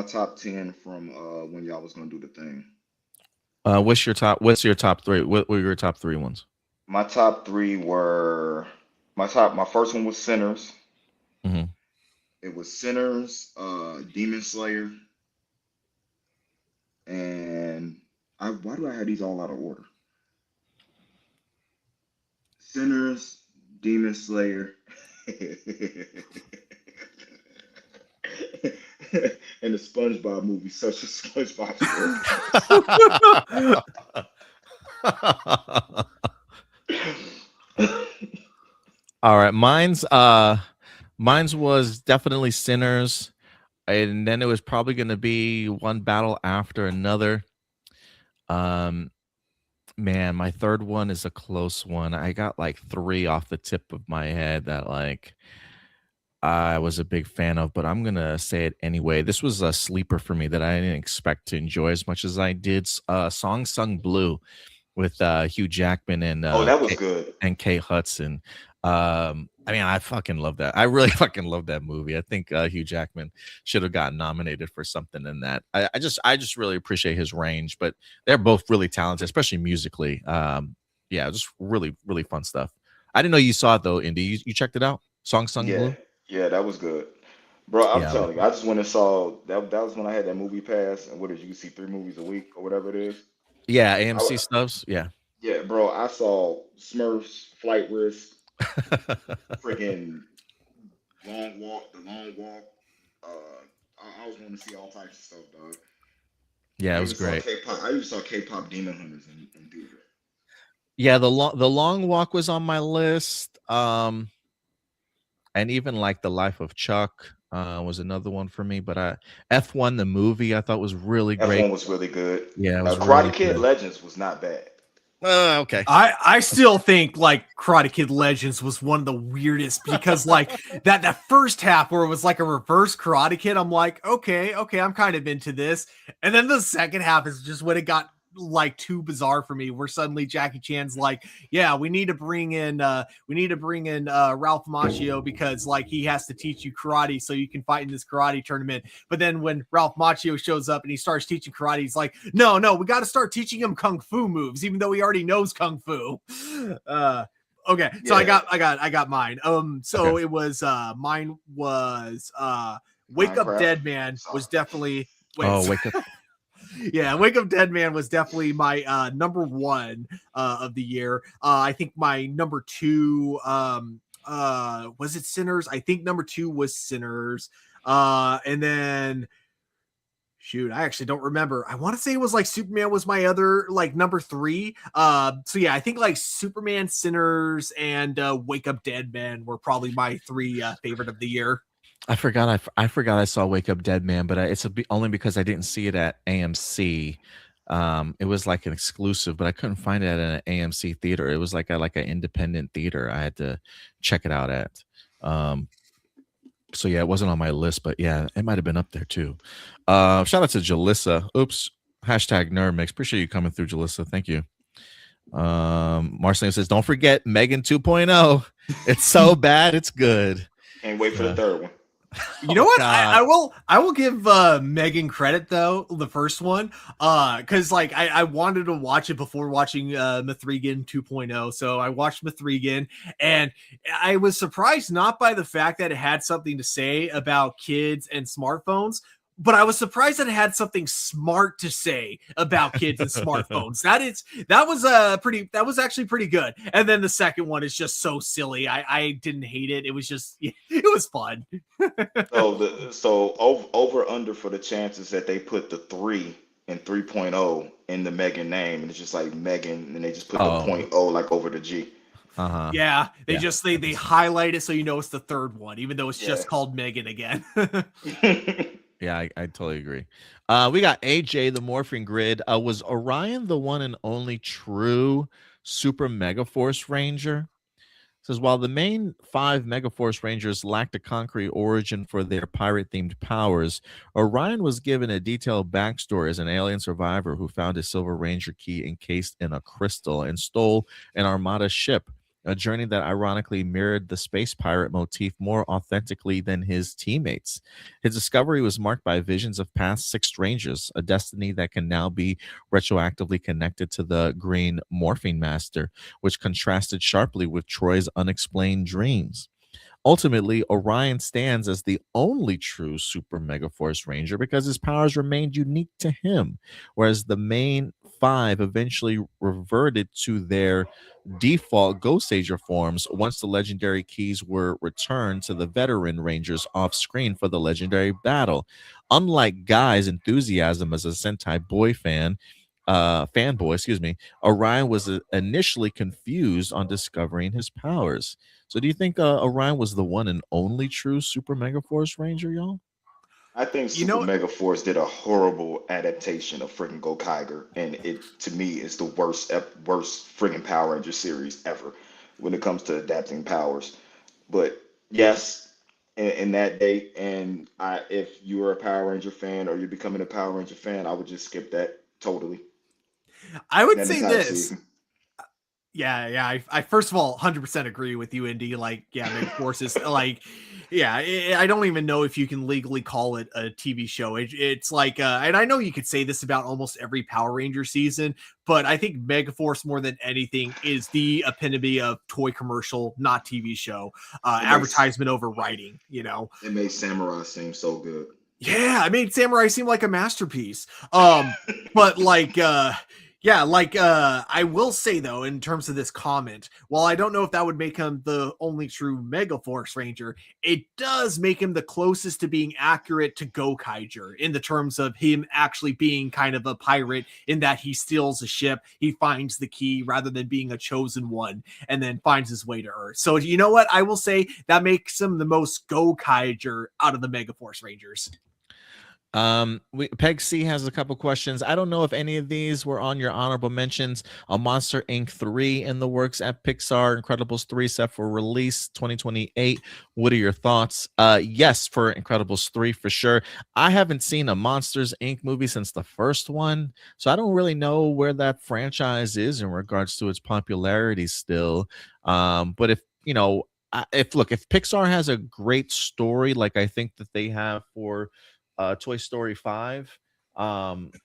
top 10 from when y'all was gonna do the thing. What's your top 3? What were your top 3 ones? My top 3 were my first one was Sinners. Mhm. It was Sinners, Demon Slayer, and Why do I have these all out of order? Sinners, Demon Slayer, and the SpongeBob movie, such as SpongeBob SquarePants. All right, mine's was definitely Sinners, and then it was probably going to be one battle after another. Man, my third one is a close one. I got like 3 off the tip of my head that like I was a big fan of, but I'm gonna say it anyway. This was a sleeper for me that I didn't expect to enjoy as much as I did. Song Sung Blue with Hugh Jackman and Oh, that was good. and Kate Hudson. I mean, I fucking love that. I really fucking love that movie. I think Hugh Jackman should have gotten nominated for something in that. I just really appreciate his range, but they're both really talented, especially musically. Yeah, just really, really fun stuff. I didn't know you saw it though, Indy. You checked it out? Song Sung Blue? Yeah, that was good. Bro, I'm Yeah, telling you, I just went and saw that was when I had that movie pass, and what is you can see 3 movies a week or whatever it is. yeah, AMC stubs. Yeah. Yeah, bro, I saw Smurfs, Flight Risk, freaking Long Walk, The Long Walk. I was wanting to see all types of stuff, dog. Yeah, it was great. I even saw K-pop Demon Hunters in theater. Yeah, the long walk was on my list. And even like The Life of Chuck was another one for me. But F1 the movie I thought was really great. F1 was really good. Yeah, it was Karate really Kid good. Legends was not bad. Okay. I still think like Karate Kid Legends was one of the weirdest because like that first half where it was like a reverse Karate Kid, I'm like, okay, I'm kind of into this. And then the second half is just when it got like too bizarre for me, where suddenly Jackie Chan's like, yeah, we need to bring in Ralph Macchio because like he has to teach you karate so you can fight in this karate tournament. But then when Ralph Macchio shows up and he starts teaching karate, he's like, no, we got to start teaching him kung fu moves, even though he already knows kung fu. Okay, so Yeah. I got mine. So Okay. it was mine was Wake Up Minecraft. Dead Man was definitely Wake Up. Yeah, Wake Up Dead Man was definitely my number 1 of the year. I think my number 2 was it Sinners? I think number 2 was Sinners. And then shoot, I actually don't remember. I want to say it was like Superman was my other like number 3. So yeah, I think like Superman, Sinners, and Wake Up Dead Man were probably my 3 favorite of the year. I forgot I saw Wake Up Dead Man, but only because I didn't see it at AMC. It was like an exclusive, but I couldn't find it at an AMC theater. It was like an independent theater I had to check it out at. So yeah, it wasn't on my list, but yeah, it might have been up there too. Shout out to Jalissa. Oops. Hashtag Nerd Mix. Appreciate you coming through, Jalissa. Thank you. Marceline says, don't forget Megan 2.0. It's so bad, it's good. Can't wait for the third one. You know what? God. I will give Megan credit though, the first one, because like I wanted to watch it before watching Mithrigan 2.0. So I watched Mithrigan, and I was surprised not by the fact that it had something to say about kids and smartphones, but I was surprised that it had something smart to say about kids and smartphones. That was actually pretty good. And then the second one is just so silly. I didn't hate it. It was just it was fun. So over under for the chances that they put the 3 and 3.0 in the Megan name, and it's just like Megan, and they just put the 0.0 like over the G. Uh-huh. Yeah, they highlight it so you know it's the third one, even though it's just called Megan again. Yeah, I totally agree. We got AJ, the Morphing Grid. Was Orion the one and only true Super Megaforce Ranger? Says, while the main 5 Megaforce Rangers lacked a concrete origin for their pirate-themed powers, Orion was given a detailed backstory as an alien survivor who found his Silver Ranger key encased in a crystal and stole an Armada ship, a journey that ironically mirrored the space pirate motif more authentically than his teammates. His discovery was marked by visions of past 6 Rangers, a destiny that can now be retroactively connected to the Green Morphing Master, which contrasted sharply with Troy's unexplained dreams. Ultimately, Orion stands as the only true Super Megaforce Ranger because his powers remained unique to him, whereas the main 5 eventually reverted to their default Ghost Ager forms once the legendary keys were returned to the veteran Rangers off screen for the legendary battle. Unlike Guy's enthusiasm as a Sentai boy fanboy, Orion was initially confused on discovering his powers. So do you think Orion was the one and only true Super Mega Force Ranger, y'all? I think You Super know, Mega Force did a horrible adaptation of freaking Gokaiger, and it to me is the worst freaking Power Ranger series ever when it comes to adapting powers. But yes, in that day, and if you are a Power Ranger fan or you're becoming a Power Ranger fan, I would just skip that totally. I would That say entire this. season. Yeah. I first of all 100% agree with you, Indy. Like, yeah, Mega Force is like, yeah, I don't even know if you can legally call it a TV show. It's like, and I know you could say this about almost every Power Ranger season, but I think Mega Force more than anything is the epitome of toy commercial, not TV show, advertisement over writing. You know, It made Samurai seem so good. yeah, I made Samurai seem like a masterpiece. But like I will say though, in terms of this comment, while I don't know if that would make him the only true Mega Force Ranger, it does make him the closest to being accurate to Gokaiger in the terms of him actually being kind of a pirate, in that he steals a ship, he finds the key rather than being a chosen one, and then finds his way to Earth. So you know what? I will say that makes him the most Gokaiger out of the Mega Force Rangers. Peg C has a couple questions. I don't know if any of these were on your honorable mentions. A Monster Inc. 3 in the works at Pixar. Incredibles 3 set for release 2028. What are your thoughts? Yes, for Incredibles 3 for sure. I haven't seen a Monsters Inc. movie since the first one, so I don't really know where that franchise is in regards to its popularity still. But if if Pixar has a great story like I think that they have for Toy Story 5,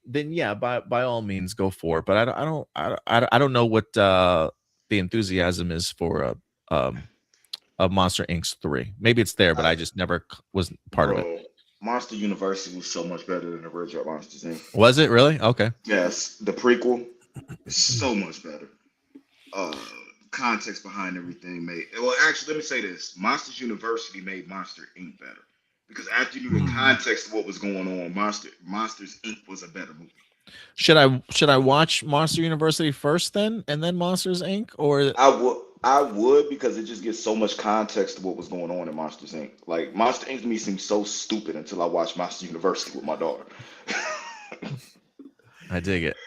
then yeah, by all means go for it. But I don't know what the enthusiasm is for a Monster Inc. 3. Maybe it's there, but I just never was part of it. Monster University was so much better than the original Monsters Inc. Was it really? Okay. Yes, the prequel is so much better. Context behind everything made. Well, actually, let me say this: Monsters University made Monster Inc. better. Because after you knew the context of what was going on, Monsters Inc. was a better movie. Should I watch Monster University first then, and then Monsters Inc. Or I would because it just gives so much context to what was going on in Monsters Inc. Like Monster Inc. to me seemed so stupid until I watched Monster University with my daughter. I dig it.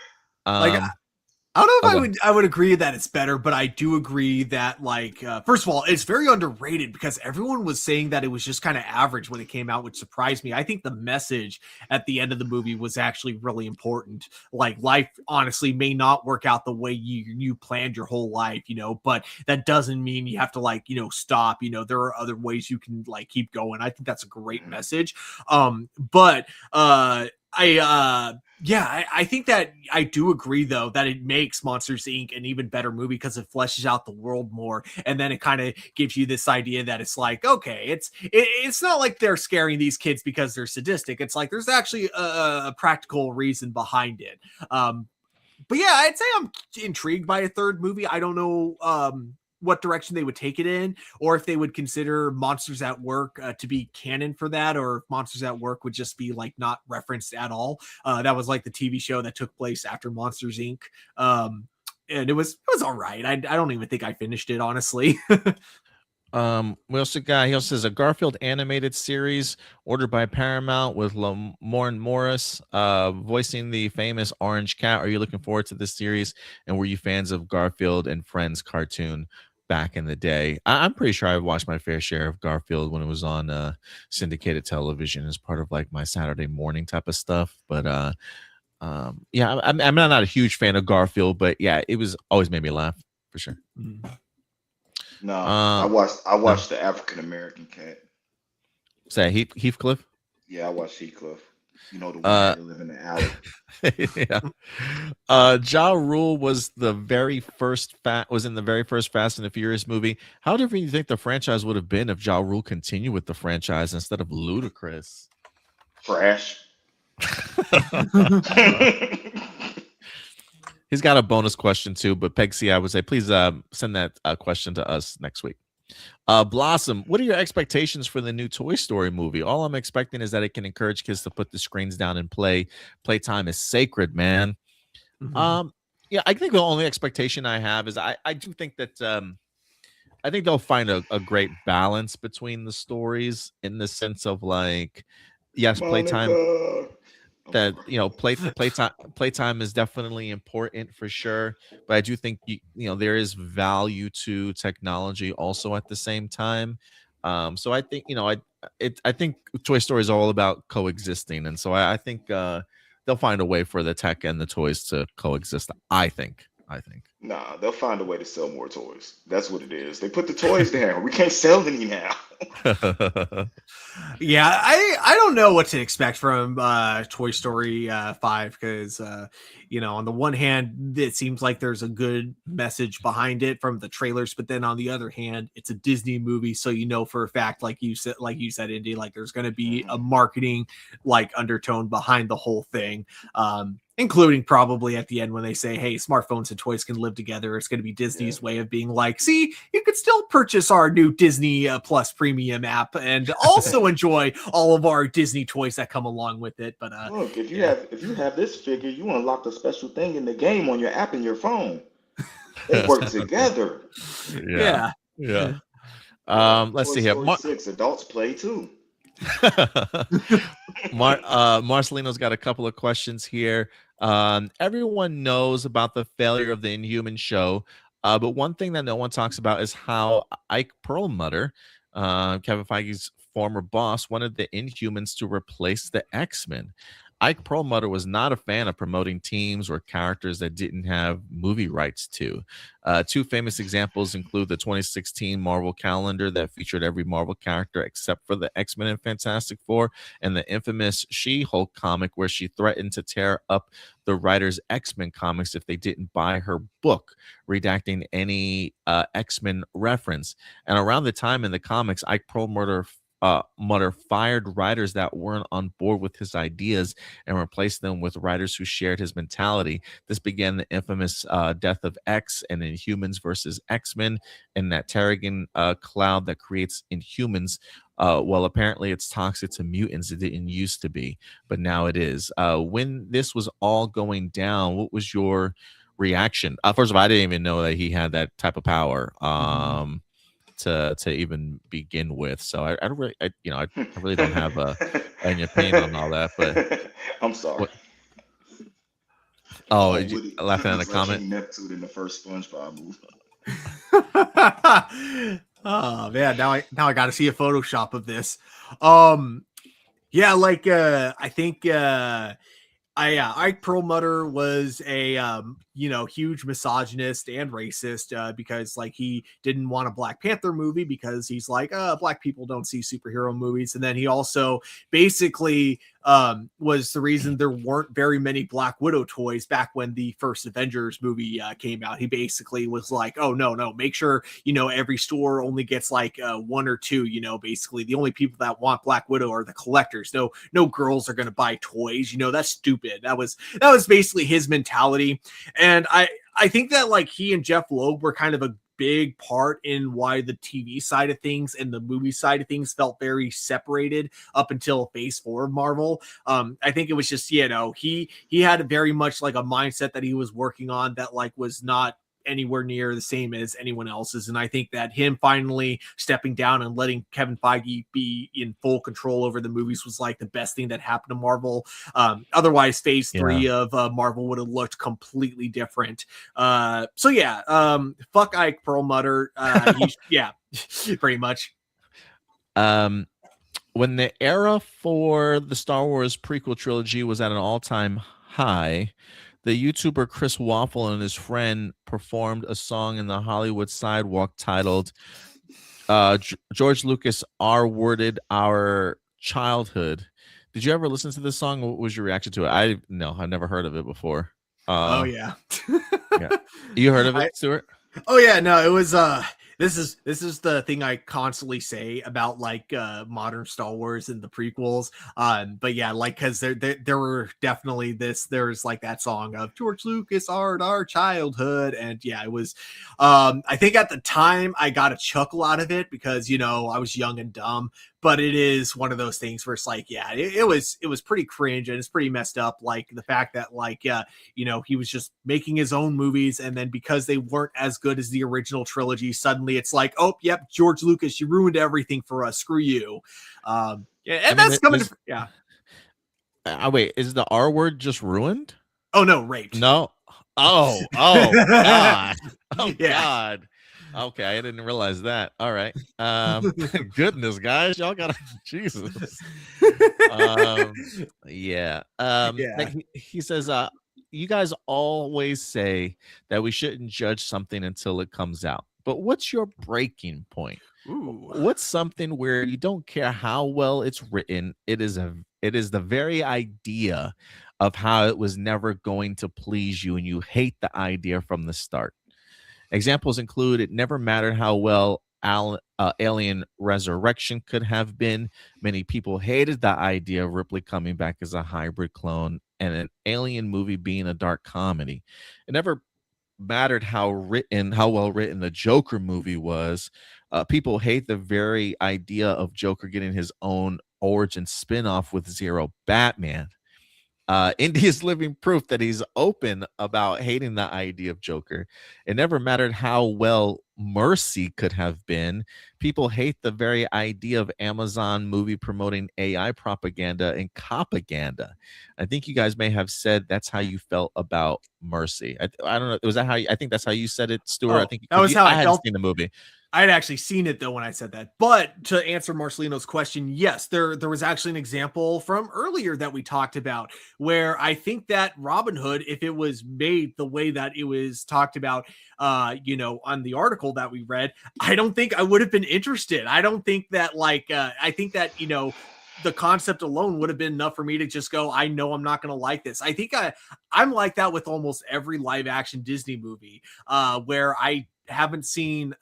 I don't know if I would agree that it's better, but I do agree that, like, first of all, it's very underrated because everyone was saying that it was just kind of average when it came out, which surprised me. I think the message at the end of the movie was actually really important. Like, life honestly may not work out the way you planned your whole life, but that doesn't mean you have to stop. There are other ways you can keep going. I think that's a great message. I think that I do agree, though, that it makes Monsters Inc. an even better movie because it fleshes out the world more. And then it kind of gives you this idea that it's like, okay, it's not like they're scaring these kids because they're sadistic. It's like there's actually a practical reason behind it. But yeah, I'd say I'm intrigued by a third movie. I don't know what direction they would take it in, or if they would consider Monsters at Work to be canon for that, or if Monsters at Work would just be not referenced at all. That was the TV show that took place after Monsters Inc. And it was all right. I don't even think I finished it, honestly. He also says a Garfield animated series ordered by Paramount with Lamorne Morris voicing the famous Orange Cat. Are you looking forward to this series? And were you fans of Garfield and Friends cartoon back in the day? I'm pretty sure I watched my fair share of Garfield when it was on syndicated television as part of my Saturday morning type of stuff. But yeah, I'm not a huge fan of Garfield, but yeah, it was always made me laugh for sure. No, I watched the African American Cat. Say Heathcliff? Yeah, I watched Heathcliff. The one that live in the alley. Yeah. Ja Rule was in the very first Fast and the Furious movie. How different do you think the franchise would have been if Ja Rule continued with the franchise instead of Ludacris? Trash. He's got a bonus question too, but Peg C, I would say please send that question to us next week. Blossom, what are your expectations for the new Toy Story movie? All I'm expecting is that it can encourage kids to put the screens down and play. Playtime is sacred, man. Yeah, I think the only expectation I have is I do think that I think they'll find a great balance between the stories in the sense of like, yes, playtime. Monica. That playtime is definitely important for sure, but I do think there is value to technology also at the same time. So I think I think Toy Story is all about coexisting, and so I think they'll find a way for the tech and the toys to coexist. I think. Nah, they'll find a way to sell more toys. That's what it is. They put the toys down. We can't sell any now. Yeah, I don't know what to expect from Toy Story 5 because on the one hand it seems like there's a good message behind it from the trailers, but then on the other hand it's a Disney movie, so for a fact, like you said, Indy, like there's going to be a marketing like undertone behind the whole thing. Including probably at the end when they say, hey, smartphones and toys can live together. It's going to be Disney's way of being like, see, you could still purchase our new Disney Plus premium app and also enjoy all of our Disney toys that come along with it. But look, if you have this figure, you unlock a special thing in the game on your app in your phone. They work together. Yeah. Let's see here. Toy Story 6 adults play too. Marcelino's got a couple of questions here. Everyone knows about the failure of the Inhuman show, but one thing that no one talks about is how Ike Perlmutter, Kevin Feige's former boss, wanted the Inhumans to replace the X-Men. Ike Perlmutter was not a fan of promoting teams or characters that didn't have movie rights to. Two famous examples include the 2016 Marvel calendar that featured every Marvel character except for the X-Men and Fantastic Four, and the infamous She-Hulk comic where she threatened to tear up the writer's X-Men comics if they didn't buy her book, redacting any X-Men reference. And around the time in the comics, Ike Perlmutter fired writers that weren't on board with his ideas and replaced them with writers who shared his mentality. This began the infamous death of X and Inhumans versus X-Men, and that Terrigen cloud that creates Inhumans. Well, apparently it's toxic to mutants. It didn't used to be, but now it is. When this was all going down, what was your reaction? First of all, I didn't even know that he had that type of power. To even begin with, so I really don't have an opinion on all that. But I'm sorry. Oh, you laughing at a comment? Neptune in the first SpongeBob movie. Oh man, now I got to see a Photoshop of this. I think Ike Perlmutter was a huge misogynist and racist because like he didn't want a Black Panther movie because he's like black people don't see superhero movies, and then he also basically was the reason there weren't very many Black Widow toys back when the first Avengers movie came out. He basically was like, oh no, make sure every store only gets like one or two. Basically the only people that want Black Widow are the collectors. No girls are going to buy toys. That's stupid. That was basically his mentality. And I think that like he and Jeff Loeb were kind of a big part in why the TV side of things and the movie side of things felt very separated up until Phase 4 of Marvel. I think it was just, he had very much like a mindset that he was working on that like was not anywhere near the same as anyone else's. And I think that him finally stepping down and letting Kevin Feige be in full control over the movies was like the best thing that happened to Marvel. Otherwise Phase 3 of Marvel would have looked completely different. Fuck Ike Perlmutter. Pretty much. When the era for the Star Wars prequel trilogy was at an all-time high, the YouTuber Chris Waffle and his friend performed a song in the Hollywood sidewalk titled George Lucas R-worded our childhood. Did you ever listen to this song? What was your reaction to it? I've never heard of it before. Yeah. You heard of it, Stuart? Oh yeah, no, it was This is the thing I constantly say about like modern Star Wars and the prequels. But yeah, like because there were definitely there's like that song of George Lucas art our childhood, and yeah, it was. I think at the time I got a chuckle out of it because I was young and dumb. But it is one of those things where it's like, yeah, it was pretty cringe and it's pretty messed up. Like the fact that like he was just making his own movies, and then because they weren't as good as the original trilogy, suddenly it's like, oh, yep, George Lucas, you ruined everything for us. Screw you. Yeah, and that's coming. Yeah. Wait, is the R word just ruined? Oh no, raped. No. Oh God. Oh Yeah. God. Okay, I didn't realize that. All right. Goodness, guys, y'all gotta Jesus. Yeah. Yeah. He says, you guys always say that we shouldn't judge something until it comes out. But what's your breaking point? Ooh. What's something where you don't care how well it's written? It is the very idea of how it was never going to please you, and you hate the idea from the start. Examples include it never mattered how well Alien Resurrection could have been. Many people hated the idea of Ripley coming back as a hybrid clone and an alien movie being a dark comedy. It never mattered how well written the Joker movie was. People hate the very idea of Joker getting his own origin spinoff with Zero Batman. Indy is living proof that he's open about hating the idea of Joker. It never mattered how well Mercy could have been. People hate the very idea of Amazon movie promoting AI propaganda and propaganda. I think you guys may have said that's how you felt about Mercy. I don't know. Was that how I think that's how you said it, Stuart? Oh, I think that was how I hadn't felt. seen the movie. I had actually seen it though when I said that. But to answer Marcelino's question, yes, there was actually an example from earlier that we talked about where I think that Robin Hood, if it was made the way that it was talked about, on the article that we read, I don't think I would have been interested. I don't think that I think that the concept alone would have been enough for me to just go, I know I'm not going to like this. I think I'm like that with almost every live action Disney movie, where I haven't seen.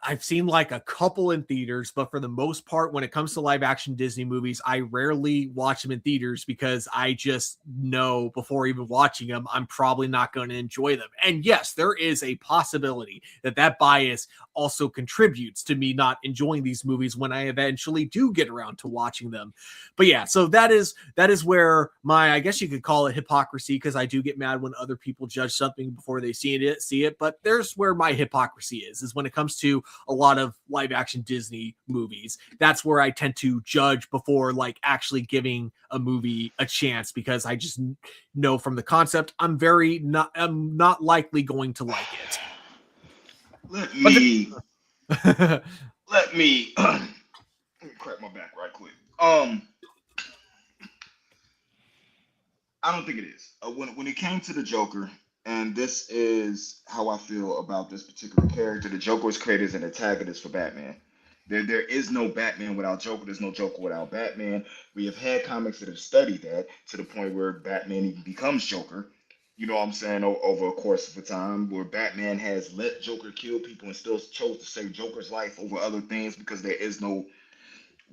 I've seen like a couple in theaters, but for the most part, when it comes to live action Disney movies, I rarely watch them in theaters because I just know before even watching them, I'm probably not going to enjoy them. And yes, there is a possibility that bias also contributes to me not enjoying these movies when I eventually do get around to watching them. But yeah, so that is where I guess you could call it hypocrisy, because I do get mad when other people judge something before they see it. But there's where my hypocrisy is when it comes to a lot of live action Disney movies. That's where I tend to judge before actually giving a movie a chance, because I just know from the concept I'm not likely going to like it. Let me crack my back right quick. I don't think it is. When it came to the Joker, and this is how I feel about this particular character, the Joker was created as an antagonist for Batman. There is no Batman without Joker. There's no Joker without Batman. We have had comics that have studied that to the point where Batman even becomes Joker. You know what I'm saying? Over a course of a time, where Batman has let Joker kill people and still chose to save Joker's life over other things, because there is no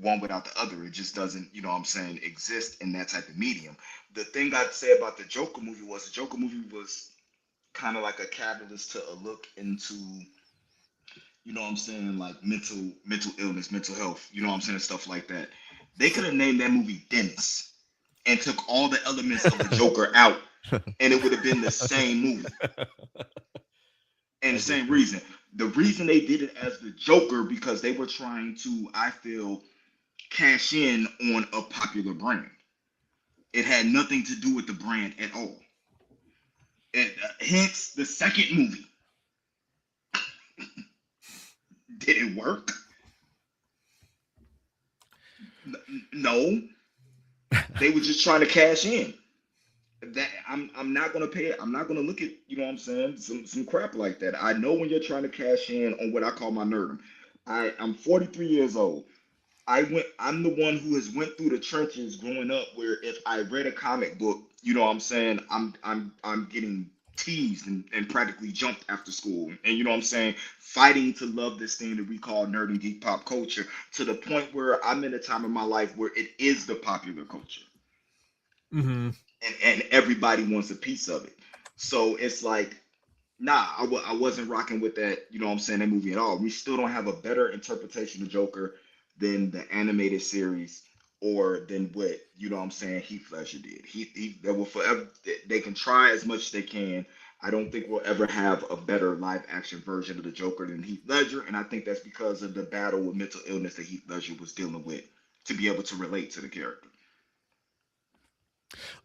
one without the other. It just doesn't, exist in that type of medium. The thing I'd say about the Joker movie was kind of like a catalyst to a look into, like mental illness, mental health, stuff like that. They could have named that movie Dennis and took all the elements of the Joker out, and it would have been the same movie. And the same reason. The reason they did it as the Joker, because they were trying to, I feel, cash in on a popular brand. It had nothing to do with the brand at all. And hence the second movie. Did it work? No. They were just trying to cash in. That I'm not gonna pay it. I'm not gonna look at, some crap like that. I know when you're trying to cash in on what I call my nerdum. I'm 43 years old. I'm the one who has went through the trenches growing up, where if I read a comic book, I'm getting teased and practically jumped after school. And you know what I'm saying? Fighting to love this thing that we call nerd and geek pop culture to the point where I'm in a time in my life where it is the popular culture. Mm-hmm. And everybody wants a piece of it. So it's like, nah, I wasn't rocking with that, you know what I'm saying, that movie at all. We still don't have a better interpretation of Joker than the animated series or than what, you know what I'm saying, Heath Ledger did. They will forever, they can try as much as they can. I don't think we'll ever have a better live action version of the Joker than Heath Ledger. And I think that's because of the battle with mental illness that Heath Ledger was dealing with to be able to relate to the character.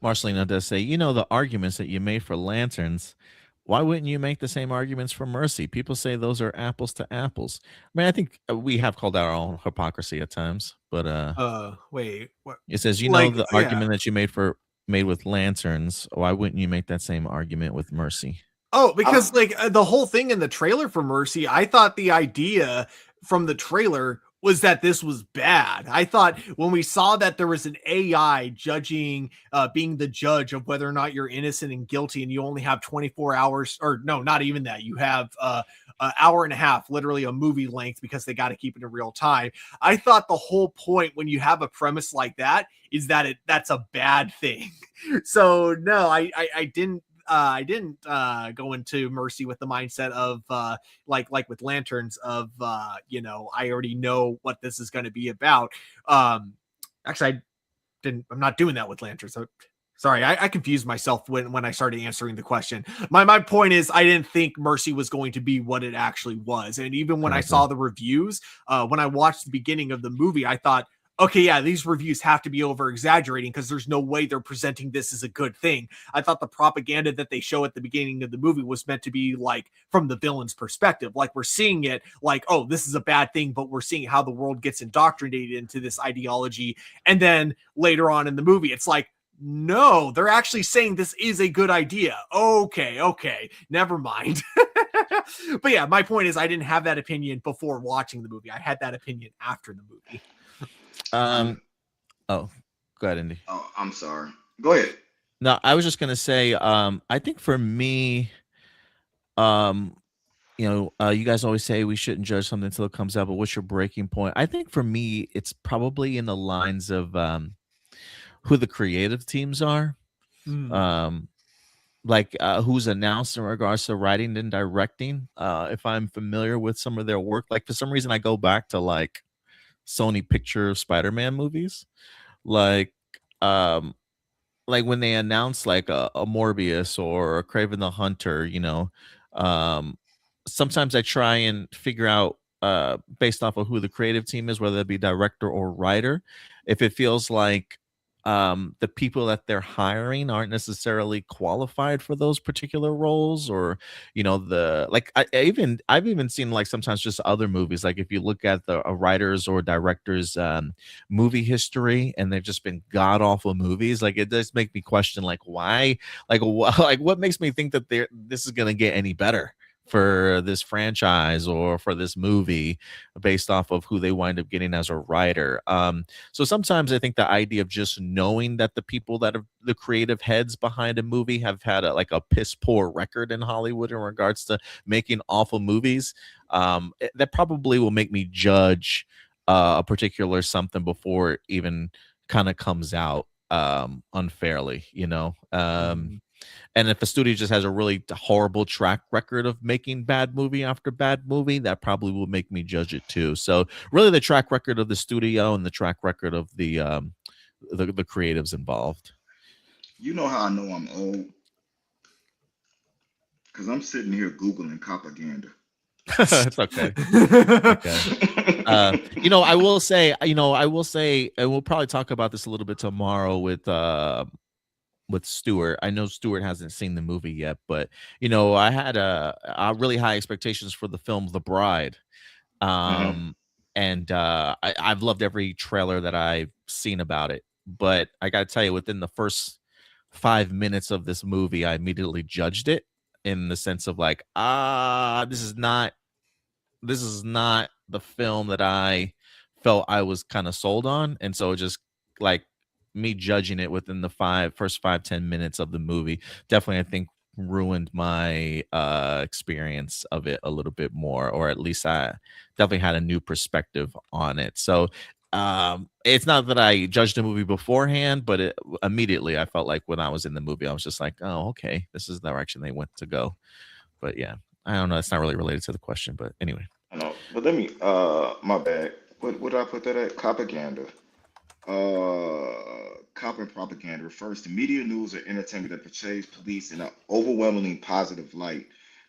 Marcelina does say, the arguments that you made for lanterns, why wouldn't you make the same arguments for Mercy? People say those are apples to apples. I mean, I think we have called out our own hypocrisy at times, but Wait, what? it says, Like, the argument that you made with lanterns, why wouldn't you make that same argument with Mercy? Oh, because the whole thing in the trailer for Mercy, I thought the idea from the trailer was that this was bad. I thought when we saw that there was an AI judging, being the judge of whether or not you're innocent and guilty, and you only have 24 hours, or no, not even that. You have an hour and a half, literally a movie length, because they got to keep it in real time. I thought the whole point when you have a premise like that is that that's a bad thing. So no, I didn't. I didn't go into Mercy with the mindset of like with Lanterns of I already know what this is going to be about. Actually, I'm not doing that with Lanterns. So sorry, I confused myself when I started answering the question. My point is, I didn't think Mercy was going to be what it actually was, and even when I saw the reviews, when I watched the beginning of the movie, I thought, okay, yeah, these reviews have to be over exaggerating because there's no way they're presenting this as a good thing. I thought the propaganda that they show at the beginning of the movie was meant to be like from the villain's perspective. Like we're seeing it like, oh, this is a bad thing, but we're seeing how the world gets indoctrinated into this ideology. And then later on in the movie, it's like, no, they're actually saying this is a good idea. Okay, never mind. But yeah, my point is I didn't have that opinion before watching the movie. I had that opinion after the movie. Oh, go ahead, Indy. Oh, I'm sorry. Go ahead. No, I was just gonna say, I think for me, you guys always say we shouldn't judge something until it comes out, but what's your breaking point? I think for me, it's probably in the lines of who the creative teams are, who's announced in regards to writing and directing. If I'm familiar with some of their work, like for some reason I go back to like Sony Picture Spider-Man movies, like when they announce like a Morbius or a Kraven the Hunter, sometimes I try and figure out based off of who the creative team is, whether it be director or writer, if it feels like the people that they're hiring aren't necessarily qualified for those particular roles, or I've even seen like sometimes just other movies, like if you look at the writers or directors movie history and they've just been god awful movies, like it does make me question like why, like what makes me think that this is gonna get any better for this franchise or for this movie based off of who they wind up getting as a writer. So sometimes I think the idea of just knowing that the people that are the creative heads behind a movie have had a piss poor record in Hollywood in regards to making awful movies, that probably will make me judge a particular something before it even kind of comes out unfairly, And if a studio just has a really horrible track record of making bad movie after bad movie, that probably will make me judge it too. So really the track record of the studio and the track record of the creatives involved. You know how I know I'm old? Because I'm sitting here Googling propaganda. It's okay. Okay. I will say, and we'll probably talk about this a little bit tomorrow with Stuart. I know Stuart hasn't seen the movie yet, but I had a really high expectations for the film The Bride. And I've loved every trailer that I've seen about it. But I gotta tell you, within the first 5 minutes of this movie, I immediately judged it in the sense of like, this is not the film that I felt I was kind of sold on. And so just like me judging it within the first 5-10 minutes of the movie, definitely I think ruined my experience of it a little bit more, or at least I definitely had a new perspective on it. So it's not that I judged the movie beforehand, but immediately I felt like when I was in the movie, I was just like, oh, okay, this is the direction they went to go. But yeah, I don't know. It's not really related to the question, but anyway. I know, but let me. My bad. What did I put that at? Propaganda. Cop and propaganda refers to media news or entertainment that portrays police in an overwhelmingly positive light,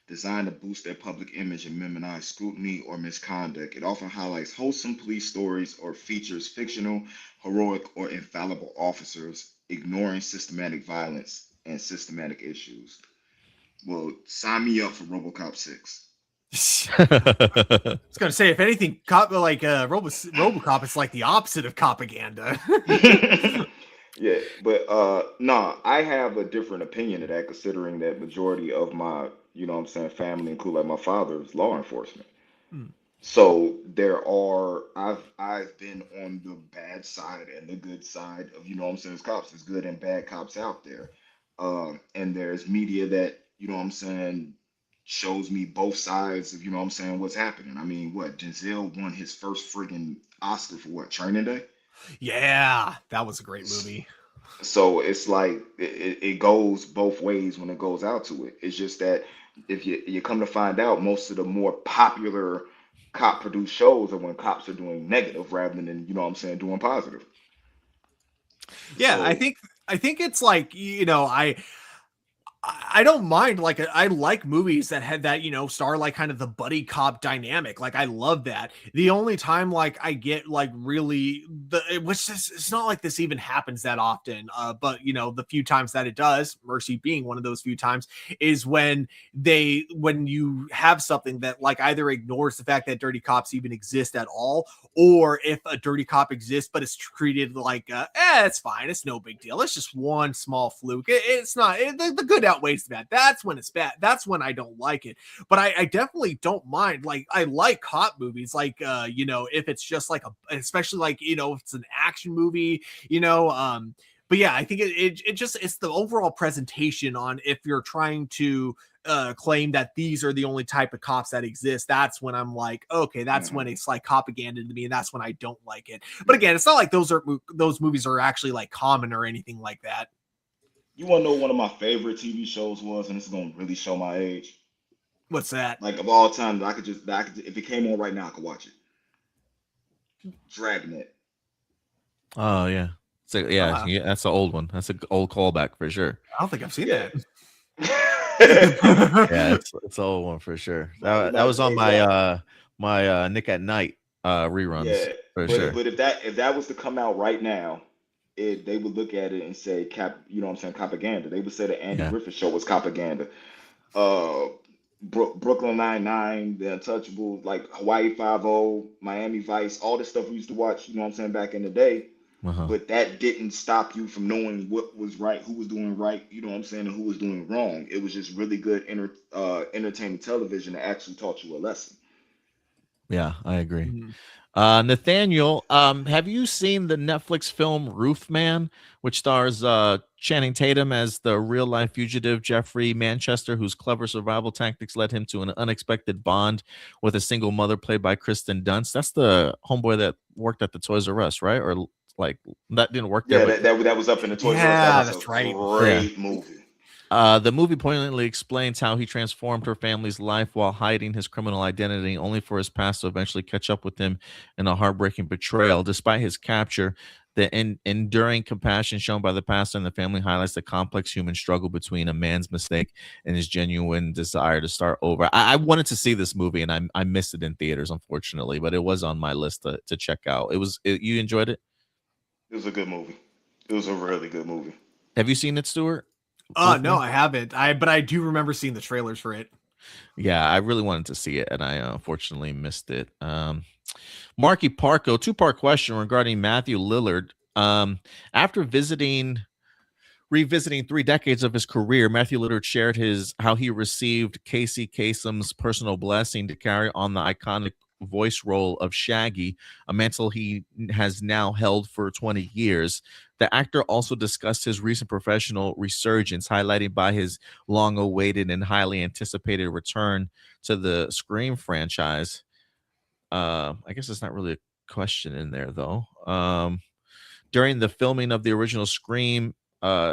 designed to boost their public image and minimize scrutiny or misconduct. It often highlights wholesome police stories or features fictional, heroic, or infallible officers ignoring systematic violence and systematic issues. Well, sign me up for RoboCop 6. I was gonna say, if anything, RoboCop is like the opposite of propaganda. Yeah, but nah, I have a different opinion of that, considering that majority of my, family, including like my father, is law enforcement. Hmm. So I've been on the bad side and the good side of, as cops. There's good and bad cops out there. And there's media that, shows me both sides of, what's happening. I mean, what, Denzel won his first friggin' Oscar for what, Training Day? Yeah, that was a great movie. So it's like it goes both ways when it goes out to it. It's just that if you come to find out, most of the more popular cop produced shows are when cops are doing negative rather than, doing positive. Yeah, So, I think it's like, I don't mind, like, I like movies that had that, star like kind of the buddy cop dynamic. Like, I love that. The only time like I get like really it's not like this even happens that often, but the few times that it does, Mercy being one of those few times, is when you have something that like either ignores the fact that dirty cops even exist at all, or if a dirty cop exists but it's treated like it's fine, it's no big deal, it's just one small fluke, it's not the good outweighs that. That's when it's bad. That's when I don't like it. But I definitely don't mind. Like, I like cop movies. Like, if it's just like especially like, if it's an action movie, but yeah, I think it's the overall presentation on if you're trying to claim that these are the only type of cops that exist. That's when I'm like, okay, that's when it's like propaganda to me, and that's when I don't like it. But again, it's not like those movies are actually like common or anything like that. you want to know one of my favorite TV shows was, and this is gonna really show my age. What's that? Like of all time, that I could if it came on right now, I could watch it. Dragnet. Oh yeah. So yeah, that's an old one. That's an old callback for sure. I don't think I've seen that. Yeah, it's an old one for sure. That was on my my Nick at Night reruns. Yeah, for sure. But if that was to come out right now, they would look at it and say propaganda. They would say the Andy Griffith Show was propaganda. Brooklyn Nine-Nine, The Untouchables, like Hawaii Five-0, Miami Vice, all the stuff we used to watch, back in the day. But that didn't stop you from knowing what was right, who was doing right, and who was doing wrong. It was just really good entertainment television that actually taught you a lesson. Yeah, I agree. Nathaniel, have you seen the Netflix film Roofman, which stars Channing Tatum as the real-life fugitive Jeffrey Manchester, whose clever survival tactics led him to an unexpected bond with a single mother played by Kristen Dunst? That's the homeboy that worked at the Toys R Us, right? Or like that didn't work there. Yeah, that was up in the Toys R Us. Yeah, that's right. Great movie. The movie poignantly explains how he transformed her family's life while hiding his criminal identity, only for his past to eventually catch up with him in a heartbreaking betrayal. Despite his capture, the enduring compassion shown by the pastor and the family highlights the complex human struggle between a man's mistake and his genuine desire to start over. I wanted to see this movie, and I missed it in theaters, unfortunately, but it was on my list to check out. You enjoyed it? It was a good movie. It was a really good movie. Have you seen it, Stuart? No, I haven't. But I do remember seeing the trailers for it. Yeah, I really wanted to see it, and I unfortunately missed it. Marky Parko, 2-part question regarding Matthew Lillard. After revisiting 3 decades of his career, Matthew Lillard shared how he received Casey Kasem's personal blessing to carry on the iconic voice role of Shaggy, a mantle he has now held for 20 years. The actor also discussed his recent professional resurgence, highlighting by his long-awaited and highly anticipated return to the Scream franchise. I guess it's not really a question in there, though. During the filming of the original Scream,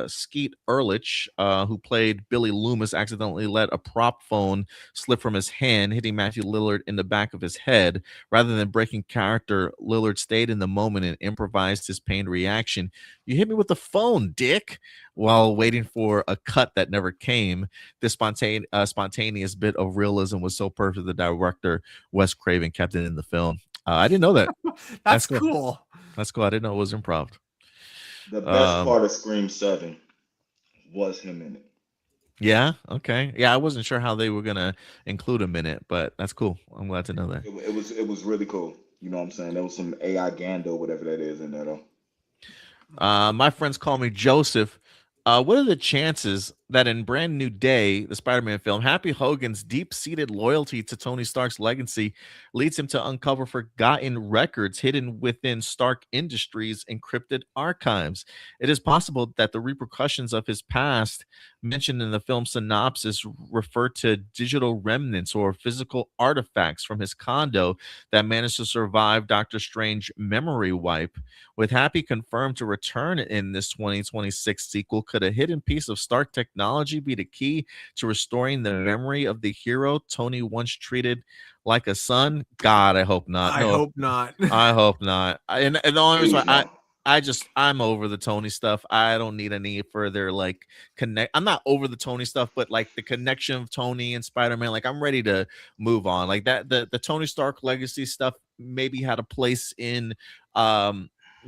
Skeet Ulrich, who played Billy Loomis, accidentally let a prop phone slip from his hand, hitting Matthew Lillard in the back of his head. Rather than breaking character, Lillard stayed in the moment and improvised his pained reaction. "You hit me with the phone, dick," while waiting for a cut that never came. This spontaneous bit of realism was so perfect the director, Wes Craven, kept it in the film. I didn't know that. That's cool. That's cool. I didn't know it was improv. The best part of Scream 7 was him in it. Yeah. Okay. Yeah, I wasn't sure how they were gonna include him in it, but that's cool. I'm glad to know that. It was really cool. You know what I'm saying? There was some AI Gando, whatever that is, in there though. My friends call me Joseph. What are the chances that in Brand New Day, the Spider-Man film, Happy Hogan's deep-seated loyalty to Tony Stark's legacy leads him to uncover forgotten records hidden within Stark Industries' encrypted archives? It is possible that the repercussions of his past, mentioned in the film synopsis, refer to digital remnants or physical artifacts from his condo that managed to survive Doctor Strange memory wipe. With Happy confirmed to return in this 2026 sequel, could a hidden piece of Stark technology be the key to restoring the memory of the hero Tony once treated like a son? God, I hope not. I hope not. I hope not. And the only reason Please why no. I'm over the Tony stuff. I don't need any further like connect. I'm not over the Tony stuff, but like the connection of Tony and Spider-Man, like I'm ready to move on. Like that, the Tony Stark legacy stuff maybe had a place in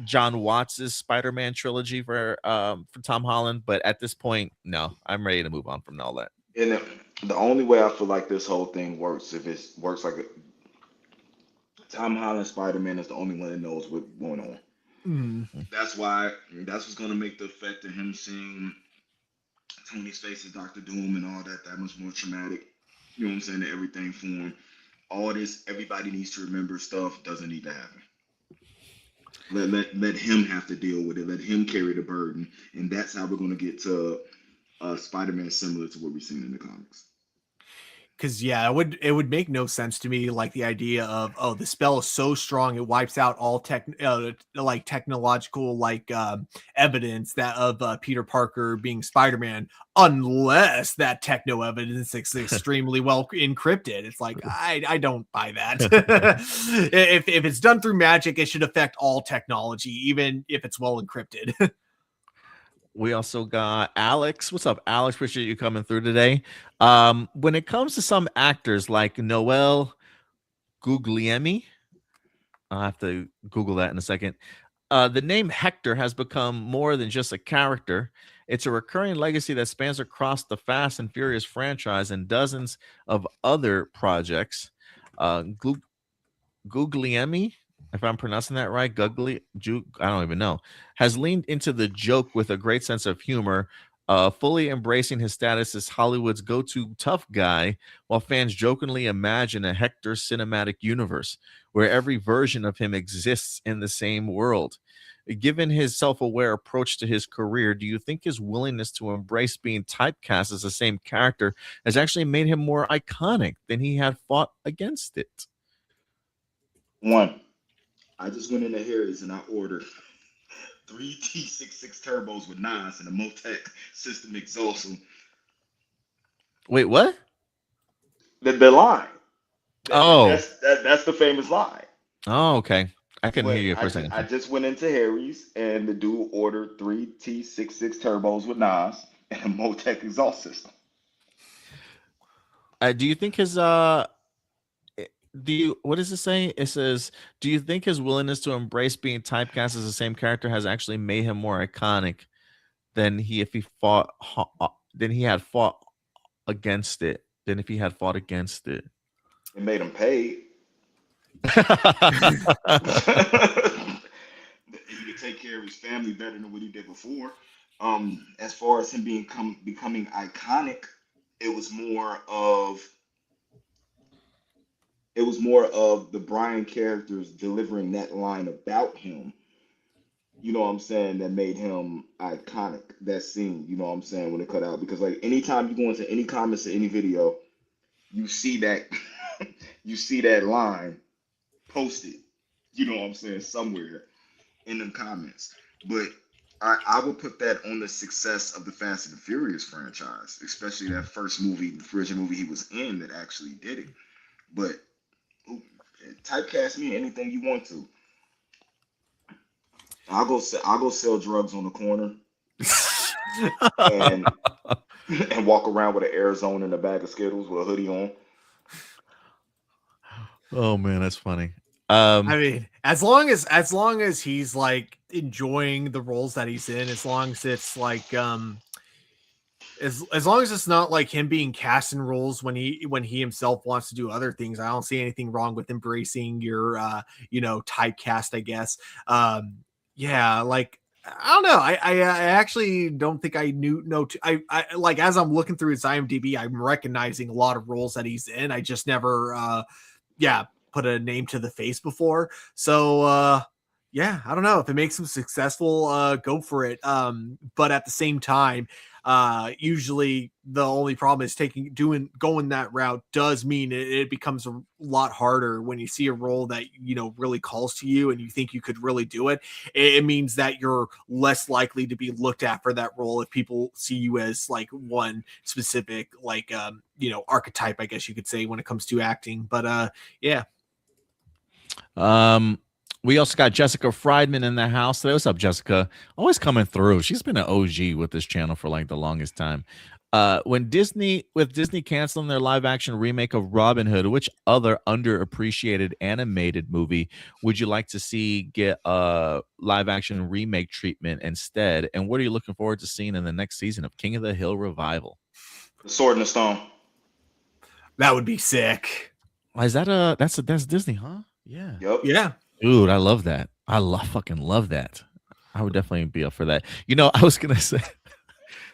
John Watts's Spider-Man trilogy for Tom Holland, but at this point, no, I'm ready to move on from all that. And the only way I feel like this whole thing works if it works like Tom Holland Spider-Man is the only one that knows what's going on. That's what's gonna make the effect of him seeing Tony's face as Doctor Doom and all that much more traumatic. You know what I'm saying? That everything for him. All this, everybody needs to remember stuff doesn't need to happen. Let him have to deal with it. Let him carry the burden, and that's how we're gonna get to Spider-Man similar to what we've seen in the comics. Because it would make no sense to me, like the idea of the spell is so strong it wipes out all technological evidence that of Peter Parker being Spider-Man, unless that techno evidence is extremely well encrypted. It's like I don't buy that. if it's done through magic, it should affect all technology, even if it's well encrypted. We also got Alex. What's up, Alex? Appreciate you coming through today. When it comes to some actors like Noel Guglielmi, I'll have to Google that in a second. The name Hector has become more than just a character. It's a recurring legacy that spans across the Fast and Furious franchise and dozens of other projects. Guglielmi, if I'm pronouncing that right, I don't even know, has leaned into the joke with a great sense of humor, fully embracing his status as Hollywood's go-to tough guy, while fans jokingly imagine a Hector cinematic universe where every version of him exists in the same world. Given his self-aware approach to his career, do you think his willingness to embrace being typecast as the same character has actually made him more iconic than he had fought against it? One, I just went into Harry's and I ordered 3 T66 turbos with NOS and a Motec system exhaust. Wait, what? The line. Oh. That's the famous line. Oh, okay. I couldn't hear you for a second. I just went into Harry's and the dude ordered 3 T66 turbos with NOS and a Motec exhaust system. Do you think his what does it say? It says, do you think his willingness to embrace being typecast as the same character has actually made him more iconic than if he had fought against it? Than if he had fought against it? It made him pay. He could take care of his family better than what he did before. As far as him becoming iconic, it was more of It was more of the Brian characters delivering that line about him. You know what I'm saying? That made him iconic. That scene, you know what I'm saying, when it cut out. Because like anytime you go into any comments or any video, you see that you see that line posted. You know what I'm saying, somewhere in them comments. But I would put that on the success of the Fast and the Furious franchise, especially that first movie, the first movie he was in that actually did it. But typecast me in anything you want to. I'll go sell drugs on the corner and and walk around with an Arizona and a bag of Skittles with a hoodie on. Oh man, that's funny. I mean, as long as he's like enjoying the roles that he's in, as long as it's like as long as it's not like him being cast in roles when he himself wants to do other things, I don't see anything wrong with embracing your typecast, I guess. Yeah, like I don't know. I actually don't think I I like, as I'm looking through his IMDb, I'm recognizing a lot of roles that he's in. I just never put a name to the face before. So yeah, I don't know. If it makes him successful, go for it. But at the same time, usually the only problem is going that route does mean it becomes a lot harder when you see a role that really calls to you and you think you could really do it. It means that you're less likely to be looked at for that role if people see you as like one specific archetype, I guess you could say, when it comes to acting. But yeah. We also got Jessica Friedman in the house today. What's up, Jessica? Always coming through. She's been an OG with this channel for like the longest time. With Disney canceling their live action remake of Robin Hood, which other underappreciated animated movie would you like to see get a live action remake treatment instead? And what are you looking forward to seeing in the next season of King of the Hill revival? The Sword and the Stone. That would be sick. Is that that's Disney, huh? Yeah. Yep. Yeah. Dude, I love that. Fucking love that. I would definitely be up for that. I was gonna say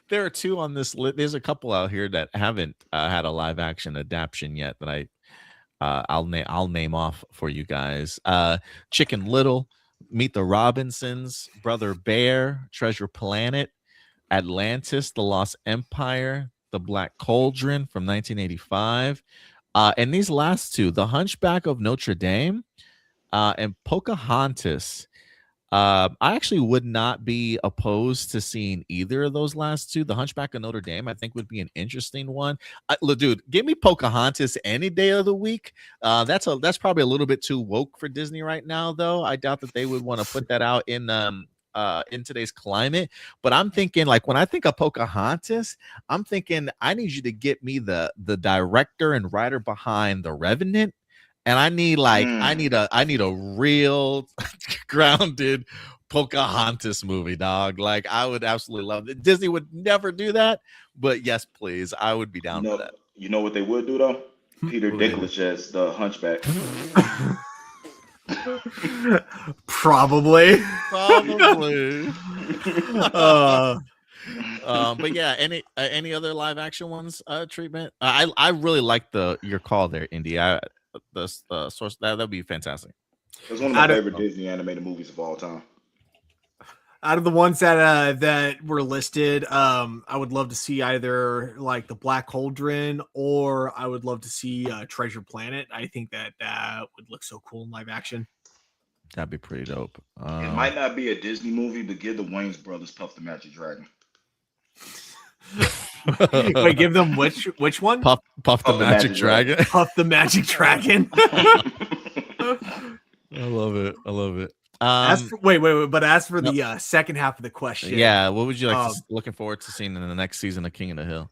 there are two on this list. There's a couple out here that haven't had a live action adaptation yet that I'll name off for you guys. Chicken Little, Meet the Robinsons, Brother Bear, Treasure Planet, Atlantis, The Lost Empire, The Black Cauldron from 1985, and these last two, The Hunchback of Notre Dame. And Pocahontas. I actually would not be opposed to seeing either of those last two. The Hunchback of Notre Dame, I think, would be an interesting one. Look, dude, give me Pocahontas any day of the week. That's probably a little bit too woke for Disney right now, though. I doubt that they would want to put that out in today's climate. But I'm thinking, like, when I think of Pocahontas, I'm thinking I need you to get me the director and writer behind The Revenant. And I need a real grounded Pocahontas movie, dog. Like, I would absolutely love it. Disney would never do that, but yes, please, I would be down for that. You know what they would do though? Peter Dinklage as the Hunchback. Probably. But yeah, any other live action ones treatment? I really like your call there, Indy. The source that'd be fantastic. It's one of my favorite Disney animated movies of all time. Out of the ones that were listed, I would love to see either like The Black Cauldron, or I would love to see Treasure Planet. I think that would look so cool in live action. That'd be pretty dope. It might not be a Disney movie, but give the Wayans brothers Puff the Magic Dragon. Wait, give them which one? Puff the Magic Dragon. Puff the Magic Dragon. I love it. But as for the second half of the question, yeah, what would you like looking forward to seeing in the next season of King of the Hill?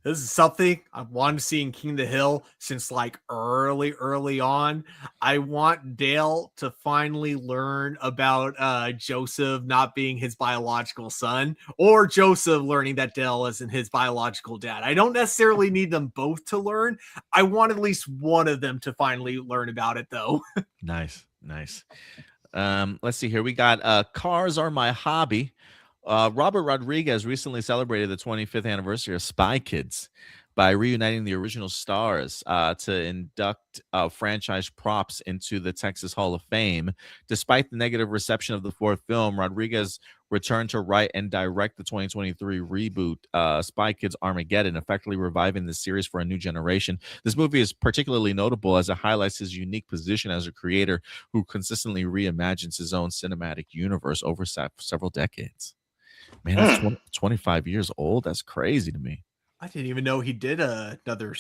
This is something I wanted to see in King of the Hill since like early on. I want Dale to finally learn about Joseph not being his biological son, or Joseph learning that Dale isn't his biological dad. I don't necessarily need them both to learn. I want at least one of them to finally learn about it, though. Nice. Let's see here. We got Cars Are My Hobby. Robert Rodriguez recently celebrated the 25th anniversary of Spy Kids. by reuniting the original stars to induct franchise props into the Texas Hall of Fame. Despite the negative reception of the fourth film, Rodriguez returned to write and direct the 2023 reboot Spy Kids Armageddon, effectively reviving the series for a new generation. This movie is particularly notable as it highlights his unique position as a creator who consistently reimagines his own cinematic universe over several decades. Man, that's 25 years old. That's crazy to me. I didn't even know he did another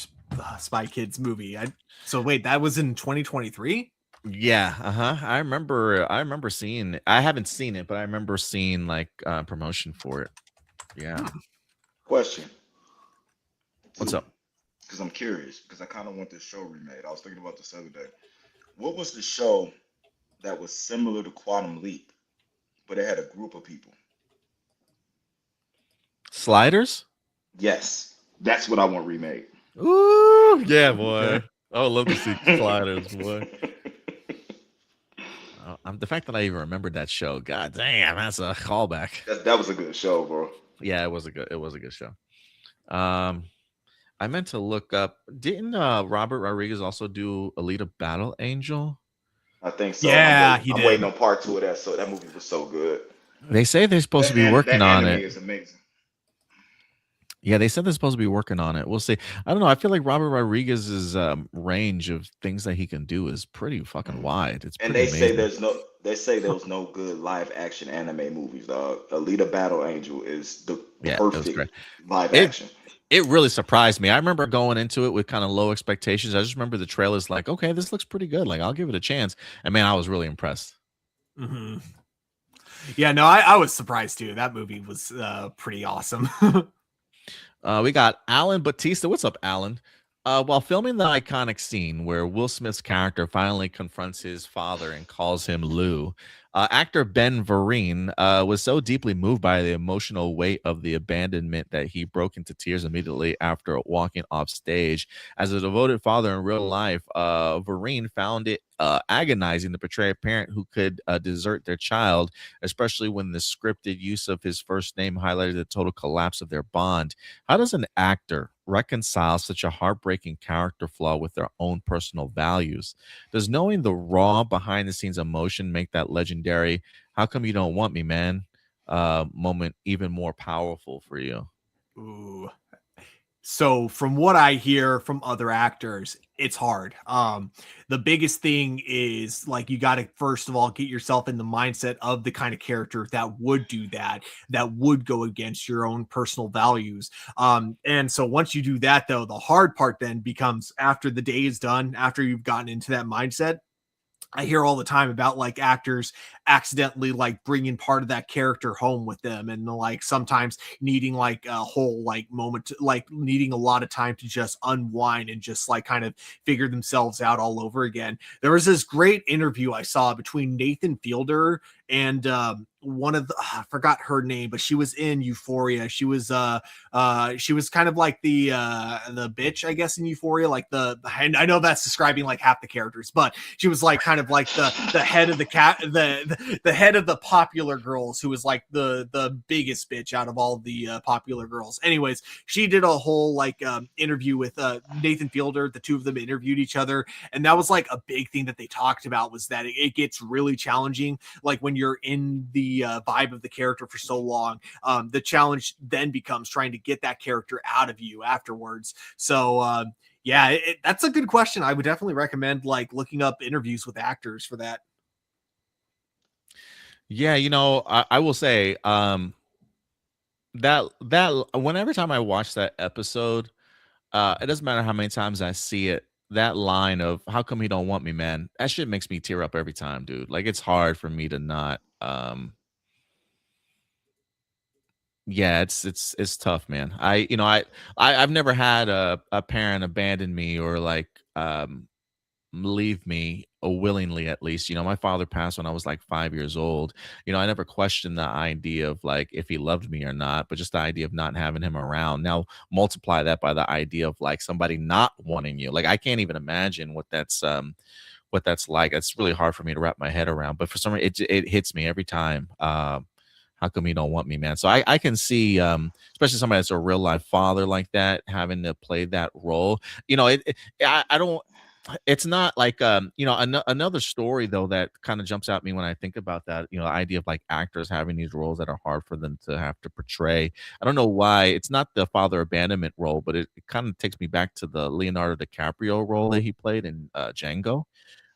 Spy Kids movie. So wait, that was in 2023? Yeah, I remember seeing it. I haven't seen it, but I remember seeing like promotion for it. Yeah. Question. What's up? Because I'm curious, because I kind of want this show remade. I was thinking about this the other day. What was the show that was similar to Quantum Leap, but it had a group of people? Sliders? Yes, that's what I want remade. Ooh, yeah, boy. I would love to see Sliders, boy. The fact that I even remembered that show, god damn, that's a callback. That was a good show, bro. Yeah, it was a good show. I meant to look up. Didn't Robert Rodriguez also do Alita Battle Angel? I think so. Yeah, I'm waiting on part 2 of that. So that movie was so good. They say they're supposed to be working on it. Is amazing. Yeah, they said they're supposed to be working on it. We'll see. I don't know. I feel like Robert Rodriguez's range of things that he can do is pretty fucking wide. It's and they say there was no good live action anime movies, dog. Alita Battle Angel is the perfect live action. It really surprised me. I remember going into it with kind of low expectations. I just remember the trailers like, okay, this looks pretty good. Like, I'll give it a chance. And man, I was really impressed. Mm-hmm. Yeah, no, I was surprised too. That movie was pretty awesome. We got Alan Batista. What's up, Alan? While filming the iconic scene where Will Smith's character finally confronts his father and calls him Lou, actor Ben Vereen was so deeply moved by the emotional weight of the abandonment that he broke into tears immediately after walking off stage. As a devoted father in real life, Vereen found it agonizing to portray a parent who could desert their child, especially when the scripted use of his first name highlighted the total collapse of their bond. How does an actor reconcile such a heartbreaking character flaw with their own personal values? Does knowing the raw behind the scenes emotion make that legendary "how come you don't want me, man" moment even more powerful for you? Ooh. So from what I hear from other actors, it's hard. The biggest thing is like you got to first of all get yourself in the mindset of the kind of character that would do that would go against your own personal values. And so once you do that, though, the hard part then becomes after the day is done, after you've gotten into that mindset. I hear all the time about like actors accidentally like bringing part of that character home with them, and like sometimes needing like a whole like moment to, like needing a lot of time to just unwind and just like kind of figure themselves out all over again. There was this great interview I saw between Nathan Fielder and one of the I forgot her name, but she was in Euphoria. She was kind of like the bitch, I guess, in Euphoria. Like I know that's describing like half the characters, but she was like kind of like the head of the head of the popular girls, who was like the biggest bitch out of all the popular girls. Anyways, she did a whole like interview with Nathan Fielder. The two of them interviewed each other, and that was like a big thing that they talked about, was that it gets really challenging. Like when you're in the vibe of the character for so long, the challenge then becomes trying to get that character out of you afterwards. So yeah, that's a good question. I would definitely recommend like looking up interviews with actors for that. Yeah, you know, I will say that whenever time I watch that episode, it doesn't matter how many times I see it. That line of "how come he don't want me, man," that shit makes me tear up every time, dude. Like it's hard for me to not. Yeah, it's tough, man. I've never had a parent abandon me or like leave me willingly, at least. You know, my father passed when I was like 5 years old. You know, I never questioned the idea of like if he loved me or not, but just the idea of not having him around. Now multiply that by the idea of like somebody not wanting you. Like I can't even imagine what that's like. It's really hard for me to wrap my head around, but for some reason it hits me every time. how come you don't want me, man? So I can see, especially somebody that's a real life father like that, having to play that role. I don't. It's not like another story though that kind of jumps at me when I think about that. The idea of like actors having these roles that are hard for them to have to portray. I don't know why it's not the father abandonment role, but it kind of takes me back to the Leonardo DiCaprio role that he played in Django,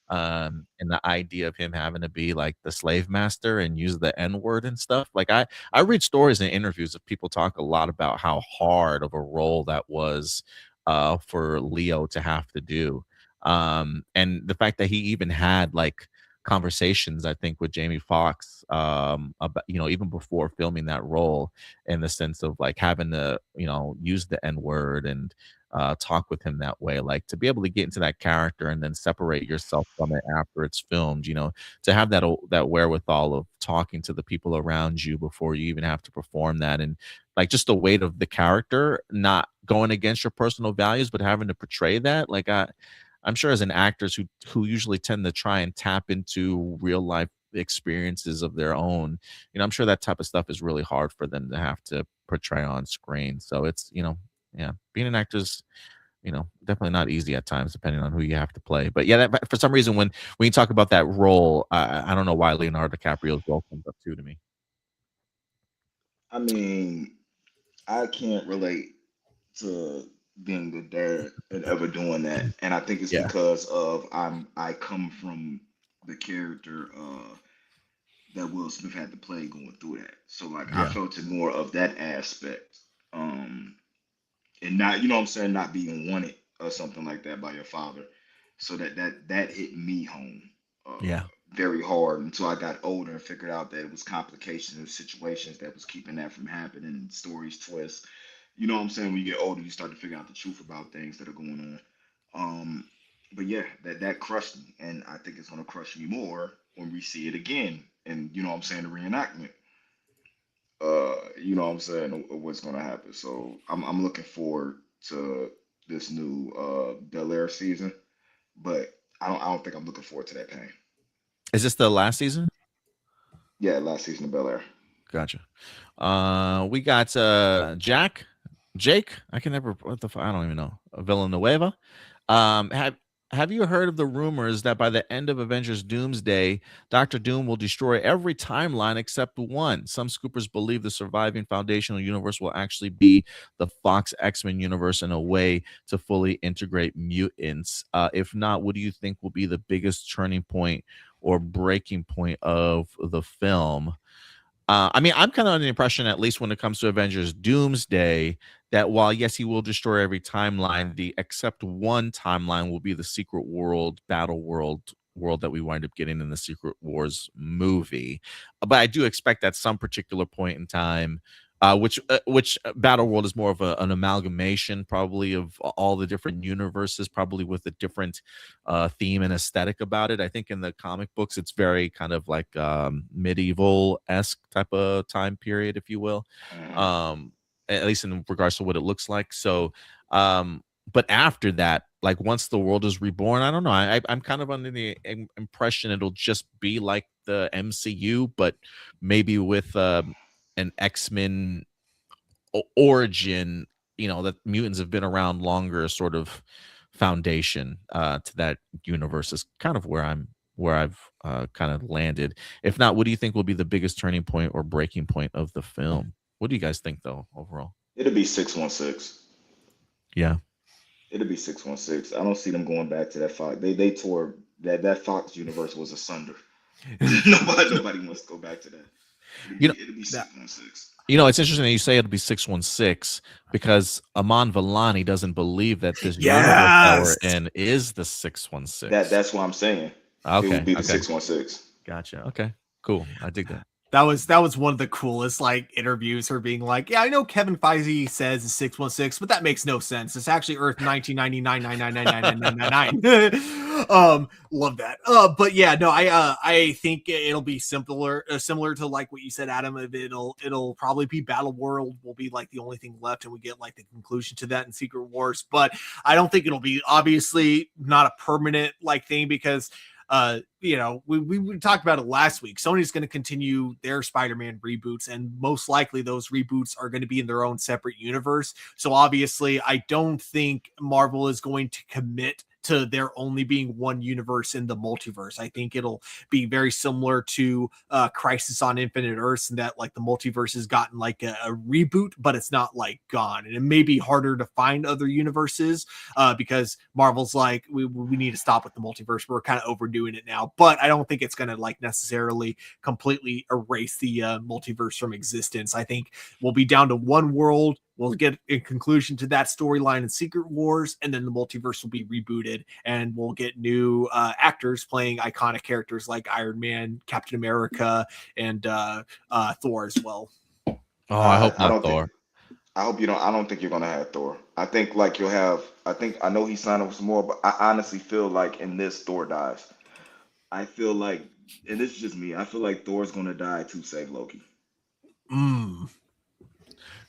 and the idea of him having to be like the slave master and use the N word and stuff. Like I read stories and interviews of people talk a lot about how hard of a role that was for Leo to have to do. And the fact that he even had like conversations, I think, with Jamie Foxx, about, even before filming that role, in the sense of like having to, use the N word and talk with him that way, like to be able to get into that character and then separate yourself from it after it's filmed, to have that wherewithal of talking to the people around you before you even have to perform that, and like just the weight of the character not going against your personal values but having to portray that. Like I'm sure as an actors who usually tend to try and tap into real life experiences of their own, I'm sure that type of stuff is really hard for them to have to portray on screen. So it's, yeah, being an actor is, definitely not easy at times, depending on who you have to play. But yeah, but for some reason, when you talk about that role, I don't know why Leonardo DiCaprio's role comes up too to me. I mean, I can't relate to being the dad and ever doing that, and I think it's Yeah. because of I come from the character that Will Smith had to play going through that. So like I Yeah. felt it more of that aspect, um, and not, what I'm saying, not being wanted or something like that by your father. So that hit me home Yeah. very hard until I got older and figured out that it was complications and situations that was keeping that from happening. Stories twist. You know what I'm saying? When you get older, you start to figure out the truth about things that are going on. But yeah, that crushed me, and I think it's gonna crush me more when we see it again. And you know what I'm saying, the reenactment. You know what I'm saying, what's gonna happen. So I'm looking forward to this new Bel Air season, but I don't think I'm looking forward to that pain. Is this the last season? Yeah, last season of Bel Air. Gotcha. We got Jake. I can never. I don't even know. Villanueva. Have you heard of the rumors that by the end of Avengers Doomsday, Doctor Doom will destroy every timeline except one? Some scoopers believe the surviving foundational universe will actually be the Fox X-Men universe in a way to fully integrate mutants. If not, what do you think will be the biggest turning point or breaking point of the film? I mean, I'm kind of under the impression, at least when it comes to Avengers Doomsday, that while yes, he will destroy every timeline, the except one timeline will be the secret world, battle world that we wind up getting in the Secret Wars movie. But I do expect at some particular point in time, which battle world is more of an amalgamation, probably of all the different universes, probably with a different theme and aesthetic about it. I think in the comic books, it's very kind of like medieval-esque type of time period, if you will, at least in regards to what it looks like. So, but after that, like once the world is reborn, I don't know. I'm kind of under the impression it'll just be like the MCU, but maybe with an X-Men origin, that mutants have been around longer, sort of foundation to that universe is kind of where I've kind of landed. If not, what do you think will be the biggest turning point or breaking point of the film? What do you guys think though overall? It'll be 616. Yeah. It'll be 616. I don't see them going back to that Fox. They tore that Fox universe was asunder. Nobody wants to go back to that. It'll be 616. It's interesting that you say it'll be 616 because Aman Vellani doesn't believe that this universe that we're in is the 616. That's what I'm saying. Okay. It would be the 616. Gotcha. Okay. Cool. I dig that. That was one of the coolest like interviews, her being like, yeah, I know Kevin Feige says it's 616, but that makes no sense. It's actually Earth 1999. Love that. But yeah, no, I think it'll be similar to like what you said, Adam. It'll probably be Battle World will be like the only thing left, and we get like the conclusion to that in Secret Wars. But I don't think it'll be, obviously not a permanent like thing, because we talked about it last week. Sony's going to continue their Spider-Man reboots, and most likely those reboots are going to be in their own separate universe. So obviously, I don't think Marvel is going to commit to there only being one universe in the multiverse. I think it'll be very similar to Crisis on Infinite Earths, and that like the multiverse has gotten like a reboot, but it's not like gone. And it may be harder to find other universes because Marvel's like, we need to stop with the multiverse. We're kind of overdoing it now. But I don't think it's going to like necessarily completely erase the multiverse from existence. I think we'll be down to one world. We'll get a conclusion to that storyline in Secret Wars, and then the multiverse will be rebooted, and we'll get new actors playing iconic characters like Iron Man, Captain America, and Thor as well. Oh, I hope not Thor. I hope you don't. I don't think you're gonna have Thor. I think like you'll have. I know he's signed up for some more, but I honestly feel like in this Thor dies. I feel like, and this is just me. I feel like Thor's gonna die to save Loki.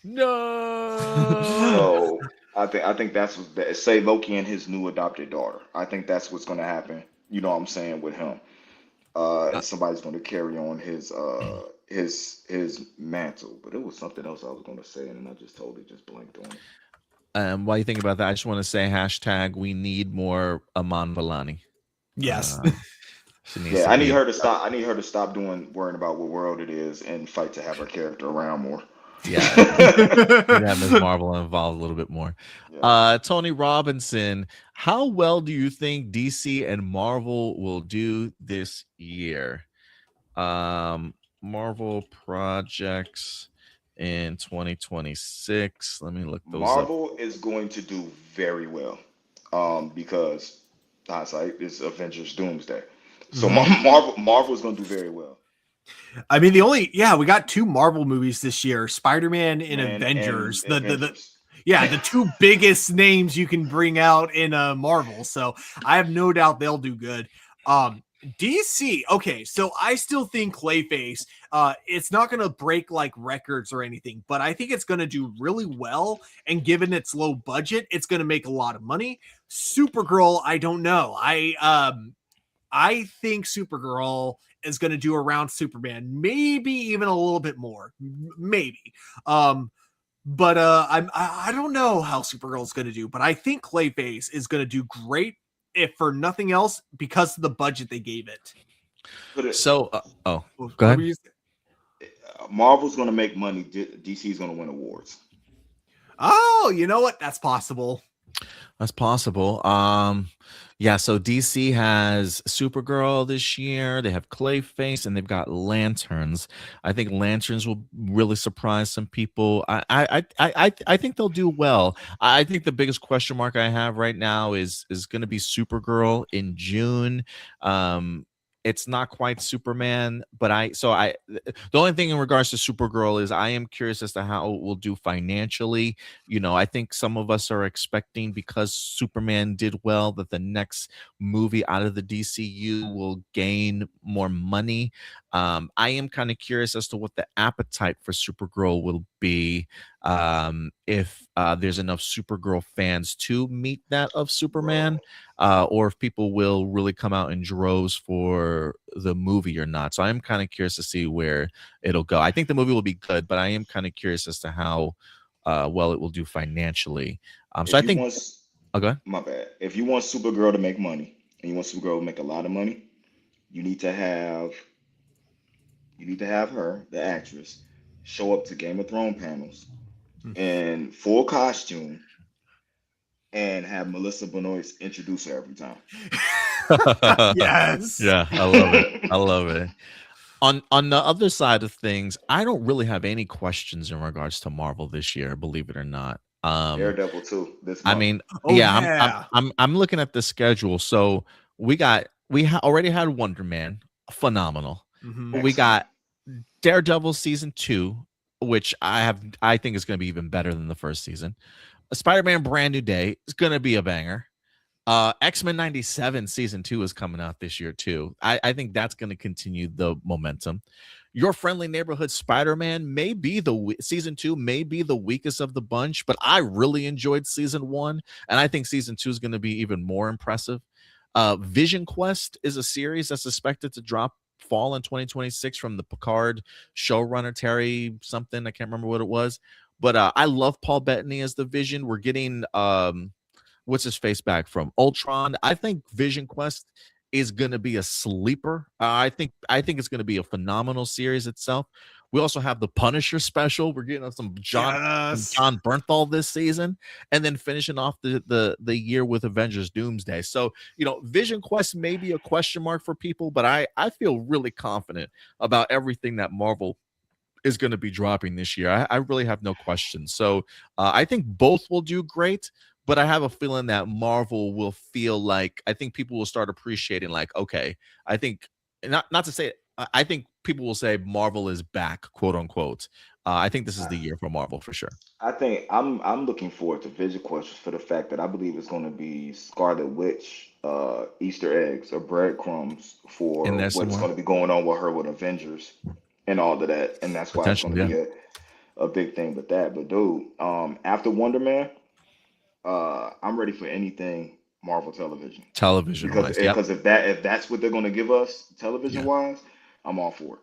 No. So I think that's what say Loki and his new adopted daughter. I think that's what's gonna happen. You know what I'm saying with him. And somebody's gonna carry on his mantle. But it was something else I was gonna say, and I just totally just blanked on it. While you think about that, I just want to say hashtag we need more Aman Vellani. Yes. I need her to stop. I need her to stop worrying about what world it is and fight to have her character around more. Yeah, have Ms. Marvel involved a little bit more. Yeah. Tony Robinson, how well do you think DC and Marvel will do this year? Marvel projects in 2026. Let me look those up. Marvel is going to do very well because hindsight is Avengers Doomsday. So Marvel is going to do very well. I mean, we got 2 Marvel movies this year, Spider-Man and Avengers. The 2 biggest names you can bring out in Marvel. So I have no doubt they'll do good. DC, okay, so I still think Clayface, it's not going to break like records or anything, but I think it's going to do really well. And given its low budget, it's going to make a lot of money. Supergirl, I don't know. I think Supergirl is going to do around Superman, maybe even a little bit more, maybe. But I don't know how Supergirl is going to do, but I think Clayface is going to do great, if for nothing else, because of the budget they gave it. So, go ahead. Marvel's going to make money. DC's going to win awards. Oh, you know what? That's possible. That's possible. So DC has Supergirl this year. They have Clayface, and they've got Lanterns. I think Lanterns will really surprise some people. I think they'll do well. I think the biggest question mark I have right now is going to be Supergirl in June. It's not quite Superman, but the only thing in regards to Supergirl is I am curious as to how it will do financially. I think some of us are expecting, because Superman did well, that the next movie out of the DCU will gain more money. I am kind of curious as to what the appetite for Supergirl will be, if there's enough Supergirl fans to meet that of Superman, or if people will really come out in droves for the movie or not. So I'm kind of curious to see where it'll go. I think the movie will be good, but I am kind of curious as to how well it will do financially. So I think go ahead. My bad. If you want Supergirl to make money, and you want Supergirl to make a lot of money, you need to have her, the actress, show up to Game of Thrones panels in full costume and have Melissa Benoist introduce her every time. Yes. Yeah, I love it. On the other side of things, I don't really have any questions in regards to Marvel this year, believe it or not. Daredevil too. This month. I'm looking at the schedule. So we already had Wonder Man, phenomenal. We got Daredevil season 2, which I think is going to be even better than the first season. Spider-Man Brand New Day is going to be a banger. X-Men 97 season 2 is coming out this year too. I think that's going to continue the momentum. Your Friendly Neighborhood Spider-Man may be season 2 may be the weakest of the bunch, but I really enjoyed season 1, and I think season 2 is going to be even more impressive. Vision Quest is a series that's expected to drop fall in 2026 from the Picard showrunner Terry something. I can't remember what it was, but I love Paul Bettany as the Vision. We're getting what's his face back from Ultron. I think Vision Quest is going to be a sleeper. I think it's going to be a phenomenal series itself. We also have the Punisher special. We're getting some John Bernthal this season, and then finishing off the year with Avengers Doomsday. So, Vision Quest may be a question mark for people, but I feel really confident about everything that Marvel is going to be dropping this year. I really have no questions. So I think both will do great, but I have a feeling that Marvel will feel like, I think people will start appreciating, like, okay, I think not to say, I think people will say Marvel is back, quote unquote. I think this is the year for Marvel for sure. I think I'm looking forward to Vision Quest for the fact that I believe it's going to be Scarlet Witch Easter eggs or breadcrumbs for what's going to be going on with her with Avengers and all of that, and that's why it's going to be a big thing with that. But dude, after Wonder Man, I'm ready for anything Marvel television because if that's what they're going to give us television wise, I'm all for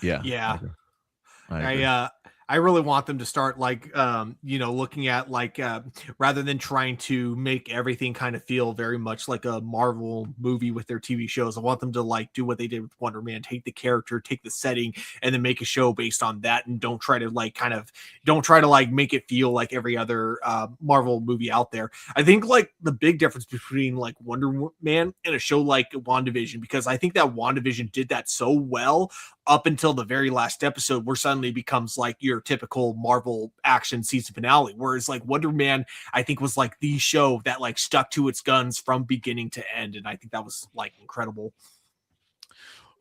it. Yeah. I really want them to start looking at rather than trying to make everything kind of feel very much like a Marvel movie with their TV shows. I want them to do what they did with Wonder Man, take the character, take the setting, and then make a show based on that. And don't try to make it feel like every other Marvel movie out there. I think the big difference between Wonder Man and a show like WandaVision, because I think that WandaVision did that so well up until the very last episode, where suddenly becomes your typical Marvel action season finale. Whereas Wonder Man, I think was the show that stuck to its guns from beginning to end. And I think that was incredible.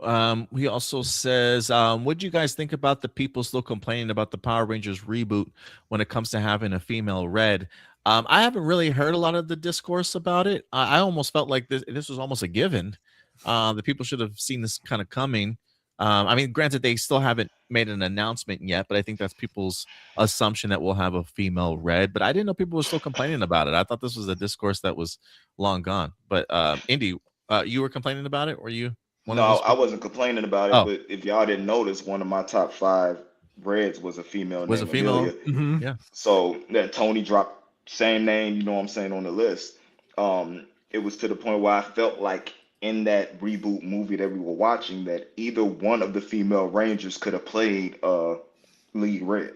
He also says, what do you guys think about the people still complaining about the Power Rangers reboot when it comes to having a female Red? I haven't really heard a lot of the discourse about it. I almost felt like this was almost a given. The people should have seen this kind of coming. I mean, granted, they still haven't made an announcement yet, but I think that's people's assumption that we'll have a female Red. But I didn't know people were still complaining about it. I thought this was a discourse that was long gone. But Indy, you were complaining about it? Were you? No, I wasn't complaining about it. But if y'all didn't notice, one of my top 5 Reds was a female. Was a female? Mm-hmm. Yeah. So that Tony dropped same name, you know what I'm saying, on the list. It was to the point where I felt like in that reboot movie that we were watching, that either one of the female Rangers could have played lead Red.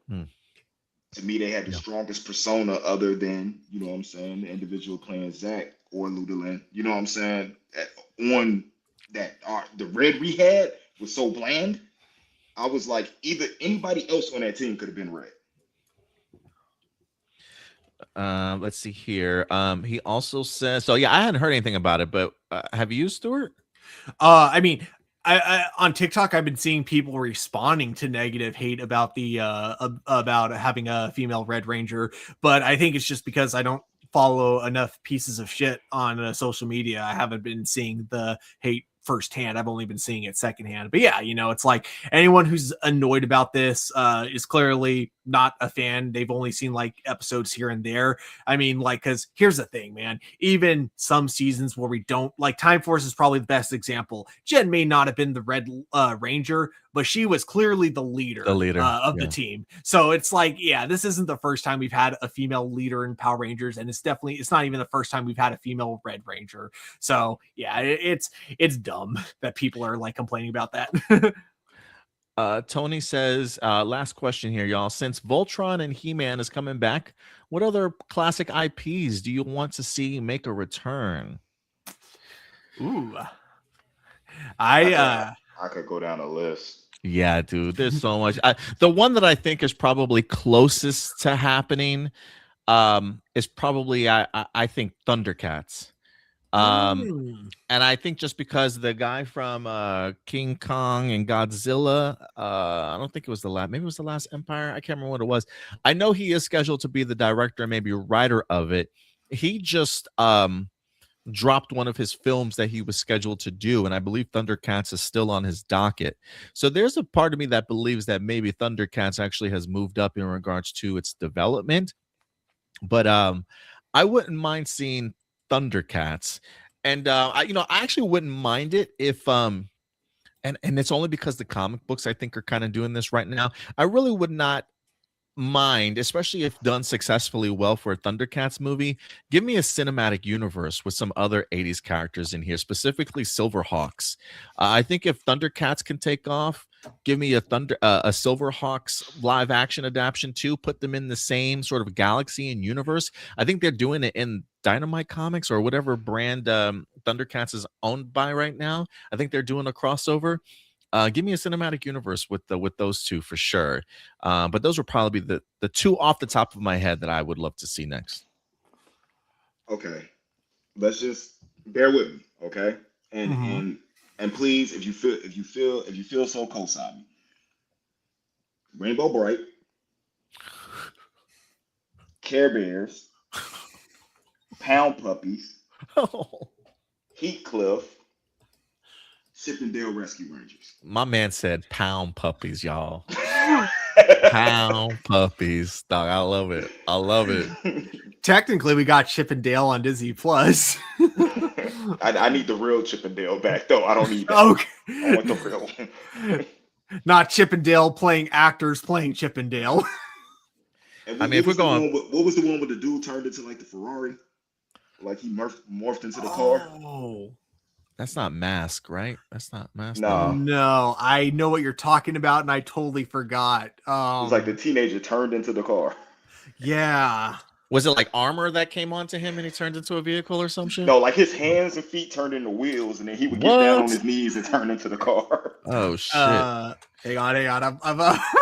To me, they had the strongest persona other than, you know what I'm saying, the individual playing Zach or Ludolin. You know what I'm saying? On that, the Red we had was so bland. I was like, either anybody else on that team could have been Red. Let's see here. He also says, so yeah, I hadn't heard anything about it, but have you, Stuart? I mean, I on TikTok, I've been seeing people responding to negative hate about the about having a female Red Ranger, but I think it's just because I don't follow enough pieces of shit on social media. I haven't been seeing the hate firsthand. I've only been seeing it secondhand. But yeah, it's anyone who's annoyed about this is clearly not a fan. They've only seen episodes here and there. I mean, because here's the thing, man. Even some seasons where we don't Time Force is probably the best example. Jen may not have been the Red Ranger, but she was clearly the leader of the team. So it's this isn't the first time we've had a female leader in Power Rangers, and it's not even the first time we've had a female Red Ranger. So yeah, it's dumb that people are complaining about that. Tony says, last question here, y'all. Since Voltron and He-Man is coming back, what other classic IPs do you want to see make a return? Ooh, I could go down a list. Yeah, dude, there's so much. The one that I think is probably closest to happening is probably I think Thundercats. And I think just because the guy from King Kong and Godzilla, I don't think it was maybe it was the Last Empire. I can't remember what it was. I know he is scheduled to be the director and maybe writer of it. He just dropped one of his films that he was scheduled to do, and I believe Thundercats is still on his docket. So there's a part of me that believes that maybe Thundercats actually has moved up in regards to its development. But I wouldn't mind seeing Thundercats And I actually wouldn't mind it if and it's only because the comic books I think are kind of doing this right now. I really would not mind, especially if done successfully well for a Thundercats movie. Give me a cinematic universe with some other 80s characters in here, specifically Silverhawks. I think if Thundercats can take off, give me a Silverhawks live action adaptation too. Put them in the same sort of galaxy and universe. I think they're doing it in Dynamite Comics or whatever brand Thundercats is owned by right now. I think they're doing a crossover. Give me a cinematic universe with those two for sure. But those would probably be the two off the top of my head that I would love to see next. Okay, let's just bear with me, okay? And please, if you feel so, co-sign me. Rainbow Bright, Care Bears, Pound Puppies, Heathcliff, Chippendale Rescue Rangers. My man said pound puppies, y'all. Pound puppies. Dog, I love it. I love it. Technically, we got Chippendale on Disney Plus. I need the real Chippendale back, though. I don't need that. Okay. I want the real one. Not Chippendale playing actors playing Chippendale. I mean, if we're going... What was the one with the dude turned into like the Ferrari? Like he morphed into the car? Oh. That's not Mask, right? That's not Mask. No, I know what you're talking about, and I totally forgot. It was like the teenager turned into the car. Yeah. Was it like armor that came onto him and he turned into a vehicle or some shit? No, like his hands and feet turned into wheels, and then he would get down on his knees and turn into the car. Oh shit! Hang on. I'm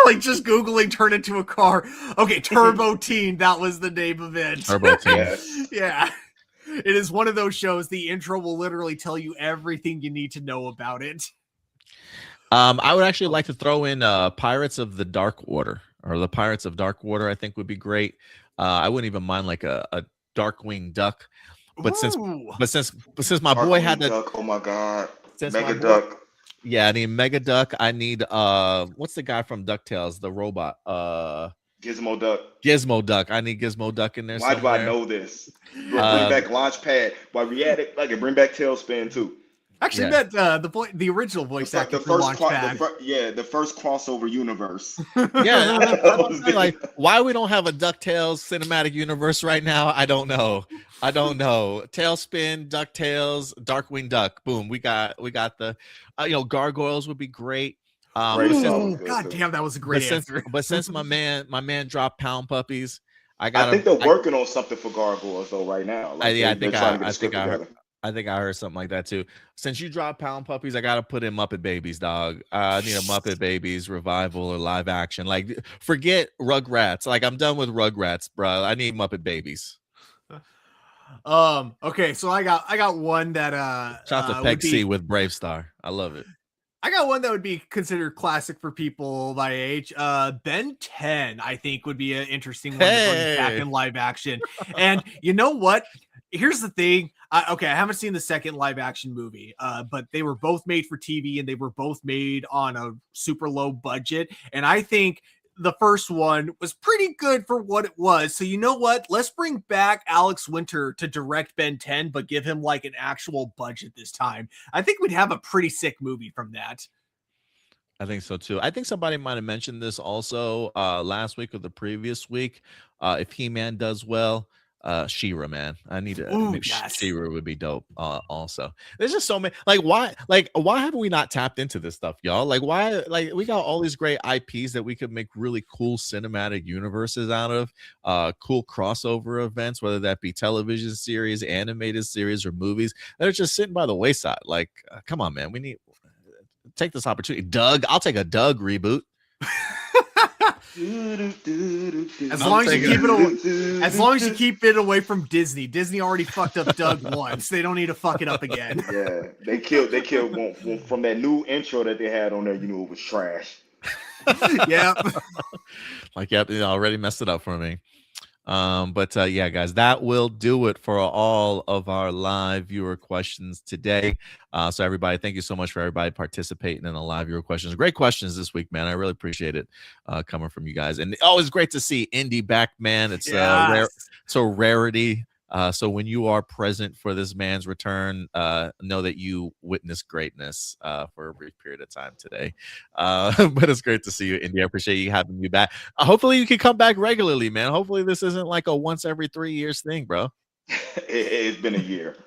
like just googling turn into a car. Okay, Turbo Teen. That was the name of it. Turbo Teen. Yeah. It is one of those shows. The intro will literally tell you everything you need to know about it. I would actually like to throw in Pirates of the Dark Water or the Pirates of Dark Water. I think would be great. I wouldn't even mind like a Darkwing Duck, but since my boy had the Duck, oh my god, Mega Duck. Yeah, I need Mega Duck. I need what's the guy from DuckTales, the robot? Gizmo Duck. Gizmo Duck. I need Gizmo Duck in there. Why do I know this? Bring back Launchpad. While we at it, like bring back Tailspin too. Actually, met the original voice actor for Launchpad. The first crossover universe. Yeah, like why we don't have a DuckTales cinematic universe right now? I don't know. Tailspin, DuckTales, Darkwing Duck. Boom. We got the Gargoyles would be great. God damn, that was a great answer. But since my man dropped Pound Puppies, I think they're working on something for Gargoyles though right now. Like I think I heard something like that too. Since you dropped Pound Puppies, I gotta put in Muppet Babies, dog. I need a Muppet Babies revival or live action. Like, forget Rugrats. Like, I'm done with Rugrats, bro. I need Muppet Babies. Okay, so I got one that shout out to Peg C with Brave Star. I love it. I got one that would be considered classic for people my age. Ben 10, I think, would be an interesting one to bring back in live action. And you know what? Here's the thing. I haven't seen the second live action movie, but they were both made for TV and they were both made on a super low budget. And I think the first one was pretty good for what it was. So you know what? Let's bring back Alex Winter to direct Ben 10, but give him like an actual budget this time. I think we'd have a pretty sick movie from that. I think so too. I think somebody might have mentioned this also last week or the previous week. If He-Man does well, She-Ra, man. I need to She-Ra would be dope also. There's just so many, why have we not tapped into this stuff, y'all? Why we got all these great IPs that we could make really cool cinematic universes out of, cool crossover events, whether that be television series, animated series, or movies that are just sitting by the wayside. Come on, man, we need take this opportunity. Doug, I'll take a Doug reboot. As long as you keep it away from Disney. Disney already fucked up Doug once. They don't need to fuck it up again. Yeah, they killed one from that new intro that they had on there. You knew it was trash. Yep. They already messed it up for me. Yeah, guys, that will do it for all of our live viewer questions today. So everybody, thank you so much for everybody participating in the live viewer questions. Great questions this week, man. I really appreciate it coming from you guys. And always great to see Indy back, man. It's it's a rarity So when you are present for this man's return, know that you witnessed greatness for a brief period of time today. But it's great to see you, Indy. I appreciate you having me back. Hopefully you can come back regularly, man. Hopefully this isn't like a once every 3 years thing, bro. It's been a year.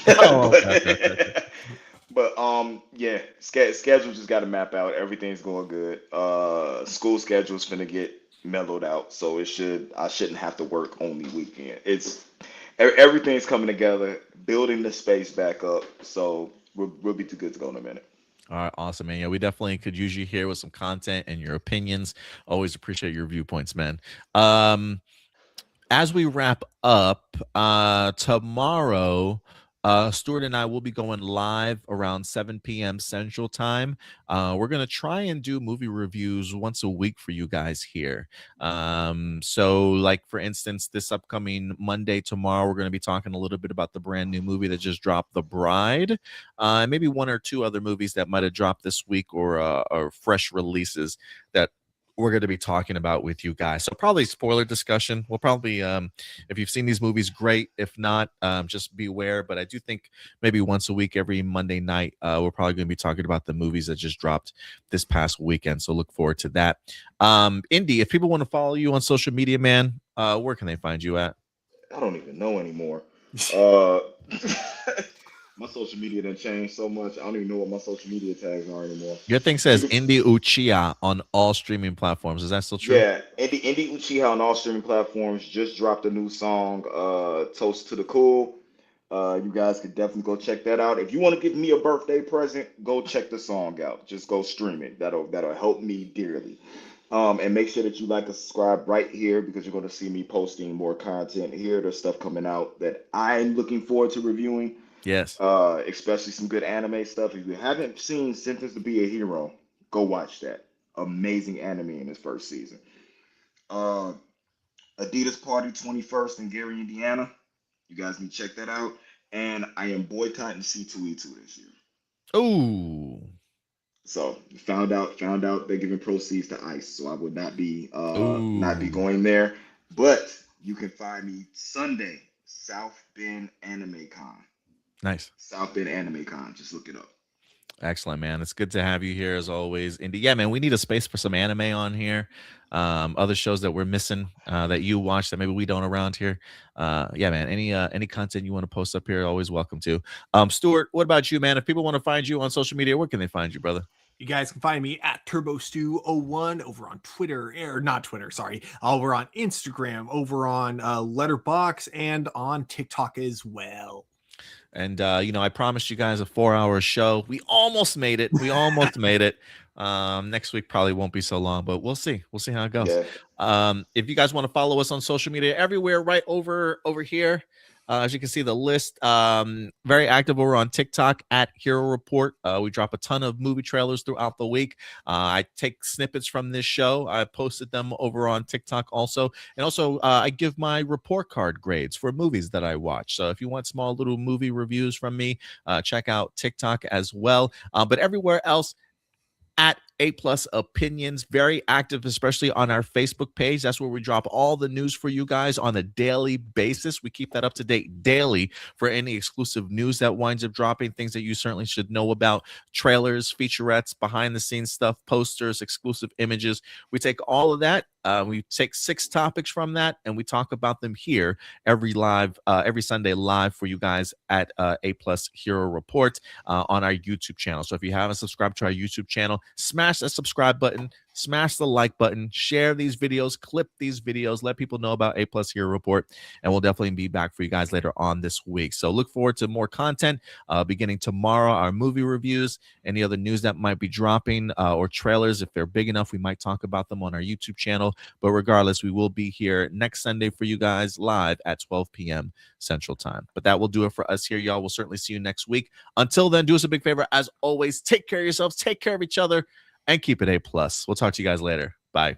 Oh, okay. But yeah, schedule just got to map out. Everything's going good. School schedule's finna get mellowed out, so I shouldn't have to work only weekend. Everything's coming together, building the space back up, so we'll be too good to go in a minute. All right, awesome, man. Yeah, we definitely could use you here with some content and your opinions. Always appreciate your viewpoints, man. As we wrap up, tomorrow, Stuart and I will be going live around 7 p.m. Central Time. We're going to try and do movie reviews once a week for you guys here. So, like, for instance, this upcoming Monday, tomorrow, we're going to be talking a little bit about the brand new movie that just dropped, The Bride, and maybe one or two other movies that might have dropped this week or fresh releases that we're going to be talking about with you guys. So probably spoiler discussion. We'll probably, if you've seen these movies, great. If not, just beware. But I do think maybe once a week, every Monday night, we're probably going to be talking about the movies that just dropped this past weekend. So look forward to that. Indy, if people want to follow you on social media, man, where can they find you at? I don't even know anymore. My social media done changed so much. I don't even know what my social media tags are anymore. Your thing says Indy Uchiha on all streaming platforms. Is that still true? Yeah, Indy Uchiha on all streaming platforms. Just dropped a new song, Toast to the Cool. You guys could definitely go check that out. If you want to give me a birthday present, go check the song out. Just go stream it. That'll help me dearly. And make sure that you like and subscribe right here, because you're going to see me posting more content here. There's stuff coming out that I'm looking forward to reviewing. Yes. Especially some good anime stuff. If you haven't seen Sentenced to Be a Hero, go watch that. Amazing anime in its first season. Adidas Party 21st in Gary, Indiana. You guys need to check that out. And I am boycotting C2E2 this year. Oh. So found out they're giving proceeds to ICE, so I would not be going there. But you can find me Sunday, South Bend Anime Con. Nice. South Bend Anime Con. Just look it up. Excellent, man. It's good to have you here as always, Indy. Yeah, man, we need a space for some anime on here. Other shows that we're missing that you watch that maybe we don't around here. Yeah, man. Any content you want to post up here, always welcome to. Stuart, what about you, man? If people want to find you on social media, where can they find you, brother? You guys can find me at TurboStew01 over on Twitter, or not Twitter, sorry, over on Instagram, over on Letterboxd, and on TikTok as well. And, I promised you guys a 4-hour show. We almost made it. Next week probably won't be so long, but we'll see. We'll see how it goes. Yeah. If you guys want to follow us on social media, everywhere right over here. As you can see, the list, very active over on TikTok at Hero Report. We drop a ton of movie trailers throughout the week. I take snippets from this show. I posted them over on TikTok also. And also, I give my report card grades for movies that I watch. So if you want small little movie reviews from me, check out TikTok as well. But everywhere else, at A+ Opinions, very active, especially on our Facebook page. That's where we drop all the news for you guys on a daily basis. We keep that up to date daily for any exclusive news that winds up dropping, things that you certainly should know about, trailers, featurettes, behind the scenes stuff, posters, exclusive images. We take all of that. We take 6 topics from that, and we talk about them here every Sunday live for you guys at A+ Hero Report on our YouTube channel. So if you haven't subscribed to our YouTube channel, smash that subscribe button, smash the like button, share these videos, clip these videos, let people know about A+ Hero Report, and we'll definitely be back for you guys later on this week. So look forward to more content beginning tomorrow, our movie reviews, any other news that might be dropping, or trailers. If they're big enough, we might talk about them on our YouTube channel. But regardless, we will be here next Sunday for you guys live at 12 p.m. Central Time. But that will do it for us here, y'all. We'll certainly see you next week. Until then, do us a big favor. As always, take care of yourselves, take care of each other, and keep it A+. We'll talk to you guys later. Bye.